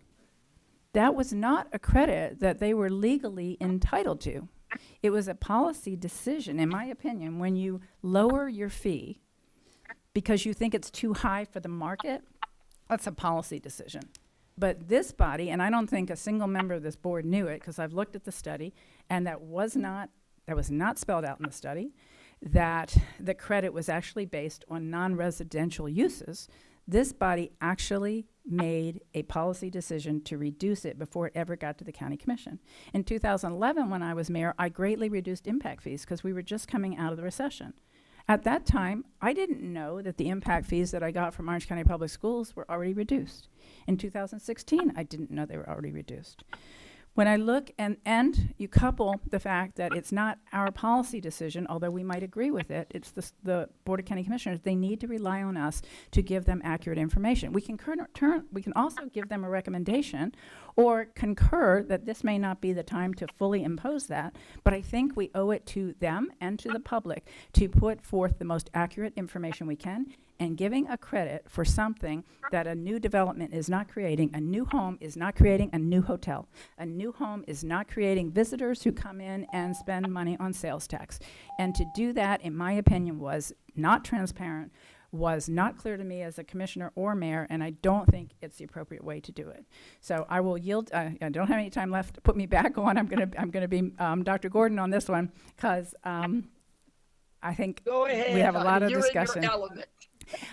That was not a credit that they were legally entitled to. It was a policy decision, in my opinion, when you lower your fee because you think it's too high for the market, that's a policy decision. But this body, and I don't think a single member of this board knew it because I've looked at the study, and that was not spelled out in the study, that the credit was actually based on non-residential uses. This body actually made a policy decision to reduce it before it ever got to the county commission. In 2011, when I was mayor, I greatly reduced impact fees because we were just coming out of the recession. At that time, I didn't know that the impact fees that I got from Orange County Public Schools were already reduced. In 2016, I didn't know they were already reduced. When I look and you couple the fact that it's not our policy decision, although we might agree with it, it's the Board of County Commissioners, they need to rely on us to give them accurate information. We can also give them a recommendation or concur that this may not be the time to fully impose that, but I think we owe it to them and to the public to put forth the most accurate information we can, and giving a credit for something that a new development is not creating. A new home is not creating a new hotel. A new home is not creating visitors who come in and spend money on sales tax. And to do that, in my opinion, was not transparent, was not clear to me as a commissioner or mayor, and I don't think it's the appropriate way to do it. So I will yield. I don't have any time left to put me back on. I'm gonna be Dr. Gordon on this one because I think Go ahead, we have a lot of you're discussion. in your element.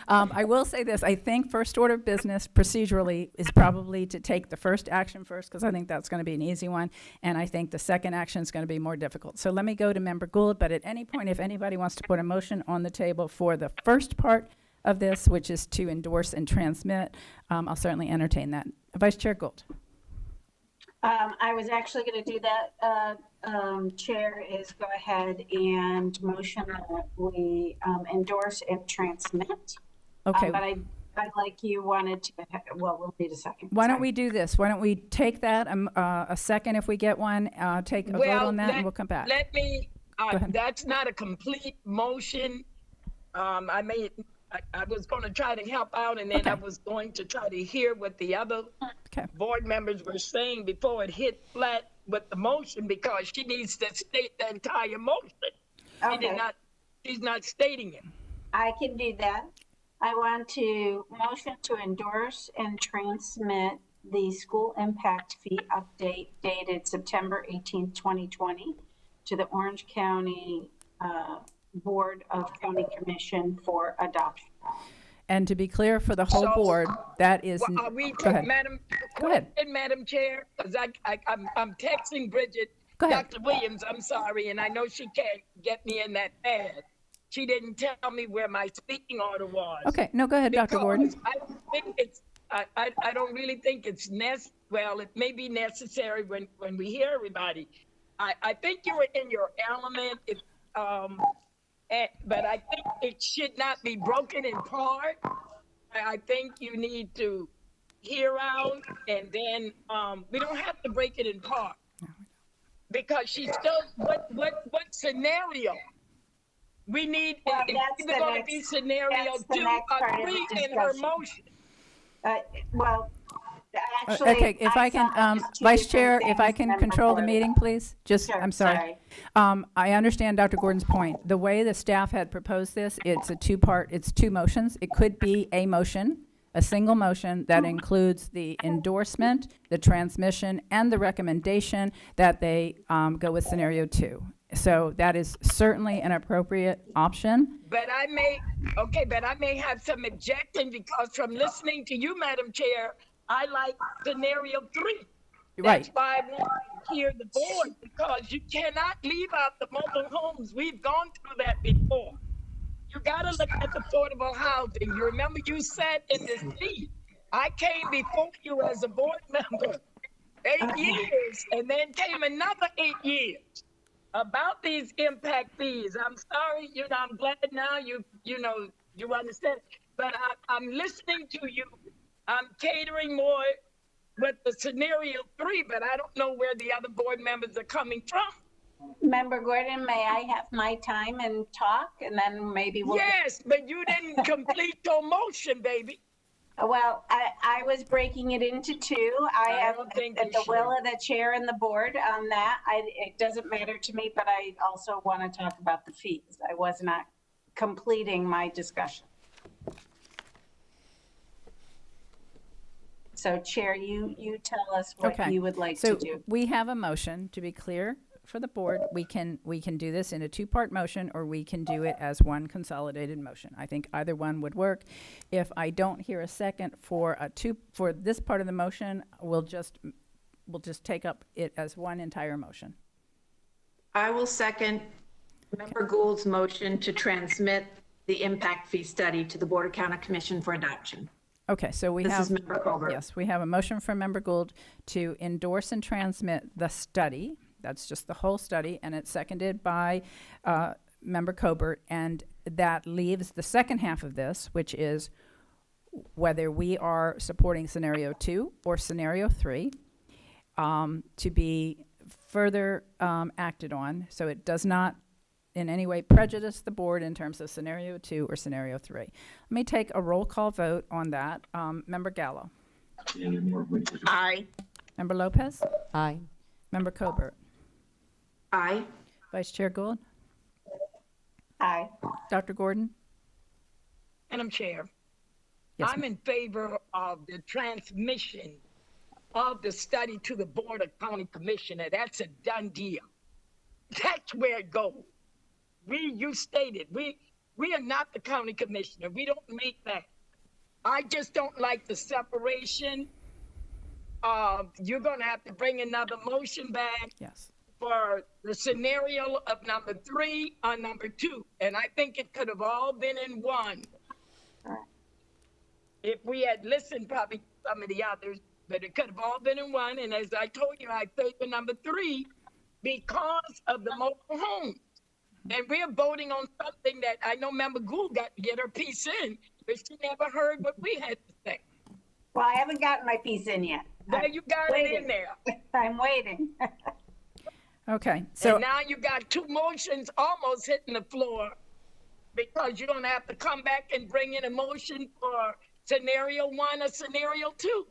I will say this, I think first order of business procedurally is probably to take the first action first, because I think that's going to be an easy one, and I think the second action is going to be more difficult. So let me go to Member Gould, but at any point, if anybody wants to put a motion on the table for the first part of this, which is to endorse and transmit, I'll certainly entertain that. Vice Chair Gould. I was actually going to do that, Chair, is go ahead and motion that we endorse and transmit. Okay. But I'd like you wanted to, well, we'll need a second. Why don't we do this? Why don't we take that, a second if we get one, take a vote on that, and we'll come back. Let me, Go ahead. that's not a complete motion. I was going to try to help out, and then Okay. I was going to try to hear what the other board members were saying before it hit flat with the motion, because she needs to state the entire motion. Okay. She's not stating it. I can do that. I want to motion to endorse and transmit the school impact fee update dated September 18th, 2020 to the Orange County Board of County Commission for adoption. And to be clear for the whole board, that is. Well, are we, go ahead. Go ahead. Madam Chair, because I'm texting Bridget, Go ahead. Dr. Williams, I'm sorry, and I know she can't get me in that ad. She didn't tell me where my speaking order was. Okay, no, go ahead, Dr. Gordon. I don't think it's, I don't really think it's well, it may be necessary when we hear everybody. I think you're in your element, but I think it should not be broken in part. I think you need to hear out, and then we don't have to break it in part, because she's still, what scenario? We need, Well, it's that's either the going to next- be scenario that's the 2 next part or of the 3 in her discussion. motion. Well, actually, Okay, if I can, saw just two Vice different Chair, if I things, can Member control the Gordon. meeting, please? Just, Sure, I'm sorry. I understand Dr. Gordon's point. The way the staff had proposed this, it's a it's two motions. It could be a motion, a single motion that includes the endorsement, the transmission, and the recommendation that they go with scenario 2. So that is certainly an appropriate option. But I may have some objection, because from listening to you, Madam Chair, I like scenario 3. Right. That's why I want to hear the board, because you cannot leave out the mobile homes. We've gone through that before. You got to look at affordable housing. You remember you sat in this seat. I came before you as a board member 8 years, and then came another 8 years about these impact fees. I'm sorry, I'm glad now you understand. But I'm listening to you. I'm catering more with the scenario 3, but I don't know where the other board members are coming from. Member Gordon, may I have my time and talk, and then maybe we'll. Yes, but you didn't complete your motion, baby. Well, I was breaking it into two. I have don't think at you the will should. of the chair and the board on that. It doesn't matter to me, but I also want to talk about the fees. I was not completing my discussion. So Chair, you tell us what Okay. you would like So to do. we have a motion, to be clear, for the board. We can do this in a two-part motion, or we can do it as one consolidated motion. I think either one would work. If I don't hear a second for this part of the motion, we'll just take up it as one entire motion. I will second Member Gould's motion to transmit the impact fee study to the Board of County Commission for adoption. Okay, so we This have. is Member Colbert. Yes, we have a motion from Member Gould to endorse and transmit the study. That's just the whole study, and it's seconded by Member Colbert. And that leaves the second half of this, which is whether we are supporting scenario 2 or scenario 3 to be further acted on. So it does not in any way prejudice the board in terms of scenario 2 or scenario 3. Let me take a roll call vote on that. Member Gallo. Aye. Member Lopez. Aye. Member Colbert. Aye. Vice Chair Gould. Aye. Dr. Gordon. Madam Chair, Yes, I'm in favor of the transmission of the study to the Board of County Commissioner. That's a done deal. That's where it goes. You stated, we are not the county commissioner. We don't make that. I just don't like the separation. You're gonna have to bring another motion back. Yes. For the scenario of number 3 or number 2. And I think it could have all been in one. If we had listened, probably some of the others, but it could have all been in one. And as I told you, I favor number 3 because of the mobile homes. And we're voting on something that I know Member Gould got to get her piece in, but she never heard what we had to say. Well, I haven't gotten my piece in yet. Well, you got it in there. I'm waiting. Okay. So And now you got 2 motions almost hitting the floor because you're going to have to come back and bring in a motion for scenario 1 or scenario 2.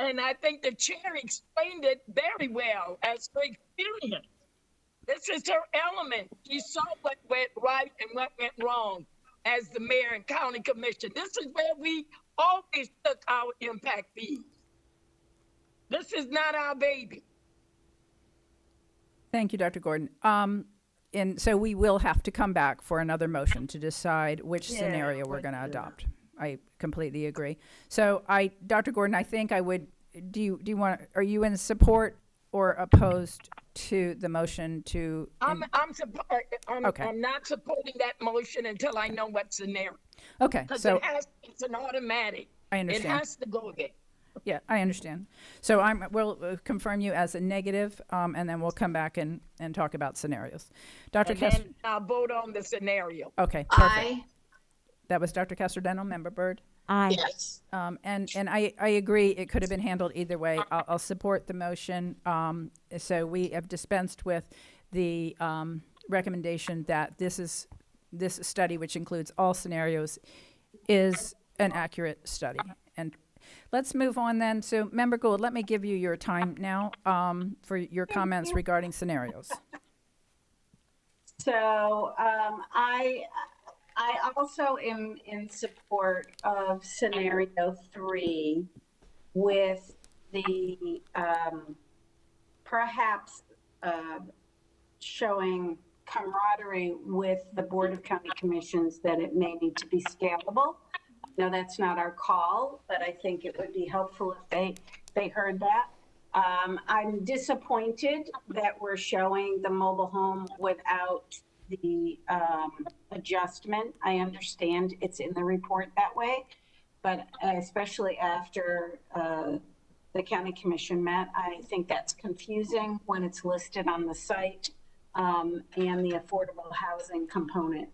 And I think the chair explained it very well as her experience. This is her element. She saw what went right and what went wrong as the mayor and county commission. This is where we always took our impact fees. This is not our baby. thank you, Dr. Gordon. And so we will have to come back for another motion to decide which scenario we're going to adopt. I completely agree. So Dr. Gordon, I think I would, are you in support or opposed to the motion to? I'm not supporting that motion until I know what scenario. Okay, Because so it's an automatic. I understand. It has to go there. Yeah, I understand. So we'll confirm you as a negative, and then we'll come back and talk about scenarios. Dr. And Kester. then I'll vote on the scenario. Okay, perfect. Aye. That was Dr. Kester-Denel, Member Byrd. Aye. Yes. And I agree, it could have been handled either way. I'll support the motion. So we have dispensed with the recommendation that this study, which includes all scenarios, is an accurate study. And let's move on then. So Member Gould, let me give you your time now for your comments regarding scenarios. So I also am in support of scenario 3 with the perhaps showing camaraderie with the Board of County Commissions that it may need to be scalable. No, that's not our call, but I think it would be helpful if they heard that. I'm disappointed that we're showing the mobile home without the adjustment. I understand it's in the report that way, but especially after the county commission met, I think that's confusing when it's listed on the site and the affordable housing component.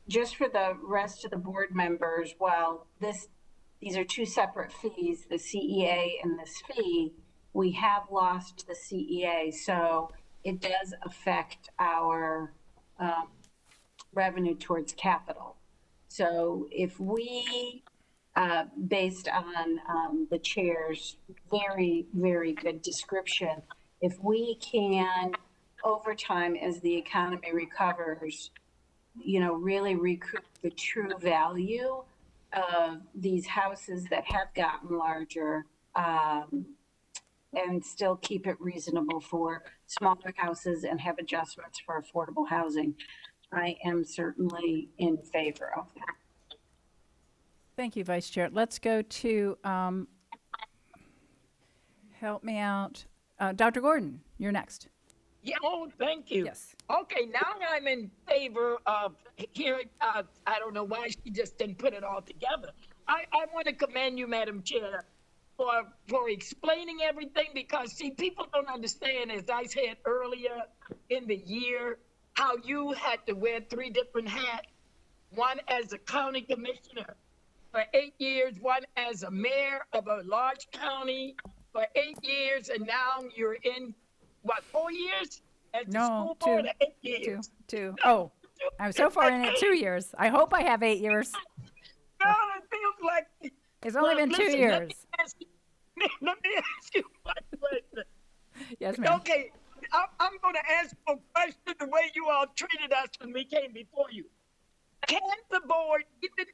Just for the rest of the board members, while these are 2 separate fees, the CEA and this fee, we have lost the CEA, so it does affect our revenue towards capital. So if we, based on the chair's very, very good description, if we can, over time, as the economy recovers, really recoup the true value of these houses that have gotten larger, and still keep it reasonable for smaller houses and have adjustments for affordable housing, I am certainly in favor of that. Thank you, Vice Chair. Let's go to, help me out, Dr. Gordon, you're next. Yeah, oh, thank you. Yes. Okay, now I'm in favor of hearing, I don't know why she just didn't put it all together. I want to commend you, Madam Chair, for explaining everything, because, see, people don't understand, as I said earlier in the year, how you had to wear 3 different hats, one as a county commissioner for 8 years, one as a mayor of a large county for 8 years, and now you're in, what, 4 years? As the school board, 8 years. Two. Oh, I'm so far in it 2 years. I hope I have 8 years. No, it feels like It's only been 2 years. Let me ask you one question. Yes, ma'am. Okay, I'm going to ask a question the way you all treated us when we came before you. Can the board, even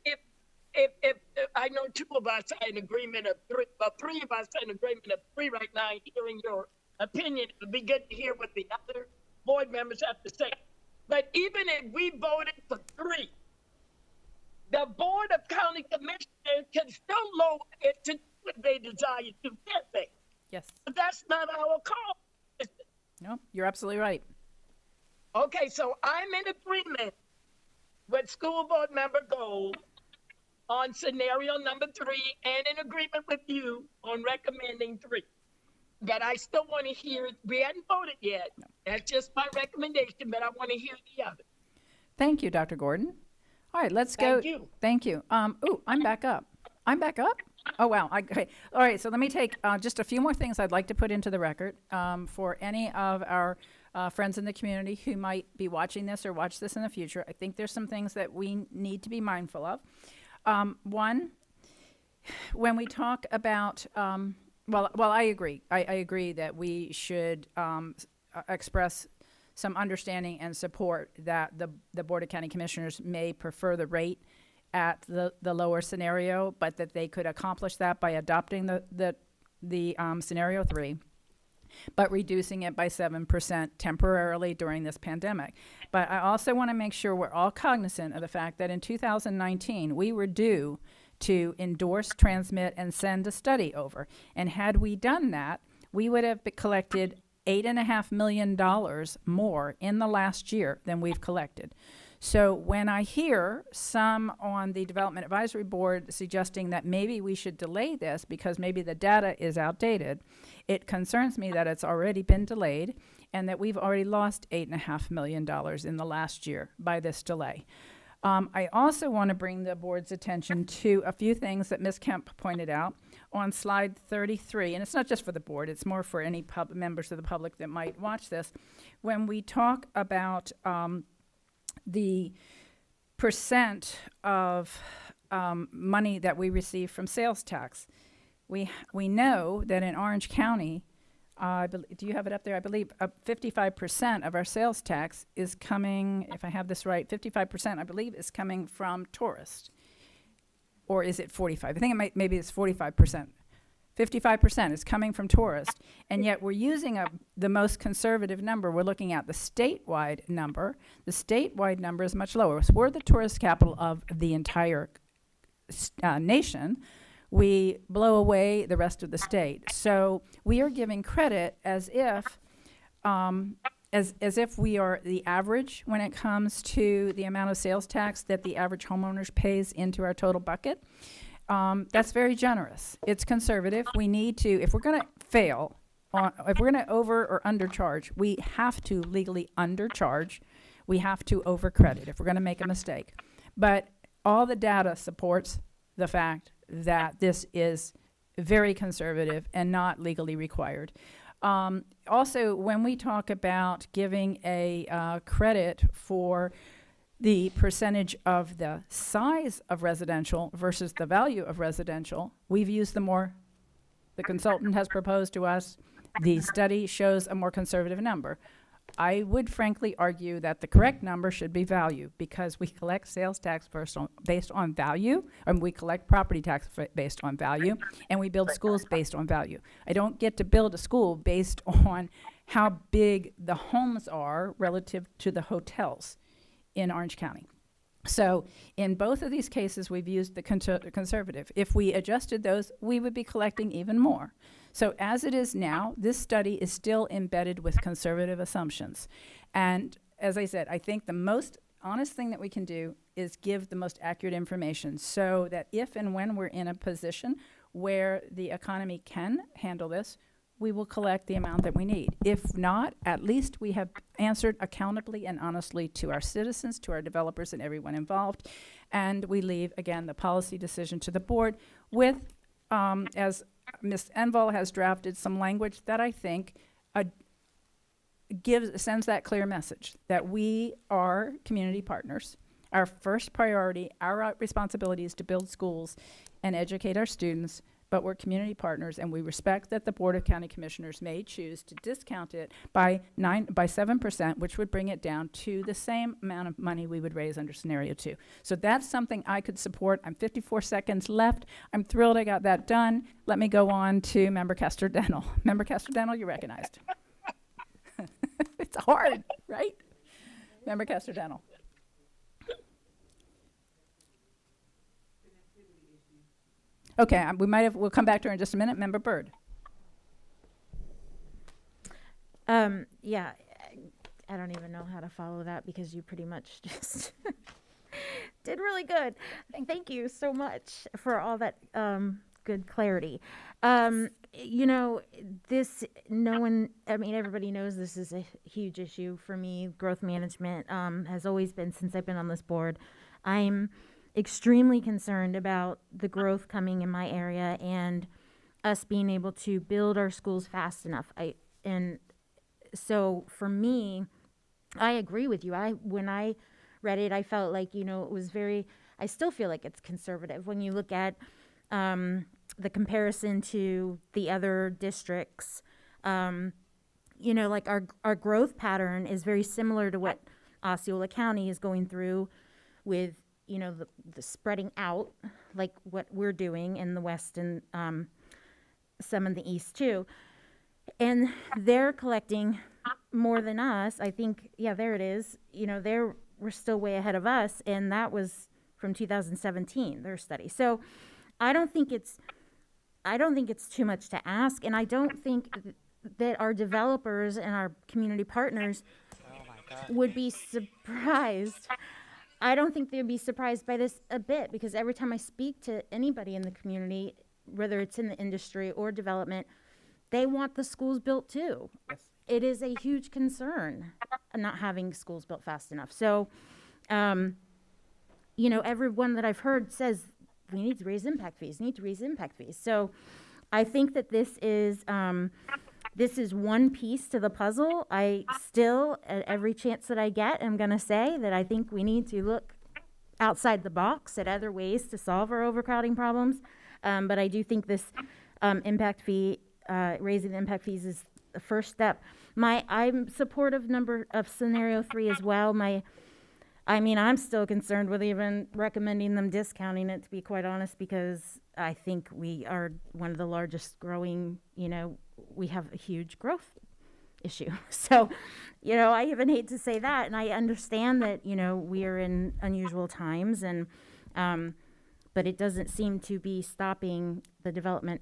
if I know 2 of us are in agreement of 3, but 3 of us are in agreement of 3 right now, hearing your opinion, it would be good to hear what the other board members have to say. But even if we voted for 3, the Board of County Commissioners can still lower it to what they desire to, can't they? Yes. But that's not our call. No, you're absolutely right. Okay, so I'm in agreement with School Board Member Gold on scenario number 3, and in agreement with you on recommending 3. But I still want to hear, we hadn't voted yet. No. That's just my recommendation, but I want to hear the other. Thank you, Dr. Gordon. All right, let's go. Thank you. Thank you. Ooh, I'm back up. I'm back up? Oh, wow. Okay. All right, so let me take just a few more things I'd like to put into the record for any of our friends in the community who might be watching this or watch this in the future. I think there's some things that we need to be mindful of. One, when we talk about, well, I agree. I agree that we should express some understanding and support that the Board of County Commissioners may prefer the rate at the lower scenario, but that they could accomplish that by adopting the scenario 3, but reducing it by 7% temporarily during this pandemic. But I also want to make sure we're all cognizant of the fact that in 2019, we were due to endorse, transmit, and send a study over. And had we done that, we would have collected $8.5 million more in the last year than we've collected. So when I hear some on the Development Advisory Board suggesting that maybe we should delay this because maybe the data is outdated, it concerns me that it's already been delayed and that we've already lost $8.5 million in the last year by this delay. I also want to bring the board's attention to a few things that Ms. Kemp pointed out on slide 33, and it's not just for the board, it's more for any members of the public that might watch this. When we talk about the percent of money that we receive from sales tax, we know that in Orange County, do you have it up there? I believe 55% of our sales tax is coming, if I have this right, 55% I believe is coming from tourists. Or is it 45? I think maybe it's 45%. 55% is coming from tourists, and yet we're using the most conservative number. We're looking at the statewide number. The statewide number is much lower. So we're the tourist capital of the entire nation. We blow away the rest of the state. So we are giving credit as if we are the average when it comes to the amount of sales tax that the average homeowner pays into our total bucket. That's very generous. It's conservative. We need to, if we're going to fail, if we're going to over or undercharge, we have to legally undercharge. We have to overcredit if we're going to make a mistake. But all the data supports the fact that this is very conservative and not legally required. Also, when we talk about giving a credit for the percentage of the size of residential versus the value of residential, we've used the consultant has proposed to us, the study shows a more conservative number. I would frankly argue that the correct number should be value, because we collect sales tax based on value, and we collect property tax based on value, and we build schools based on value. I don't get to build a school based on how big the homes are relative to the hotels in Orange County. So in both of these cases, we've used the conservative. If we adjusted those, we would be collecting even more. So as it is now, this study is still embedded with conservative assumptions. And as I said, I think the most honest thing that we can do is give the most accurate information, so that if and when we're in a position where the economy can handle this, we will collect the amount that we need. If not, at least we have answered accountably and honestly to our citizens, to our developers, and everyone involved. And we leave, again, the policy decision to the board with, as Ms. Enval has drafted, some language that I think sends that clear message that we are community partners. Our first priority, our responsibility is to build schools and educate our students, but we're community partners, and we respect that the Board of County Commissioners may choose to discount it by 7%, which would bring it down to the same amount of money we would raise under scenario 2. So that's something I could support. I'm 54 seconds left. I'm thrilled I got that done. Let me go on to Member Castor-Dental. Member Castor-Dental, you're recognized. It's hard, right? Member Castor-Dental. Okay, we'll come back to her in just a minute. Member Byrd. Yeah, I don't even know how to follow that, because you pretty much just did really good. Thank you so much for all that good clarity. You know, everybody knows this is a huge issue for me. Growth management has always been, since I've been on this board. I'm extremely concerned about the growth coming in my area and us being able to build our schools fast enough. And so for me, I agree with you. When I read it, I felt like, it was I still feel like it's conservative. When you look at the comparison to the other districts, like our growth pattern is very similar to what Osceola County is going through with the spreading out, like what we're doing in the West and some in the East too. And they're collecting more than us. I think, yeah, there it is. We're still way ahead of us, and that was from 2017, their study. So I don't think it's too much to ask, and I don't think that our developers and our community partners would be surprised. I don't think they'd be surprised by this a bit, because every time I speak to anybody in the community, whether it's in the industry or development, they want the schools built too. Yes. It is a huge concern not having schools built fast enough. So, everyone that I've heard says we need to raise impact fees, So I think that this is one piece to the puzzle. I still, at every chance that I get, am going to say that I think we need to look outside the box at other ways to solve our overcrowding problems. But I do think this impact fee, raising the impact fees, is the first step. I'm supportive of scenario 3 as well. I'm still concerned with even recommending them discounting it, to be quite honest, because I think we are one of the largest growing, we have a huge growth issue. So, I even hate to say that, and I understand that, we are in unusual times, and but it doesn't seem to be stopping the development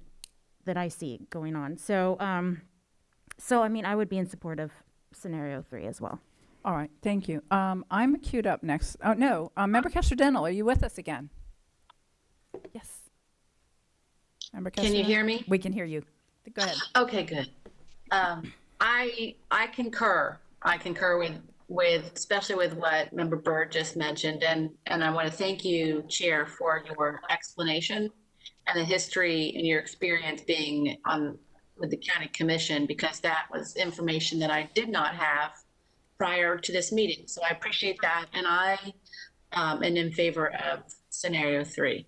that I see going on. So, I would be in support of scenario 3 as well. All right, thank you. I'm queued up next. Oh, no, Member Castor-Dental, are you with us again? Yes. Member Can you hear me? We can hear you. Go ahead. Okay, good. I concur. I concur with especially with what Member Byrd just mentioned, and I want to thank you, Chair, for your explanation. and the history and your experience being on with the county commission, because that was information that I did not have prior to this meeting. So I appreciate that, and I am in favor of scenario 3.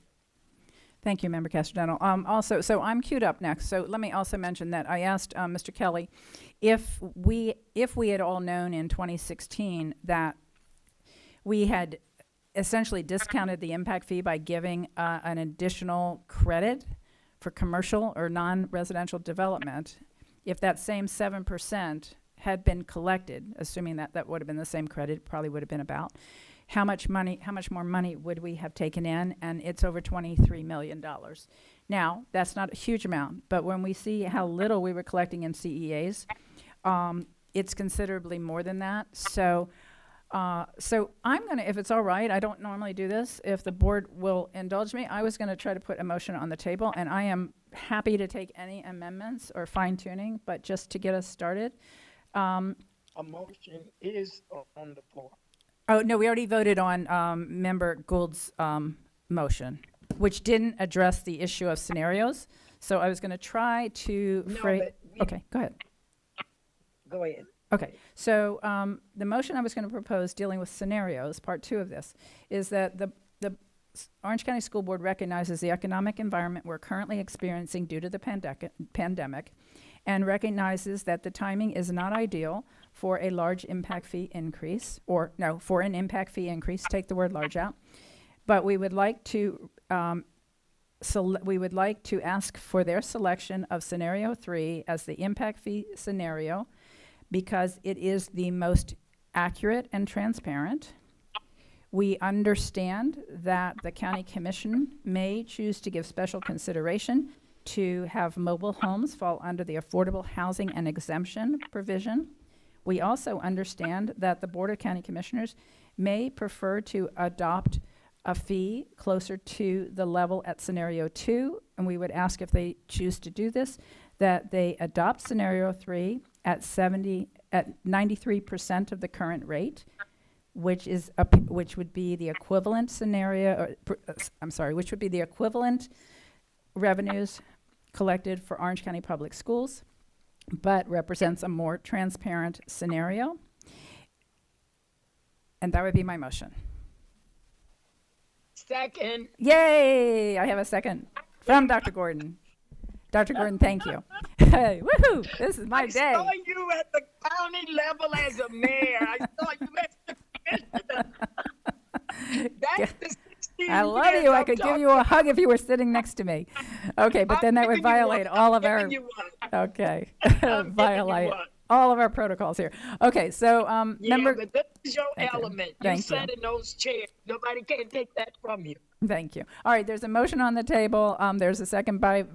Thank you, Member Castellanos. Also, so I'm queued up next. So let me also mention that I asked Mr. Kelly if we had all known in 2016 that we had essentially discounted the impact fee by giving an additional credit for commercial or non-residential development, if that same 7% had been collected, assuming that that would have been the same credit, probably would have been about, how much more money would we have taken in? And it's over $23 million. Now, that's not a huge amount, but when we see how little we were collecting in CEAs, it's considerably more than that. So I'm gonna, if it's all right, I don't normally do this, if the board will indulge me, I was gonna try to put a motion on the table, and I am happy to take any amendments or fine tuning, but just to get us started. A motion is on the floor. Oh, no, we already voted on Member Gould's motion, which didn't address the issue of scenarios. So I was going to try to okay, go ahead. Go ahead. Okay, so the motion I was going to propose dealing with scenarios, part 2 of this, is that the Orange County School Board recognizes the economic environment we're currently experiencing due to the pandemic and recognizes that the timing is not ideal for a large impact fee increase, or no, for an impact fee increase, take the word large out. But we would like to ask for their selection of scenario 3 as the impact fee scenario, because it is the most accurate and transparent. We understand that the county commission may choose to give special consideration to have mobile homes fall under the affordable housing and exemption provision. We also understand that the Board of County Commissioners may prefer to adopt a fee closer to the level at scenario 2, and we would ask, if they choose to do this, that they adopt scenario 3 at 93% of the current rate, which would be the equivalent scenario, which would be the equivalent revenues collected for Orange County Public Schools, but represents a more transparent scenario. And that would be my motion. Second. Yay! I have a second from Dr. Gordon. Dr. Gordon, thank you. Hey, woohoo! This is my day. I saw you at the county level as a mayor. I saw you as the commissioner. That's the 16 I love years you. I I'm could give talking you a hug if you were sitting next to me. Okay, but then that would violate all of our. Okay, violate all of our protocols here. Okay, so Yeah, member. but this is your Thank you. element. You Thank you. sat in those chairs. Nobody can take that from you. Thank you. All right, there's a motion on the table. There's a second by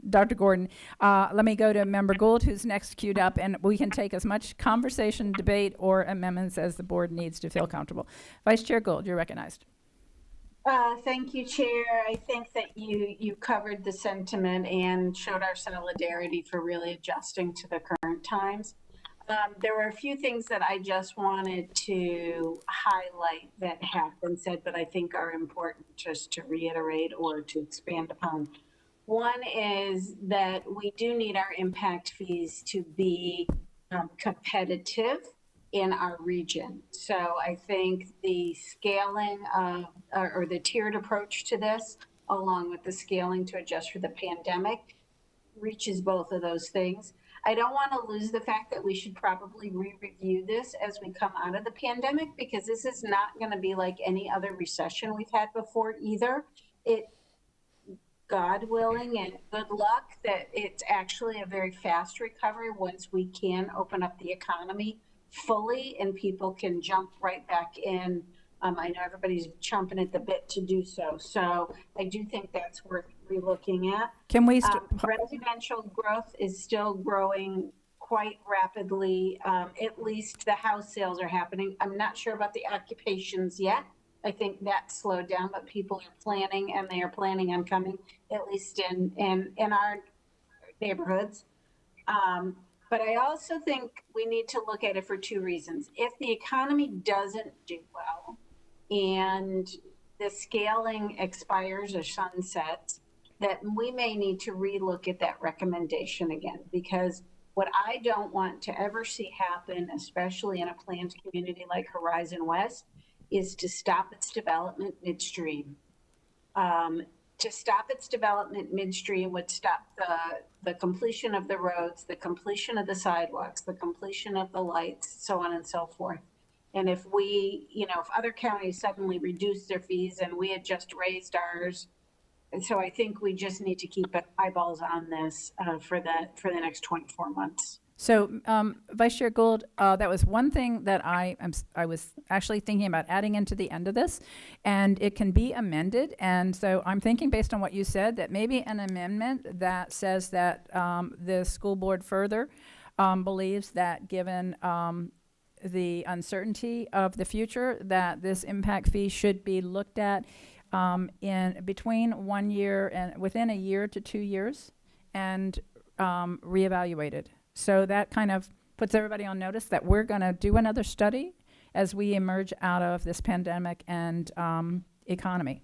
Dr. Gordon. Let me go to Member Gould, who's next queued up, and we can take as much conversation, debate, or amendments as the board needs to feel comfortable. Vice Chair Gould, you're recognized. Thank you, Chair. I think that you covered the sentiment and showed our solidarity for really adjusting to the current times. There were a few things that I just wanted to highlight that have been said, but I think are important just to reiterate or to expand upon. One is that we do need our impact fees to be competitive in our region. So I think the scaling of, or the tiered approach to this, along with the scaling to adjust for the pandemic, reaches both of those things. I don't want to lose the fact that we should probably re-review this as we come out of the pandemic, because this is not going to be like any other recession we've had before either. God willing and good luck, that it's actually a very fast recovery once we can open up the economy fully and people can jump right back in. I know everybody's chomping at the bit to do so. So I do think that's worth relooking at. Can we? Residential growth is still growing quite rapidly. At least the house sales are happening. I'm not sure about the occupations yet. I think that slowed down, but people are planning, and they are planning on coming, at least in our neighborhoods. But I also think we need to look at it for two reasons. If the economy doesn't do well and the scaling expires or sunsets, that we may need to relook at that recommendation again, because what I don't want to ever see happen, especially in a planned community like Horizon West, is to stop its development midstream. To stop its development midstream would stop the completion of the roads, the completion of the sidewalks, the completion of the lights, so on and so forth. And if we, if other counties suddenly reduce their fees and we had just raised ours, and so I think we just need to keep eyeballs on this for the next 24 months. So, Vice Chair Gould, that was one thing that I was actually thinking about adding into the end of this, and it can be amended. And so I'm thinking, based on what you said, that maybe an amendment that says that the school board further believes that given the uncertainty of the future, that this impact fee should be looked at in between 1 year and within a year to 2 years, and reevaluated. So that kind of puts everybody on notice that we're going to do another study as we emerge out of this pandemic and economy.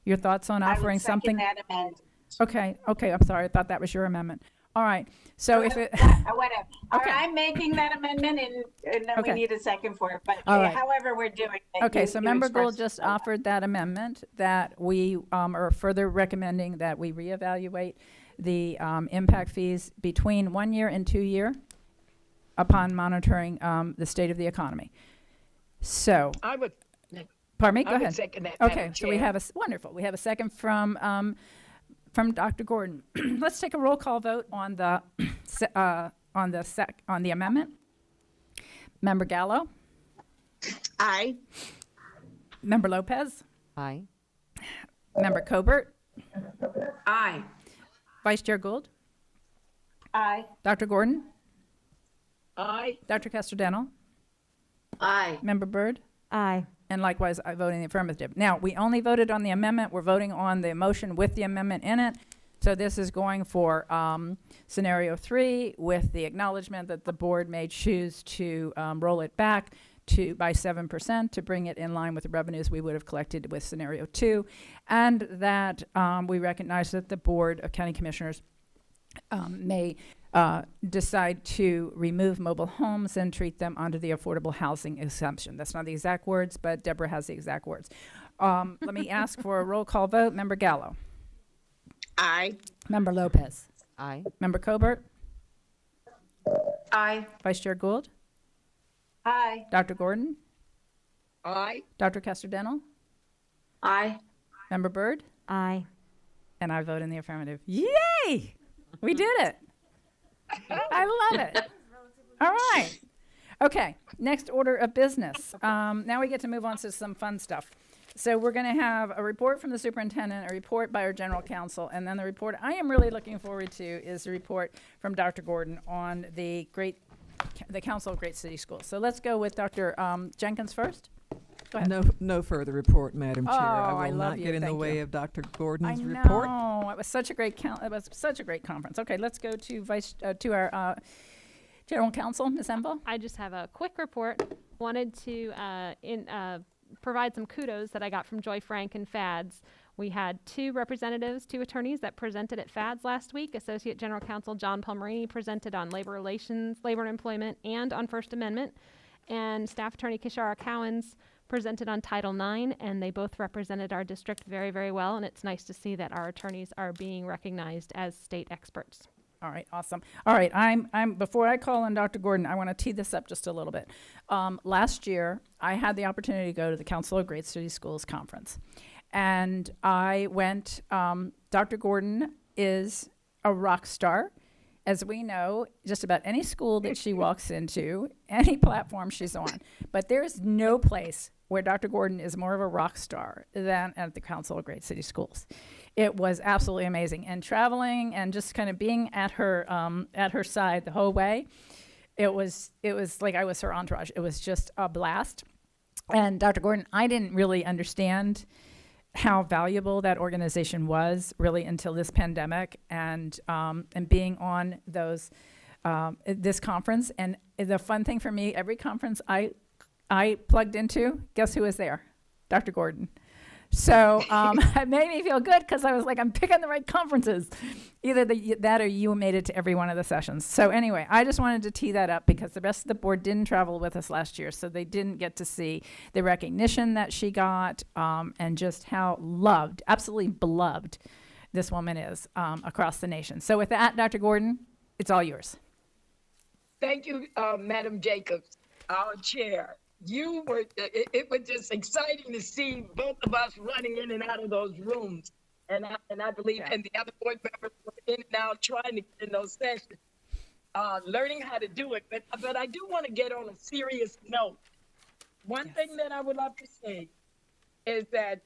Your thoughts on offering something? I would second that amendment. Okay. I'm sorry. I thought that was your amendment. All right. So if it whatever. Okay. I'm making that amendment, and then Okay. we need a second for it. But All right. however we're doing it. Okay, you- so you Member expressed Gould just offered that amendment that we are further recommending that we reevaluate the impact fees between 1 year and 2 year upon monitoring the state of the economy. So, I would. pardon me, go I would ahead. second that, Okay, Madam so we Chair. have wonderful. We have a second from Dr. Gordon. Let's take a roll call vote on the on the amendment. Member Gallo. Aye. Member Lopez. Aye. Member Cobert. Aye. Vice Chair Gould. Aye. Dr. Gordon. Aye. Dr. Casterdental. Aye. Member Byrd. Aye. And likewise, I vote in the affirmative. Now, we only voted on the amendment. We're voting on the motion with the amendment in it. So this is going for scenario 3 with the acknowledgement that the board may choose to roll it back by 7% to bring it in line with the revenues we would have collected with scenario 2, and that we recognize that the Board of County Commissioners may decide to remove mobile homes and treat them under the affordable housing exemption. That's not the exact words, but Deborah has the exact words. Let me ask for a roll call vote. Member Gallo. Aye. Member Lopez. Aye. Member Cobert. Aye. Vice Chair Gould. Aye. Dr. Gordon. Aye. Dr. Casterdental. Aye. Member Byrd. Aye. And I vote in the affirmative. Yay! We did it. I love it. All right. Okay, next order of business. Now we get to move on to some fun stuff. So we're going to have a report from the superintendent, a report by our general counsel, and then the report I am really looking forward to is the report from Dr. Gordon on the Council of Great City Schools. So let's go with Dr. Jenkins first. Go ahead. No further report, Madam Chair. Oh, I I will love not you. get in the Thank way you. of Dr. Gordon's I report. know. It was such a great conference. Okay, let's go to our general counsel, Ms. Enville. I just have a quick report. Wanted to provide some kudos that I got from Joy Frank and FADS. We had two attorneys that presented at FADS last week. Associate General Counsel John Palmerini presented on labor relations, labor and employment, and on First Amendment. And Staff Attorney Kishara Cowens presented on Title IX, and they both represented our district very, very well. And it's nice to see that our attorneys are being recognized as state experts. All right, awesome. All right, I'm before I call on Dr. Gordon, I want to tee this up just a little bit. Last year, I had the opportunity to go to the Council of Great City Schools conference, and I went. Dr. Gordon is a rock star. As we know, just about any school that she walks into, any platform she's on, but there is no place where Dr. Gordon is more of a rock star than at the Council of Great City Schools. It was absolutely amazing, and traveling and just kind of being at her side the whole way. It was like I was her entourage. It was just a blast. And Dr. Gordon, I didn't really understand how valuable that organization was really until this pandemic, and being on this conference. And the fun thing for me, every conference I plugged into, guess who was there? Dr. Gordon. So it made me feel good because I was like, I'm picking the right conferences. Either that or you made it to every one of the sessions. So anyway, I just wanted to tee that up because the rest of the board didn't travel with us last year, so they didn't get to see the recognition that she got and just how loved, absolutely beloved, this woman is across the nation. So with that, Dr. Gordon, it's all yours. Thank you, Madam Jacobs, our chair. You were, it was just exciting to see both of us running in and out of those rooms. And I believe, and the other board members were in and out trying to get in those sessions, learning how to do it. But I do want to get on a serious note. One thing that I would love to say is that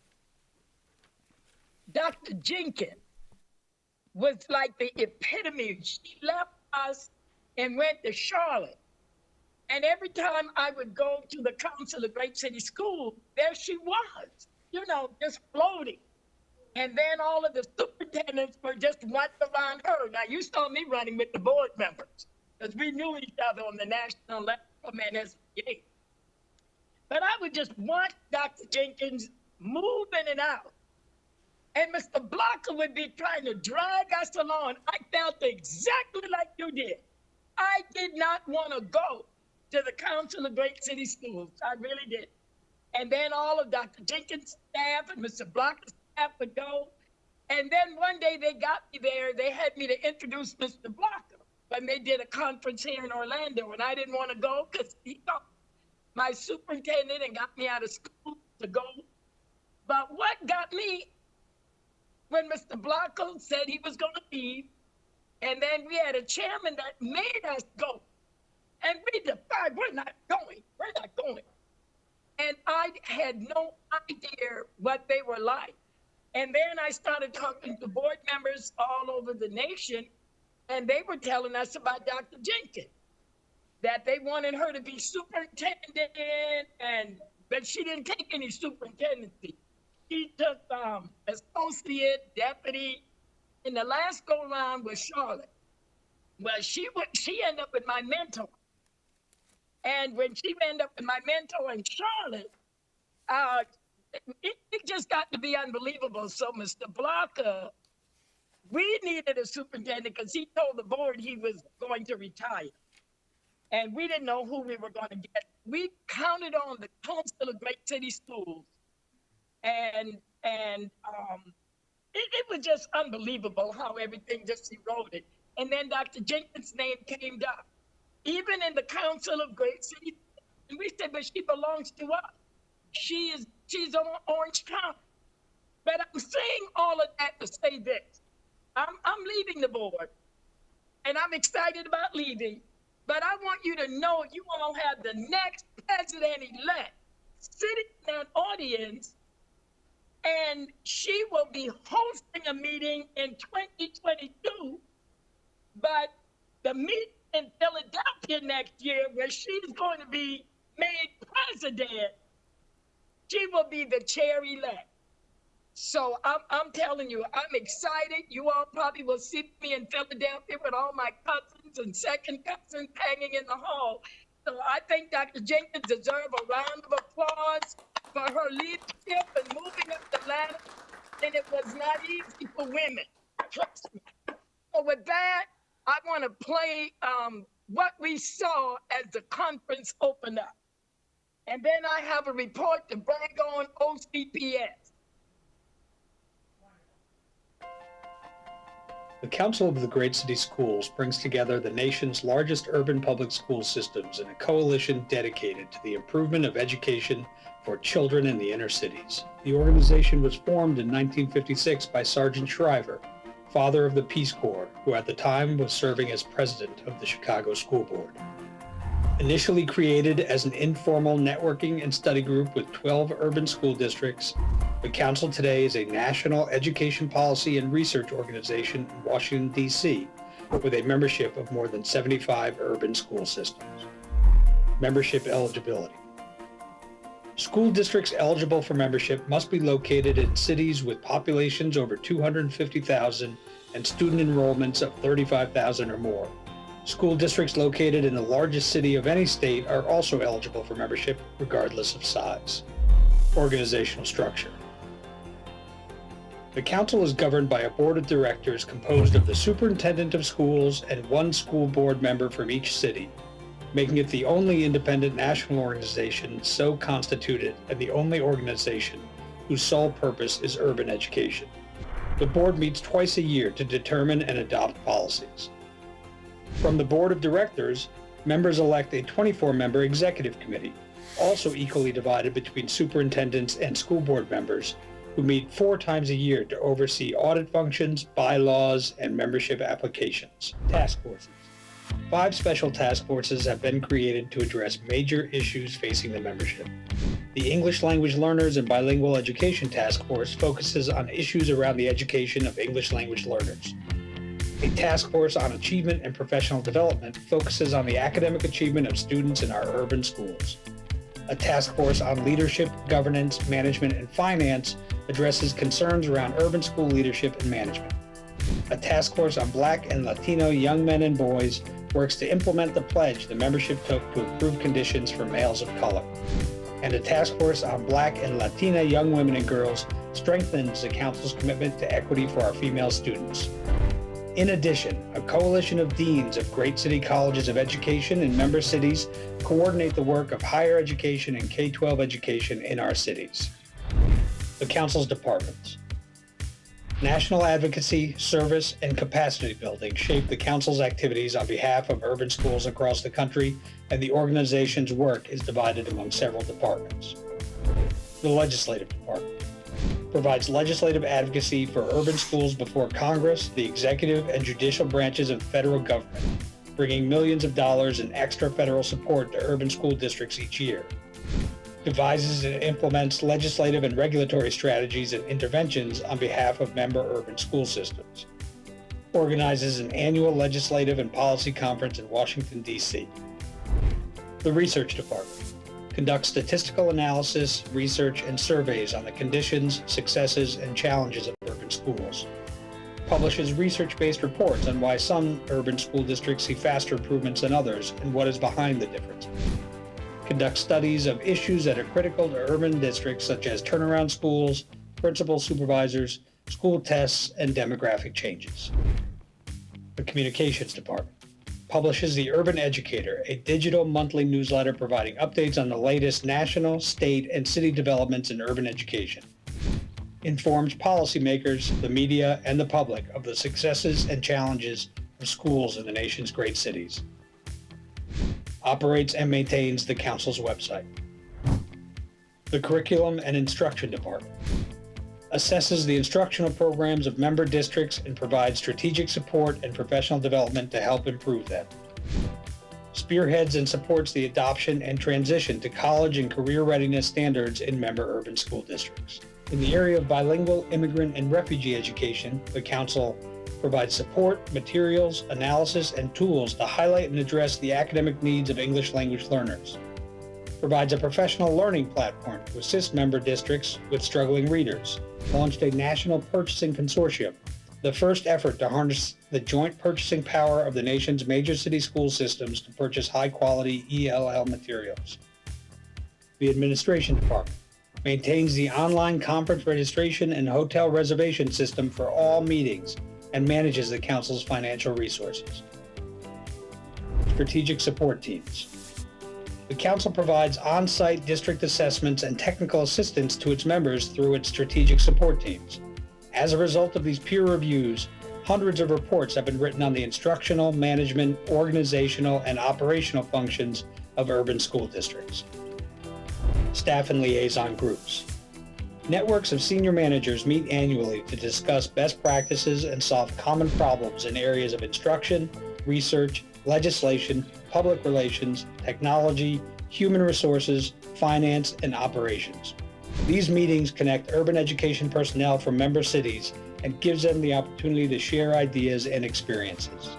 Dr. Jenkins was like the epitome. She left us and went to Charlotte. And every time I would go to the Council of Great City Schools, there she was, just floating. And then all of the superintendents were just wanting around her. Now, you saw me running with the board members because we knew each other on the national level from NSBA. But I would just watch Dr. Jenkins move in and out. And Mr. Blocker would be trying to drag us along. I felt exactly like you did. I did not want to go to the Council of Great City Schools. I really did. And then all of Dr. Jenkins' staff and Mr. Blocker's staff would go. And then one day they got me there. They had me to introduce Mr. Blocker when they did a conference here in Orlando. And I didn't want to go because he got my superintendent and got me out of school to go. But what got me when Mr. Blocker said he was going to leave, and then we had a chairman that made us go. And we defied, we're not going. And I had no idea what they were like. And then I started talking to board members all over the nation, and they were telling us about Dr. Jenkins, that they wanted her to be superintendent, but she didn't take any superintendency. She took associate, deputy, and the last go around was Charlotte. Well, she ended up with my mentor. And when she ended up with my mentor in Charlotte, it just got to be unbelievable. So Mr. Blocker, we needed a superintendent because he told the board he was going to retire. And we didn't know who we were going to get. We counted on the Council of Great City Schools. And it was just unbelievable how everything just eroded. And then Dr. Jenkins' name came up. Even in the Council of Great City, and we said, but she belongs to us. She's on Orange County. But I'm saying all of that to say this. I'm leaving the board, and I'm excited about leaving, but I want you to know you all have the next president-elect sitting in that audience, and she will be hosting a meeting in 2022, but the meeting in Philadelphia next year, where she's going to be made president, she will be the chair-elect. So I'm telling you, I'm excited. You all probably will see me in Philadelphia with all my cousins and second cousins hanging in the hall. So I think Dr. Jenkins deserves a round of applause for her leadership and moving up the ladder. And it was not easy for women, trust me. So with that, I want to play what we saw as the conference opened up. And then I have a report to brag on OCPS. The Council of the Great City Schools brings together the nation's largest urban public school systems in a coalition dedicated to the improvement of education for children in the inner cities. The organization was formed in 1956 by Sergeant Shriver, father of the Peace Corps, who at the time was serving as president of the Chicago School Board. Initially created as an informal networking and study group with 12 urban school districts, the Council today is a national education policy and research organization in Washington, D.C., with a membership of more than 75 urban school systems. Membership eligibility. School districts eligible for membership must be located in cities with populations over 250,000 and student enrollments of 35,000 or more. School districts located in the largest city of any state are also eligible for membership, regardless of size. Organizational structure. The council is governed by a board of directors composed of the superintendent of schools and one school board member from each city, making it the only independent national organization so constituted and the only organization whose sole purpose is urban education. The board meets twice a year to determine and adopt policies. From the board of directors, members elect a 24-member executive committee, also equally divided between superintendents and school board members, who meet 4 times a year to oversee audit functions, bylaws, and membership applications. Task forces. 5 special task forces have been created to address major issues facing the membership. The English Language Learners and Bilingual Education Task Force focuses on issues around the education of English language learners. A task force on achievement and professional development focuses on the academic achievement of students in our urban schools. A task force on leadership, governance, management, and finance addresses concerns around urban school leadership and management. A task force on Black and Latino young men and boys works to implement the pledge the membership took to improve conditions for males of color. And a task force on Black and Latina young women and girls strengthens the council's commitment to equity for our female students. In addition, a coalition of deans of great city colleges of education in member cities coordinate the work of higher education and K-12 education in our cities. The council's departments. National advocacy, service, and capacity building shape the council's activities on behalf of urban schools across the country, and the organization's work is divided among several departments. The legislative department provides legislative advocacy for urban schools before Congress, the executive and judicial branches of the federal government, bringing millions of dollars in extra federal support to urban school districts each year. Devises and implements legislative and regulatory strategies and interventions on behalf of member urban school systems. Organizes an annual legislative and policy conference in Washington, D.C. The research department conducts statistical analysis, research, and surveys on the conditions, successes, and challenges of urban schools. Publishes research-based reports on why some urban school districts see faster improvements than others and what is behind the difference. Conducts studies of issues that are critical to urban districts such as turnaround schools, principal supervisors, school tests, and demographic changes. The communications department publishes The Urban Educator, a digital monthly newsletter providing updates on the latest national, state, and city developments in urban education. Informs policymakers, the media, and the public of the successes and challenges of schools in the nation's great cities. Operates and maintains the council's website. The Curriculum and Instruction Department assesses the instructional programs of member districts and provides strategic support and professional development to help improve them. Spearheads and supports the adoption and transition to college and career readiness standards in member urban school districts. In the area of bilingual, immigrant, and refugee education, the council provides support, materials, analysis, and tools to highlight and address the academic needs of English language learners. Provides a professional learning platform to assist member districts with struggling readers. Launched a national purchasing consortium, the first effort to harness the joint purchasing power of the nation's major city school systems to purchase high-quality ELL materials. The administration department maintains the online conference registration and hotel reservation system for all meetings and manages the council's financial resources. Strategic support teams. The council provides on-site district assessments and technical assistance to its members through its strategic support teams. As a result of these peer reviews, hundreds of reports have been written on the instructional, management, organizational, and operational functions of urban school districts. Staff and liaison groups. Networks of senior managers meet annually to discuss best practices and solve common problems in areas of instruction, research, legislation, public relations, technology, human resources, finance, and operations. These meetings connect urban education personnel from member cities and gives them the opportunity to share ideas and experiences.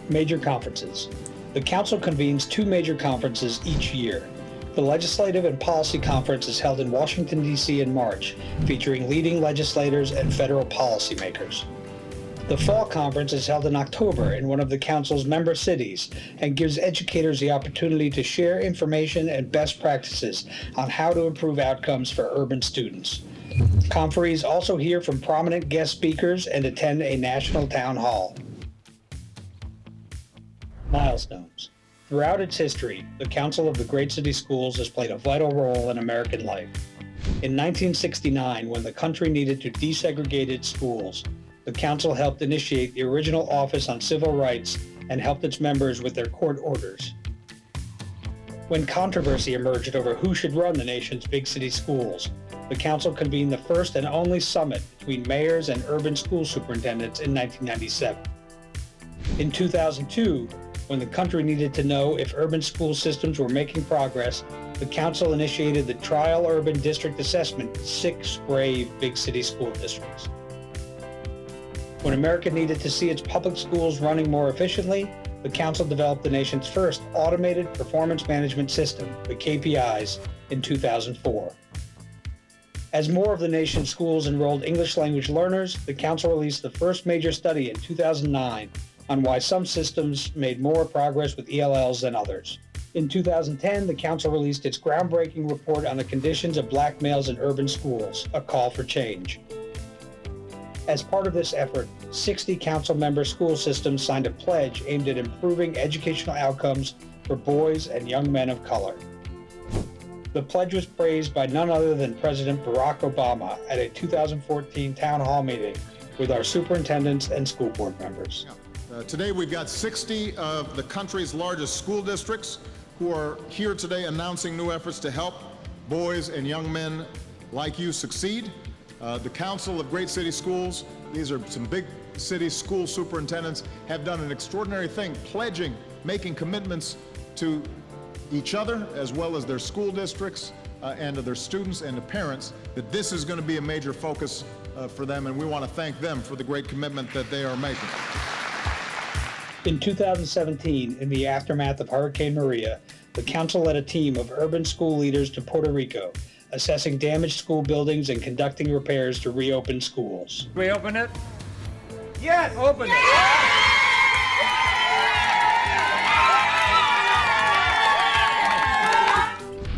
Major conferences. The council convenes 2 major conferences each year. The Legislative and Policy Conference is held in Washington, D.C. in March, featuring leading legislators and federal policymakers. The Fall Conference is held in October in one of the council's member cities and gives educators the opportunity to share information and best practices on how to improve outcomes for urban students. Conferees also hear from prominent guest speakers and attend a national town hall. Milestones. Throughout its history, the Council of the Great City Schools has played a vital role in American life. In 1969, when the country needed to desegregate its schools, the Council helped initiate the original Office on Civil Rights and helped its members with their court orders. When controversy emerged over who should run the nation's big city schools, the Council convened the first and only summit between mayors and urban school superintendents in 1997. In 2002, when the country needed to know if urban school systems were making progress, the Council initiated the Trial Urban District Assessment in 6 brave big city school districts. When America needed to see its public schools running more efficiently, the Council developed the nation's first automated performance management system, the KPIs, in 2004. As more of the nation's schools enrolled English language learners, the Council released the first major study in 2009 on why some systems made more progress with ELLs than others. In 2010, the Council released its groundbreaking report on the conditions of Black males in urban schools, a call for change. As part of this effort, 60 Council-member school systems signed a pledge aimed at improving educational outcomes for boys and young men of color. The pledge was praised by none other than President Barack Obama at a 2014 town hall meeting with our superintendents and school board members. Today we've got 60 of the country's largest school districts who are here today announcing new efforts to help boys and young men like you succeed. The Council of Great City Schools, these are some big city school superintendents, have done an extraordinary thing, pledging, making commitments to each other as well as their school districts and to their students and to parents that this is going to be a major focus for them, and we want to thank them for the great commitment that they are making. In 2017, in the aftermath of Hurricane Maria, the Council led a team of urban school leaders to Puerto Rico, assessing damaged school buildings and conducting repairs to reopen schools. Reopen it? Yes, open it.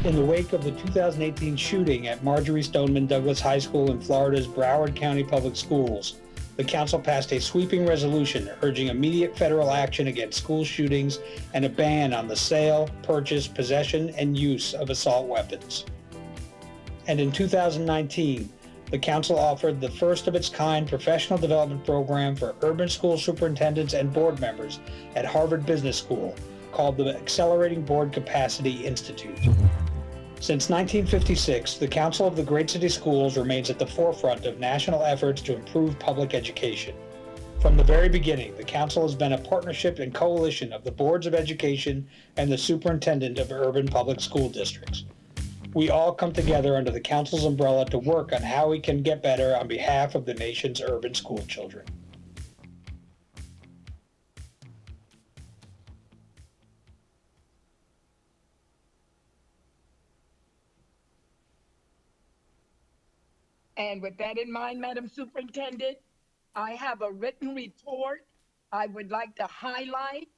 In the wake of the 2018 shooting at Marjorie Stoneman Douglas High School in Florida's Broward County Public Schools, the Council passed a sweeping resolution urging immediate federal action against school shootings and a ban on the sale, purchase, possession, and use of assault weapons. And in 2019, the Council offered the first of its kind professional development program for urban school superintendents and board members at Harvard Business School, called the Accelerating Board Capacity Institute. Since 1956, the Council of the Great City Schools remains at the forefront of national efforts to improve public education. From the very beginning, the Council has been a partnership and coalition of the boards of education and the superintendent of urban public school districts. We all come together under the Council's umbrella to work on how we can get better on behalf of the nation's urban school children. And with that in mind, Madam Superintendent, I have a written report I would like to highlight.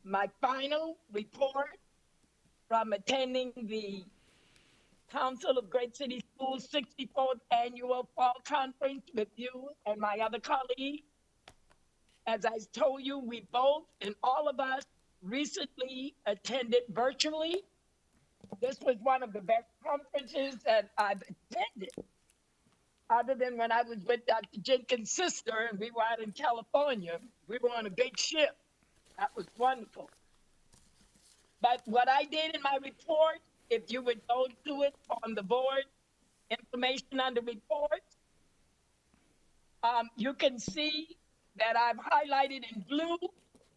My final report from attending the Council of Great City Schools 64th Annual Fall Conference with you and my other colleagues. As I told you, we both and all of us recently attended virtually. This was one of the best conferences that I've attended, other than when I was with Dr. Jenkins' sister and we were out in California. We were on a big ship. That was wonderful. But what I did in my report, if you would go to it on the board, information on the report, you can see that I've highlighted in blue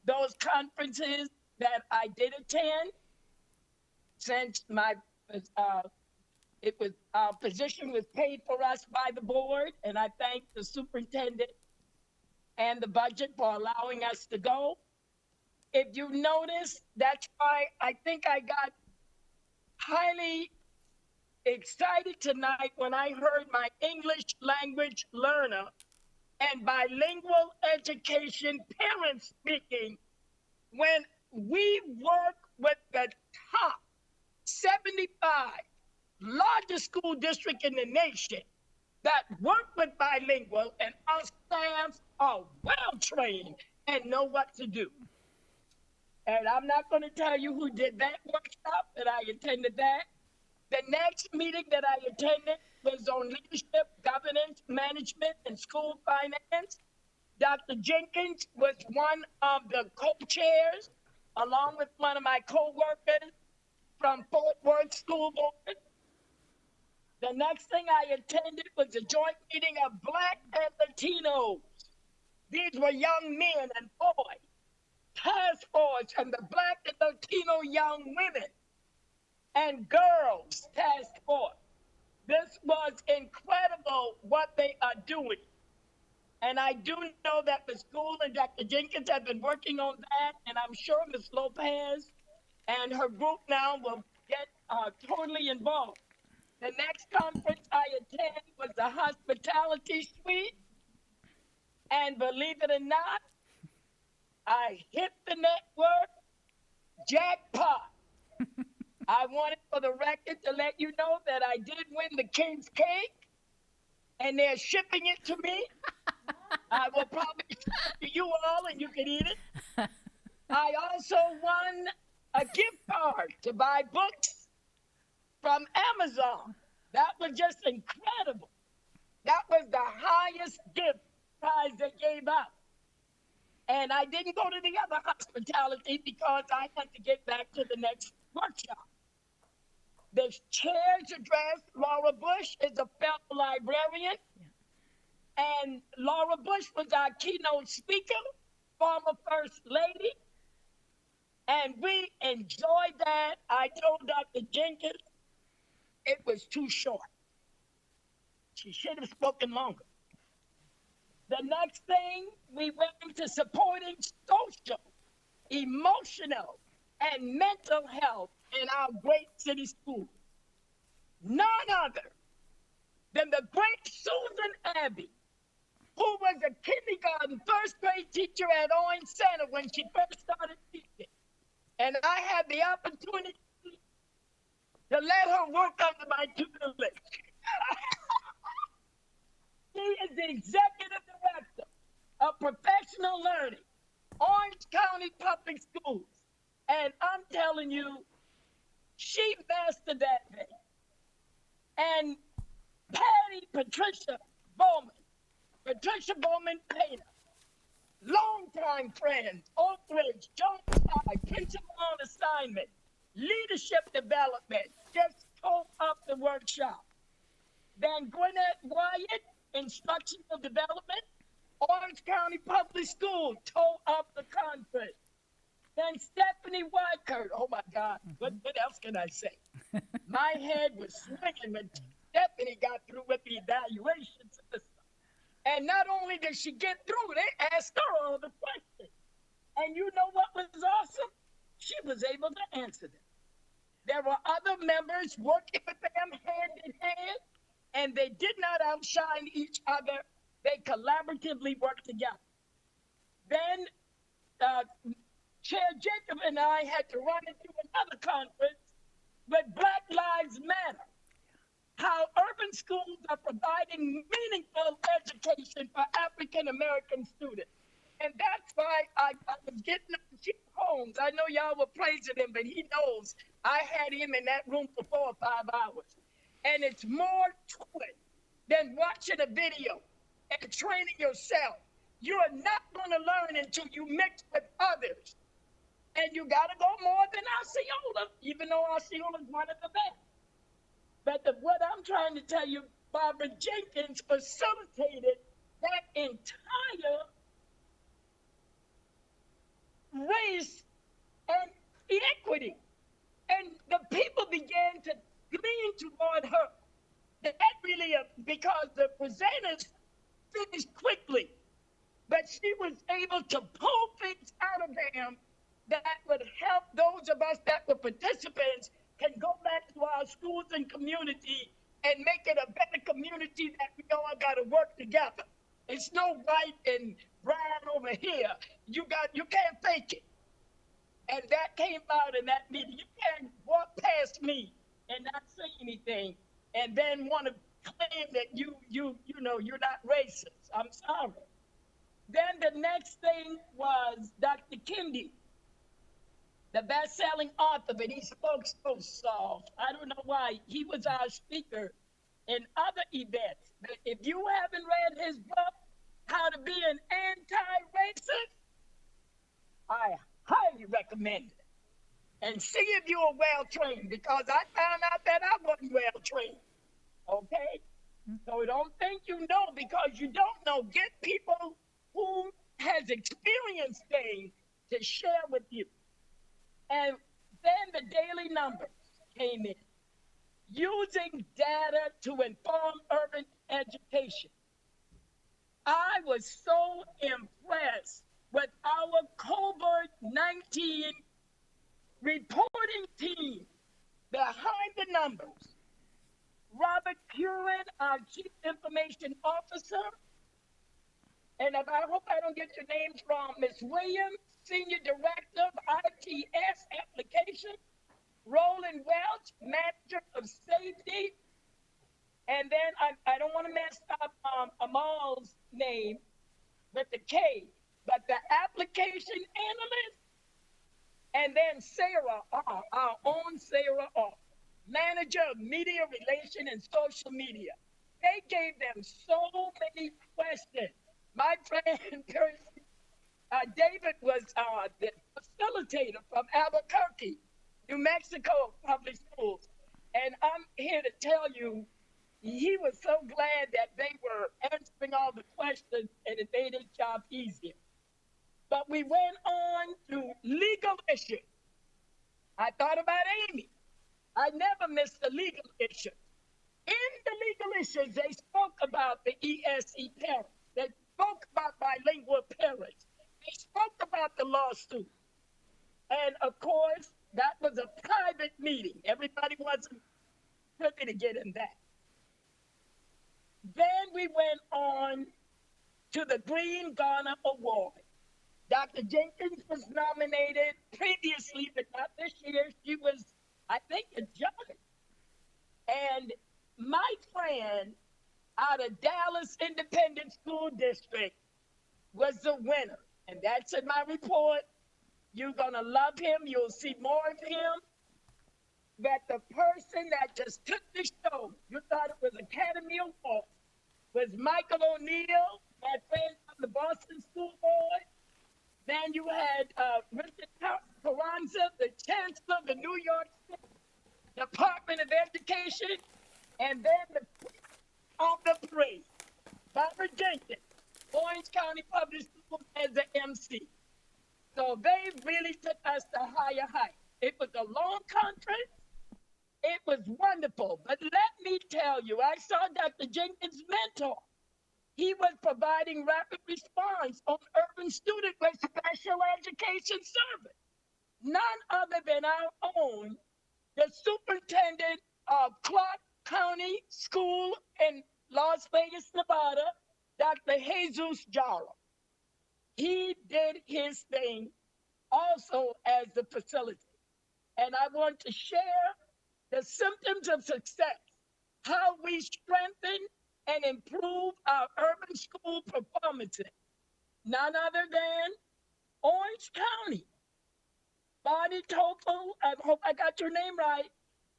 those conferences that I did attend. Since my position was paid for us by the board, and I thank the superintendent and the budget for allowing us to go. If you notice, that's why I think I got highly excited tonight when I heard my English language learner and bilingual education parents speaking. When we work with the top 75 largest school district in the nation that work with bilingual, and our staff are well trained and know what to do. And I'm not going to tell you who did that workshop, but I attended that. The next meeting that I attended was on leadership, governance, management, and school finance. Dr. Jenkins was one of the co-chairs, along with one of my co-workers from Fort Worth School Board. The next thing I attended was a joint meeting of Black and Latinos. These were young men and boys. Task force and the Black and Latino young women and girls task force. This was incredible what they are doing. And I do know that the school and Dr. Jenkins have been working on that, and I'm sure Ms. Lopez and her group now will get totally involved. The next conference I attended was the Hospitality Suite, and believe it or not, I hit the network jackpot. I wanted for the record to let you know that I did win the King's Cake, and they're shipping it to me. I will probably ship it to you all, and you can eat it. I also won a gift card to buy books from Amazon. That was just incredible. That was the highest gift prize they gave out. And I didn't go to the other hospitality because I had to get back to the next workshop. The chair's address, Laura Bush is a fellow librarian. And Laura Bush was our keynote speaker, former First Lady. And we enjoyed that. I told Dr. Jenkins it was too short. She should have spoken longer. The next thing, we went into supporting social, emotional, and mental health in our great city schools. None other than the great Susan Abbey, who was a kindergarten, first grade teacher at Orange Center when she first started teaching. And I had the opportunity to let her work under my tutelage. She is the executive director of professional learning, Orange County Public Schools. And I'm telling you, she mastered that thing. And Patricia Bowman Painter, longtime friends, Oak Ridge, Jones High, principal on assignment, leadership development, just tore up the workshop. Then Gwyneth Wyatt, instructional development, Orange County Public Schools tore up the conference. Then Stephanie Weichert, oh my God, what else can I say? My head was swinging when Stephanie got through with the evaluation system. And not only did she get through, they asked her all the questions. And you know what was awesome? She was able to answer them. There were other members working with them hand in hand, and they did not outshine each other. They collaboratively worked together. Then Chair Jacob and I had to run into another conference with Black Lives Matter, how urban schools are providing meaningful education for African-American students. And that's why I was getting up to Chief Holmes. I know y'all were praising him, but he knows I had him in that room for 4 or 5 hours. And it's more to it than watching a video and training yourself. You are not going to learn until you mix with others. And you got to go more than Osceola, even though Osceola is one of the best. But what I'm trying to tell you, Barbara Jenkins facilitated that entire race and equity. And the people began to lean toward her. That really, because the presenters finished quickly, but she was able to pull things out of them that would help those of us that were participants can go back to our schools and community and make it a better community that we all got to work together. It's no white and brown over here. You can't fake it. And that came out in that meeting. You can't walk past me and not say anything, and then want to claim that you know, you're not racist. I'm sorry. Then the next thing was Dr. Kendi, the best-selling author, but he spoke so soft. I don't know why. He was our speaker in other events. But if you haven't read his book, How to Be an Anti-Racist, I highly recommend it. And see if you're well-trained, because I found out that I wasn't well-trained. Okay? So don't think you know because you don't know. Get people who has experienced things to share with you. And then the daily numbers came in. Using data to inform urban education. I was so impressed with our COVID-19 reporting team behind the numbers. Robert Curran, our Chief Information Officer, and I hope I don't get your names wrong, Ms. Williams, Senior Director of ITS Application, Roland Welch, Manager of Safety, and then I don't want to mess up Amal's name, but the K, but the application analyst, and then Sarah R., our own Sarah R., Manager of Media Relation and Social Media. They gave them so many questions. My friend David was the facilitator from Albuquerque, New Mexico Public Schools. And I'm here to tell you, he was so glad that they were answering all the questions and it made his job easier. But we went on to legal issues. I thought about Amy. I never missed the legal issue. In the legal issues, they spoke about the ESE parents. They spoke about bilingual parents. They spoke about the lawsuit. And of course, that was a private meeting. Everybody wasn't privy to get in that. Then we went on to the Green Ghana Award. Dr. Jenkins was nominated previously, but not this year. She was, I think, a judge. And my friend out of Dallas Independent School District was the winner. And that's in my report. You're gonna love him. You'll see more of him. But the person that just took the show, you thought it was Academy Award, was Michael O'Neill, my friend from the Boston School Board. Then you had Richard Carranza, the Chancellor of the New York State Department of Education, and then the on the parade, Barbara Jenkins, Orange County Public Schools as the MC. So they really took us to higher heights. It was a long conference. It was wonderful. But let me tell you, I saw Dr. Jenkins' mentor. He was providing rapid response on urban student with special education service. None other than our own, the superintendent of Clark County School in Las Vegas, Nevada, Dr. Jesus Jara. He did his thing also as the facility. And I want to share the symptoms of success, how we strengthen and improve our urban school performances. None other than Orange County. Bonnie Topol, I hope I got your name right,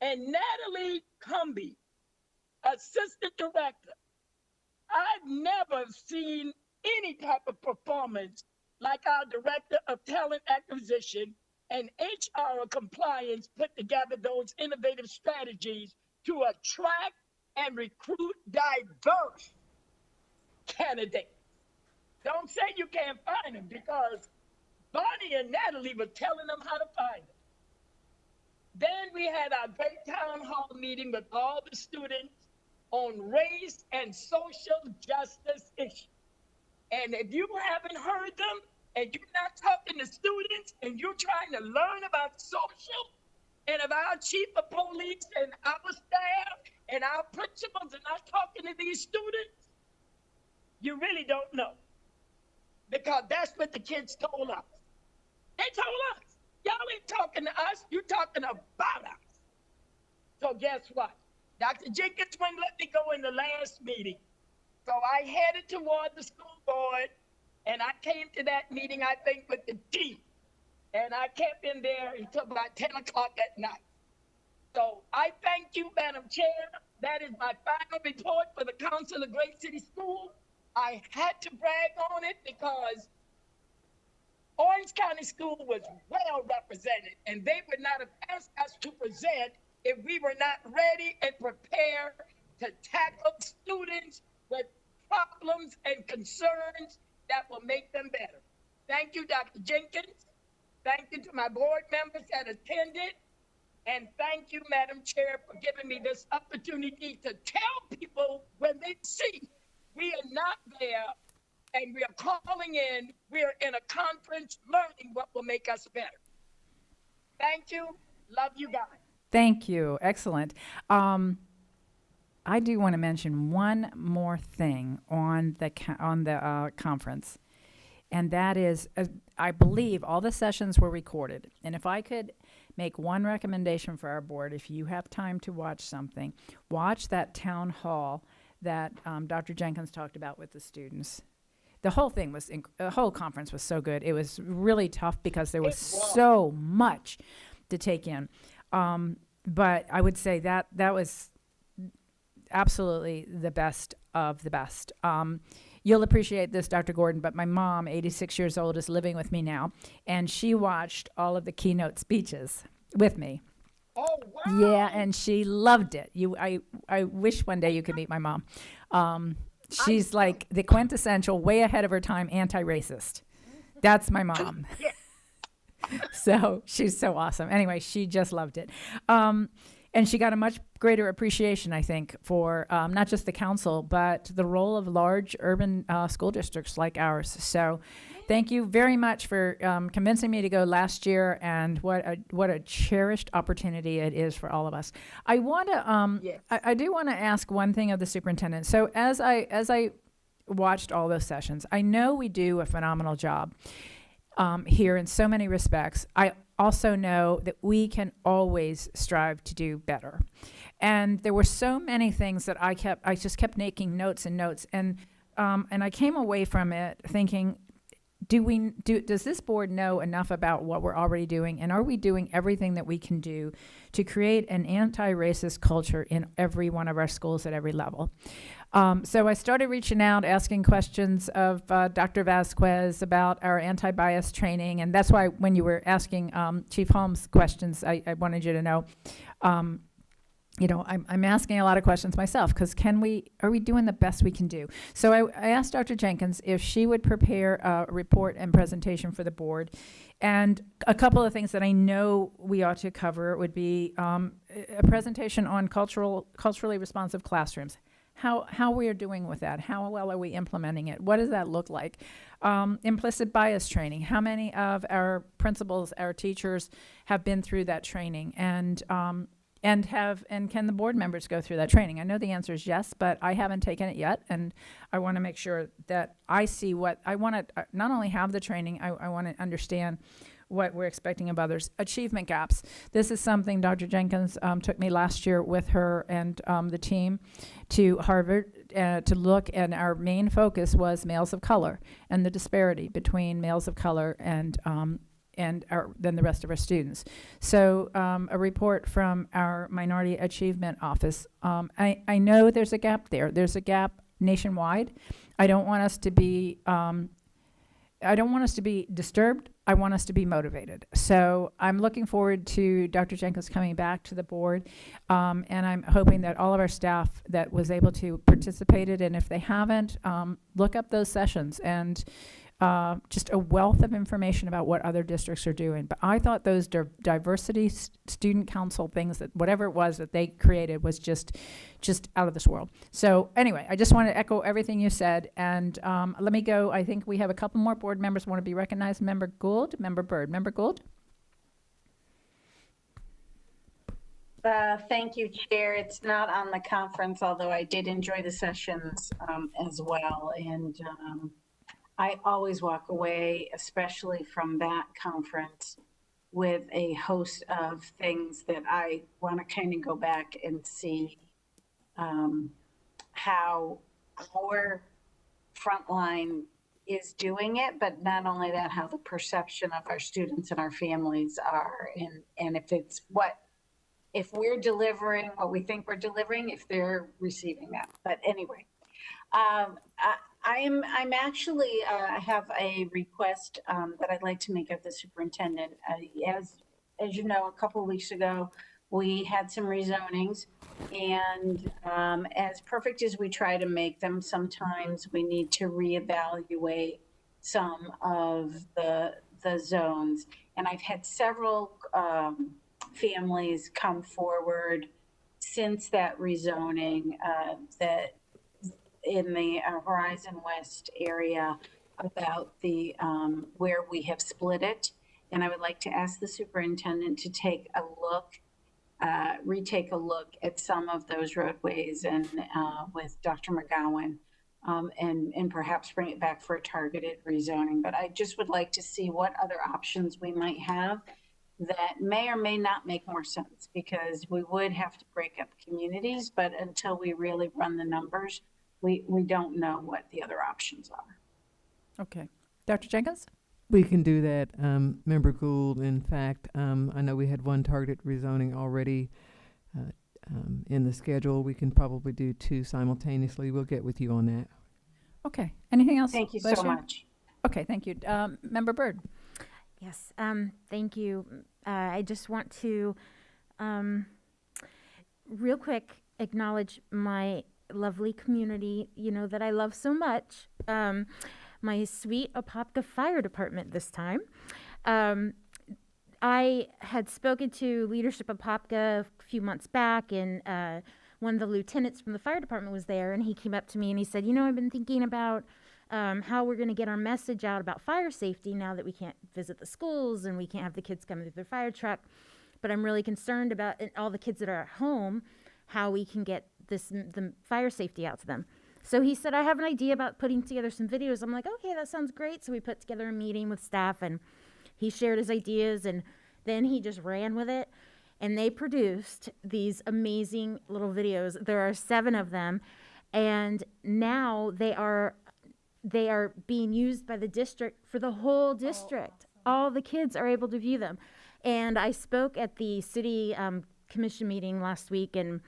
and Natalie Cumby, Assistant Director. I've never seen any type of performance like our Director of Talent Acquisition and HR Compliance put together those innovative strategies to attract and recruit diverse candidates. Don't say you can't find them, because Bonnie and Natalie were telling them how to find them. Then we had our great town hall meeting with all the students on race and social justice issues. And if you haven't heard them and you're not talking to students and you're trying to learn about social and about our chief of police and our staff and our principals and not talking to these students, you really don't know. Because that's what the kids told us. They told us, y'all ain't talking to us, you're talking about us. So guess what? Dr. Jenkins wouldn't let me go in the last meeting. So I headed toward the school board, and I came to that meeting, I think, with the chief. And I kept in there until about 10 o'clock at night. So I thank you, Madam Chair. That is my final report for the Council of Great City Schools. I had to brag on it because Orange County School was well represented, and they would not have asked us to present if we were not ready and prepared to tackle students with problems and concerns that will make them better. Thank you, Dr. Jenkins. Thank you to my board members that attended. And thank you, Madam Chair, for giving me this opportunity to tell people when they see we are not there and we are calling in, we're in a conference learning what will make us better. Thank you. Love you guys. Thank you. Excellent. I do want to mention one more thing on the conference, and that is, I believe all the sessions were recorded. And if I could make one recommendation for our board, if you have time to watch something, watch that town hall that Dr. Jenkins talked about with the students. The whole thing was, the whole conference was so good. It was really tough because there was so much to take in. But I would say that was absolutely the best of the best. You'll appreciate this, Dr. Gordon, but my mom, 86 years old, is living with me now, and she watched all of the keynote speeches with me. Oh, wow. Yeah, and she loved it. I wish one day you could meet my mom. She's like the quintessential, way ahead of her time, anti-racist. That's my mom. So she's so awesome. Anyway, she just loved it. And she got a much greater appreciation, I think, for not just the council, but the role of large urban school districts like ours. So thank you very much for convincing me to go last year, and what a cherished opportunity it is for all of us. I want to, I do want to ask one thing of the superintendent. So as I watched all those sessions, I know we do a phenomenal job here in so many respects. I also know that we can always strive to do better. And there were so many things that I just kept making notes and notes. And I came away from it thinking, does this board know enough about what we're already doing? And are we doing everything that we can do to create an anti-racist culture in every one of our schools at every level? So I started reaching out, asking questions of Dr. Vasquez about our anti-bias training. And that's why when you were asking Chief Holmes questions, I wanted you to know, I'm asking a lot of questions myself, because are we doing the best we can do? So I asked Dr. Jenkins if she would prepare a report and presentation for the board. And a couple of things that I know we ought to cover would be a presentation on culturally responsive classrooms. How we are doing with that. How well are we implementing it? What does that look like? Implicit bias training. How many of our principals, our teachers have been through that training? And can the board members go through that training? I know the answer is yes, but I haven't taken it yet, and I want to make sure that I see what I want to not only have the training, I want to understand what we're expecting of others. Achievement gaps. This is something Dr. Jenkins took me last year with her and the team to Harvard to look, and our main focus was males of color and the disparity between males of color and then the rest of our students. So a report from our Minority Achievement Office. I know there's a gap there. There's a gap nationwide. I don't want us to be disturbed. I want us to be motivated. So I'm looking forward to Dr. Jenkins coming back to the board, and I'm hoping that all of our staff that was able to participated, and if they haven't, look up those sessions, and just a wealth of information about what other districts are doing. But I thought those diversity student council things, that whatever it was that they created, was just out of this world. So anyway, I just want to echo everything you said, and let me go. I think we have a couple more board members want to be recognized. Member Gould, Member Byrd. Member Gould. Thank you, Chair. It's not on the conference, although I did enjoy the sessions as well. And I always walk away, especially from that conference, with a host of things that I want to kind of go back and see how our frontline is doing it, but not only that, how the perception of our students and our families are, and if we're delivering what we think we're delivering, if they're receiving that. But anyway, I'm actually I have a request that I'd like to make of the superintendent. As you know, a couple of weeks ago, we had some rezonings, and as perfect as we try to make them, sometimes we need to reevaluate some of the zones. And I've had several families come forward since that rezoning that in the Horizon West area about the where we have split it. And I would like to ask the superintendent to take a look, retake a look at some of those roadways and with Dr. McGowan and perhaps bring it back for a targeted rezoning. But I just would like to see what other options we might have that may or may not make more sense, because we would have to break up communities, but until we really run the numbers, we don't know what the other options are. Okay. Dr. Jenkins? We can do that, Member Gould. In fact, I know we had one targeted rezoning already in the schedule. We can probably do two simultaneously. We'll get with you on that. Okay. Anything else? Thank you so Felicia? much. Okay, thank you. Member Byrd? Yes, thank you. I just want to real quick acknowledge my lovely community, that I love so much. My sweet Apopka Fire Department this time. I had spoken to leadership of Apopka a few months back, and one of the lieutenants from the fire department was there, and he came up to me and he said, I've been thinking about how we're going to get our message out about fire safety now that we can't visit the schools and we can't have the kids come with their fire truck. But I'm really concerned about all the kids that are at home, how we can get the fire safety out to them. So he said, I have an idea about putting together some videos. I'm like, okay, that sounds great. So we put together a meeting with staff, and he shared his ideas, and then he just ran with it. And they produced these amazing little videos. There are 7 of them, and now they are being used by the district for the whole district. All the kids are able to view them. And I spoke at the city commission meeting last week, and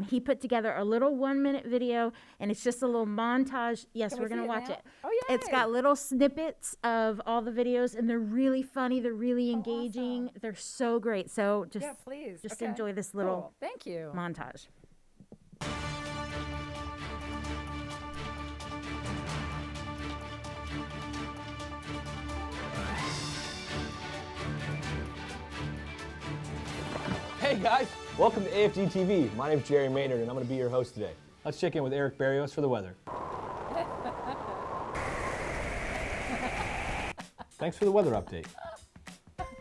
he put together a little 1-minute video, and it's just a little montage. Yes, Can we're we see going to it watch now? it. Oh, yay. It's got little snippets of all the videos, and they're really funny. They're really engaging. Awesome. They're so great. So just, Yeah, please. just Okay. enjoy this little Cool. Thank you. montage. Hey guys, welcome to AFG TV. My name's Jerry Maynard, and I'm going to be your host today. Let's check in with Eric Barrios for the weather. Thanks for the weather update.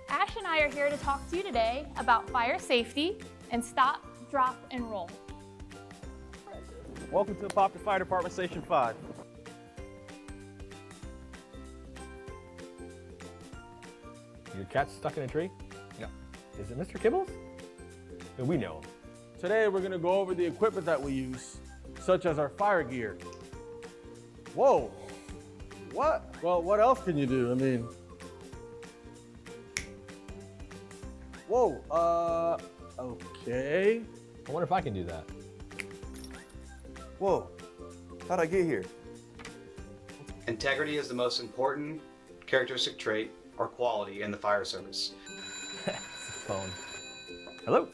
Ash and I are here to talk to you today about fire safety and stop, drop, and roll. Welcome to Apopka Fire Department Station 5. Your cat's stuck in a tree? No. Is it Mr. Kibbles? No, we know him. Today we're going to go over the equipment that we use, such as our fire gear. Whoa! What? Well, what else can you do? I mean... Whoa, okay. I wonder if I can do that. Whoa, how'd I get here? Integrity is the most important characteristic trait or quality in the fire service. Phone. Hello?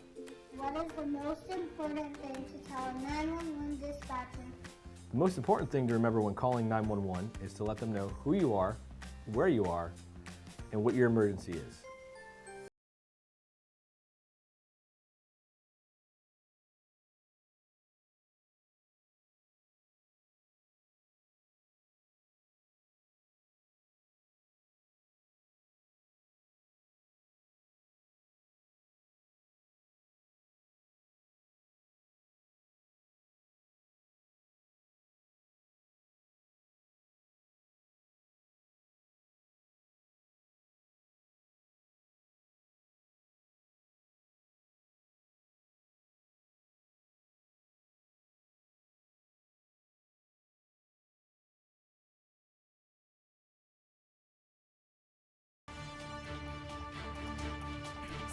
What is the most important thing to tell a 911 dispatcher? The most important thing to remember when calling 911 is to let them know who you are, where you are, and what your emergency is.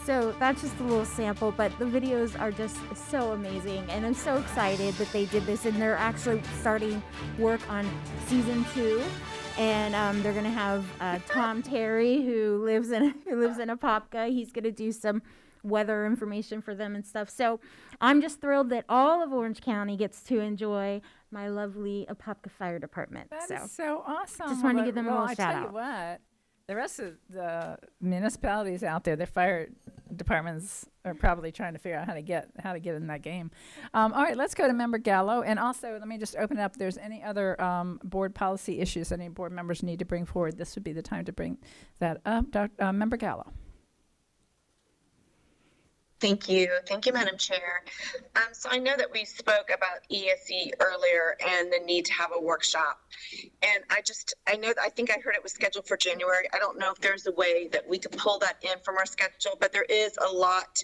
So that's just a little sample, but the videos are just so amazing, and I'm so excited that they did this, and they're actually starting work on season 2. And they're gonna have Tom Terry, who lives in Apopka. He's gonna do some weather information for them and stuff. So I'm just thrilled that all of Orange County gets to enjoy my lovely Apopka Fire Department. That is so awesome. Just wanted to give them a little shout I tell out. you what, the rest of the municipalities out there, their fire departments are probably trying to figure out how to get in that game. All right, let's go to Member Gallo. And also, let me just open it up. If there's any other board policy issues any board members need to bring forward, this would be the time to bring that up. Member Gallo. Thank you, Madam Chair. So I know that we spoke about ESE earlier and the need to have a workshop. And I think I heard it was scheduled for January. I don't know if there's a way that we could pull that in from our schedule, but there is a lot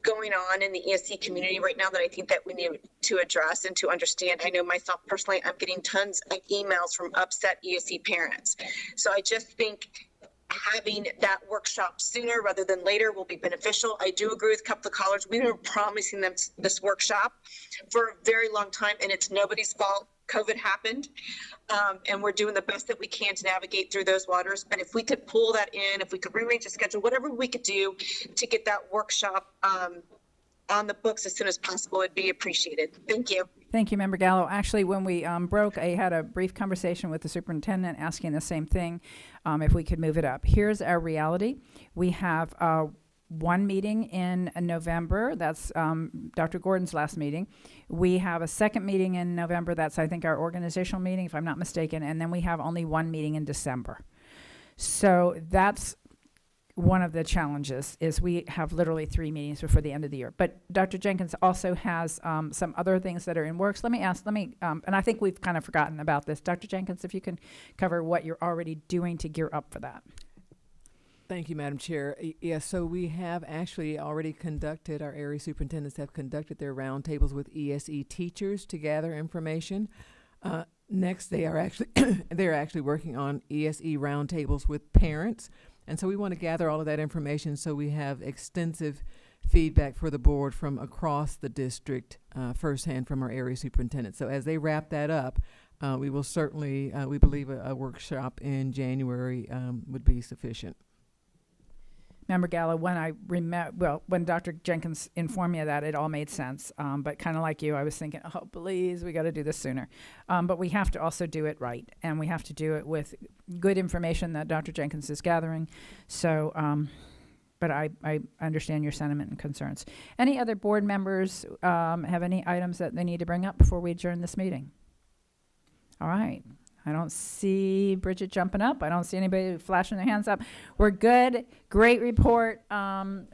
going on in the ESE community right now that I think that we need to address and to understand. I know myself personally, I'm getting tons of emails from upset ESE parents. So I just think having that workshop sooner rather than later will be beneficial. I do agree with a couple of callers. We were promising them this workshop for a very long time, and it's nobody's fault. COVID happened, and we're doing the best that we can to navigate through those waters. But if we could pull that in, if we could rearrange the schedule, whatever we could do to get that workshop on the books as soon as possible would be appreciated. Thank you. Thank you, Member Gallo. Actually, when we broke, I had a brief conversation with the superintendent asking the same thing, if we could move it up. Here's our reality. We have one meeting in November. That's Dr. Gordon's last meeting. We have a second meeting in November. That's, I think, our organizational meeting, if I'm not mistaken. And then we have only one meeting in December. So that's one of the challenges, is we have literally 3 meetings before the end of the year. But Dr. Jenkins also has some other things that are in works. And I think we've kind of forgotten about this. Dr. Jenkins, if you can cover what you're already doing to gear up for that. Thank you, Madam Chair. Yes, so we have actually already conducted, our area superintendents have conducted their roundtables with ESE teachers to gather information. Next, they're actually working on ESE roundtables with parents. And so we want to gather all of that information so we have extensive feedback for the board from across the district, firsthand from our area superintendent. So as they wrap that up, we will certainly, we believe a workshop in January would be sufficient. Member Gallo, when Dr. Jenkins informed me of that, it all made sense. But kind of like you, I was thinking, oh, please, we got to do this sooner. But we have to also do it right, and we have to do it with good information that Dr. Jenkins is gathering. So, but I understand your sentiment and concerns. Any other board members have any items that they need to bring up before we adjourn this meeting? All right. I don't see Bridget jumping up. I don't see anybody flashing their hands up. We're good. Great report from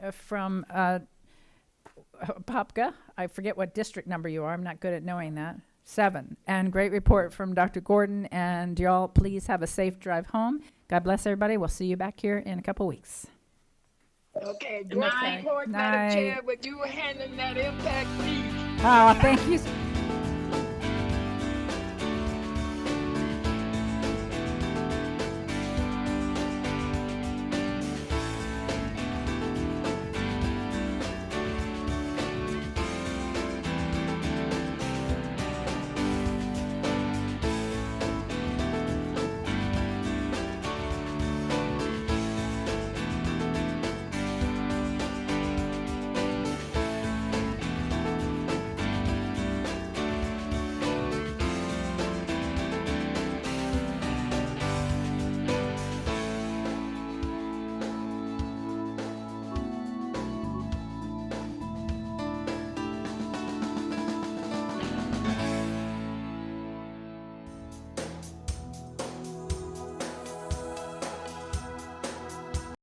Popka. I forget what district number you are. I'm not good at knowing that. 7. And great report from Dr. Gordon. And y'all please have a safe drive home. God bless everybody. We'll see you back here in a couple weeks. Okay, great report, Madam Chair, with you handling that impact fee. Oh, thank you.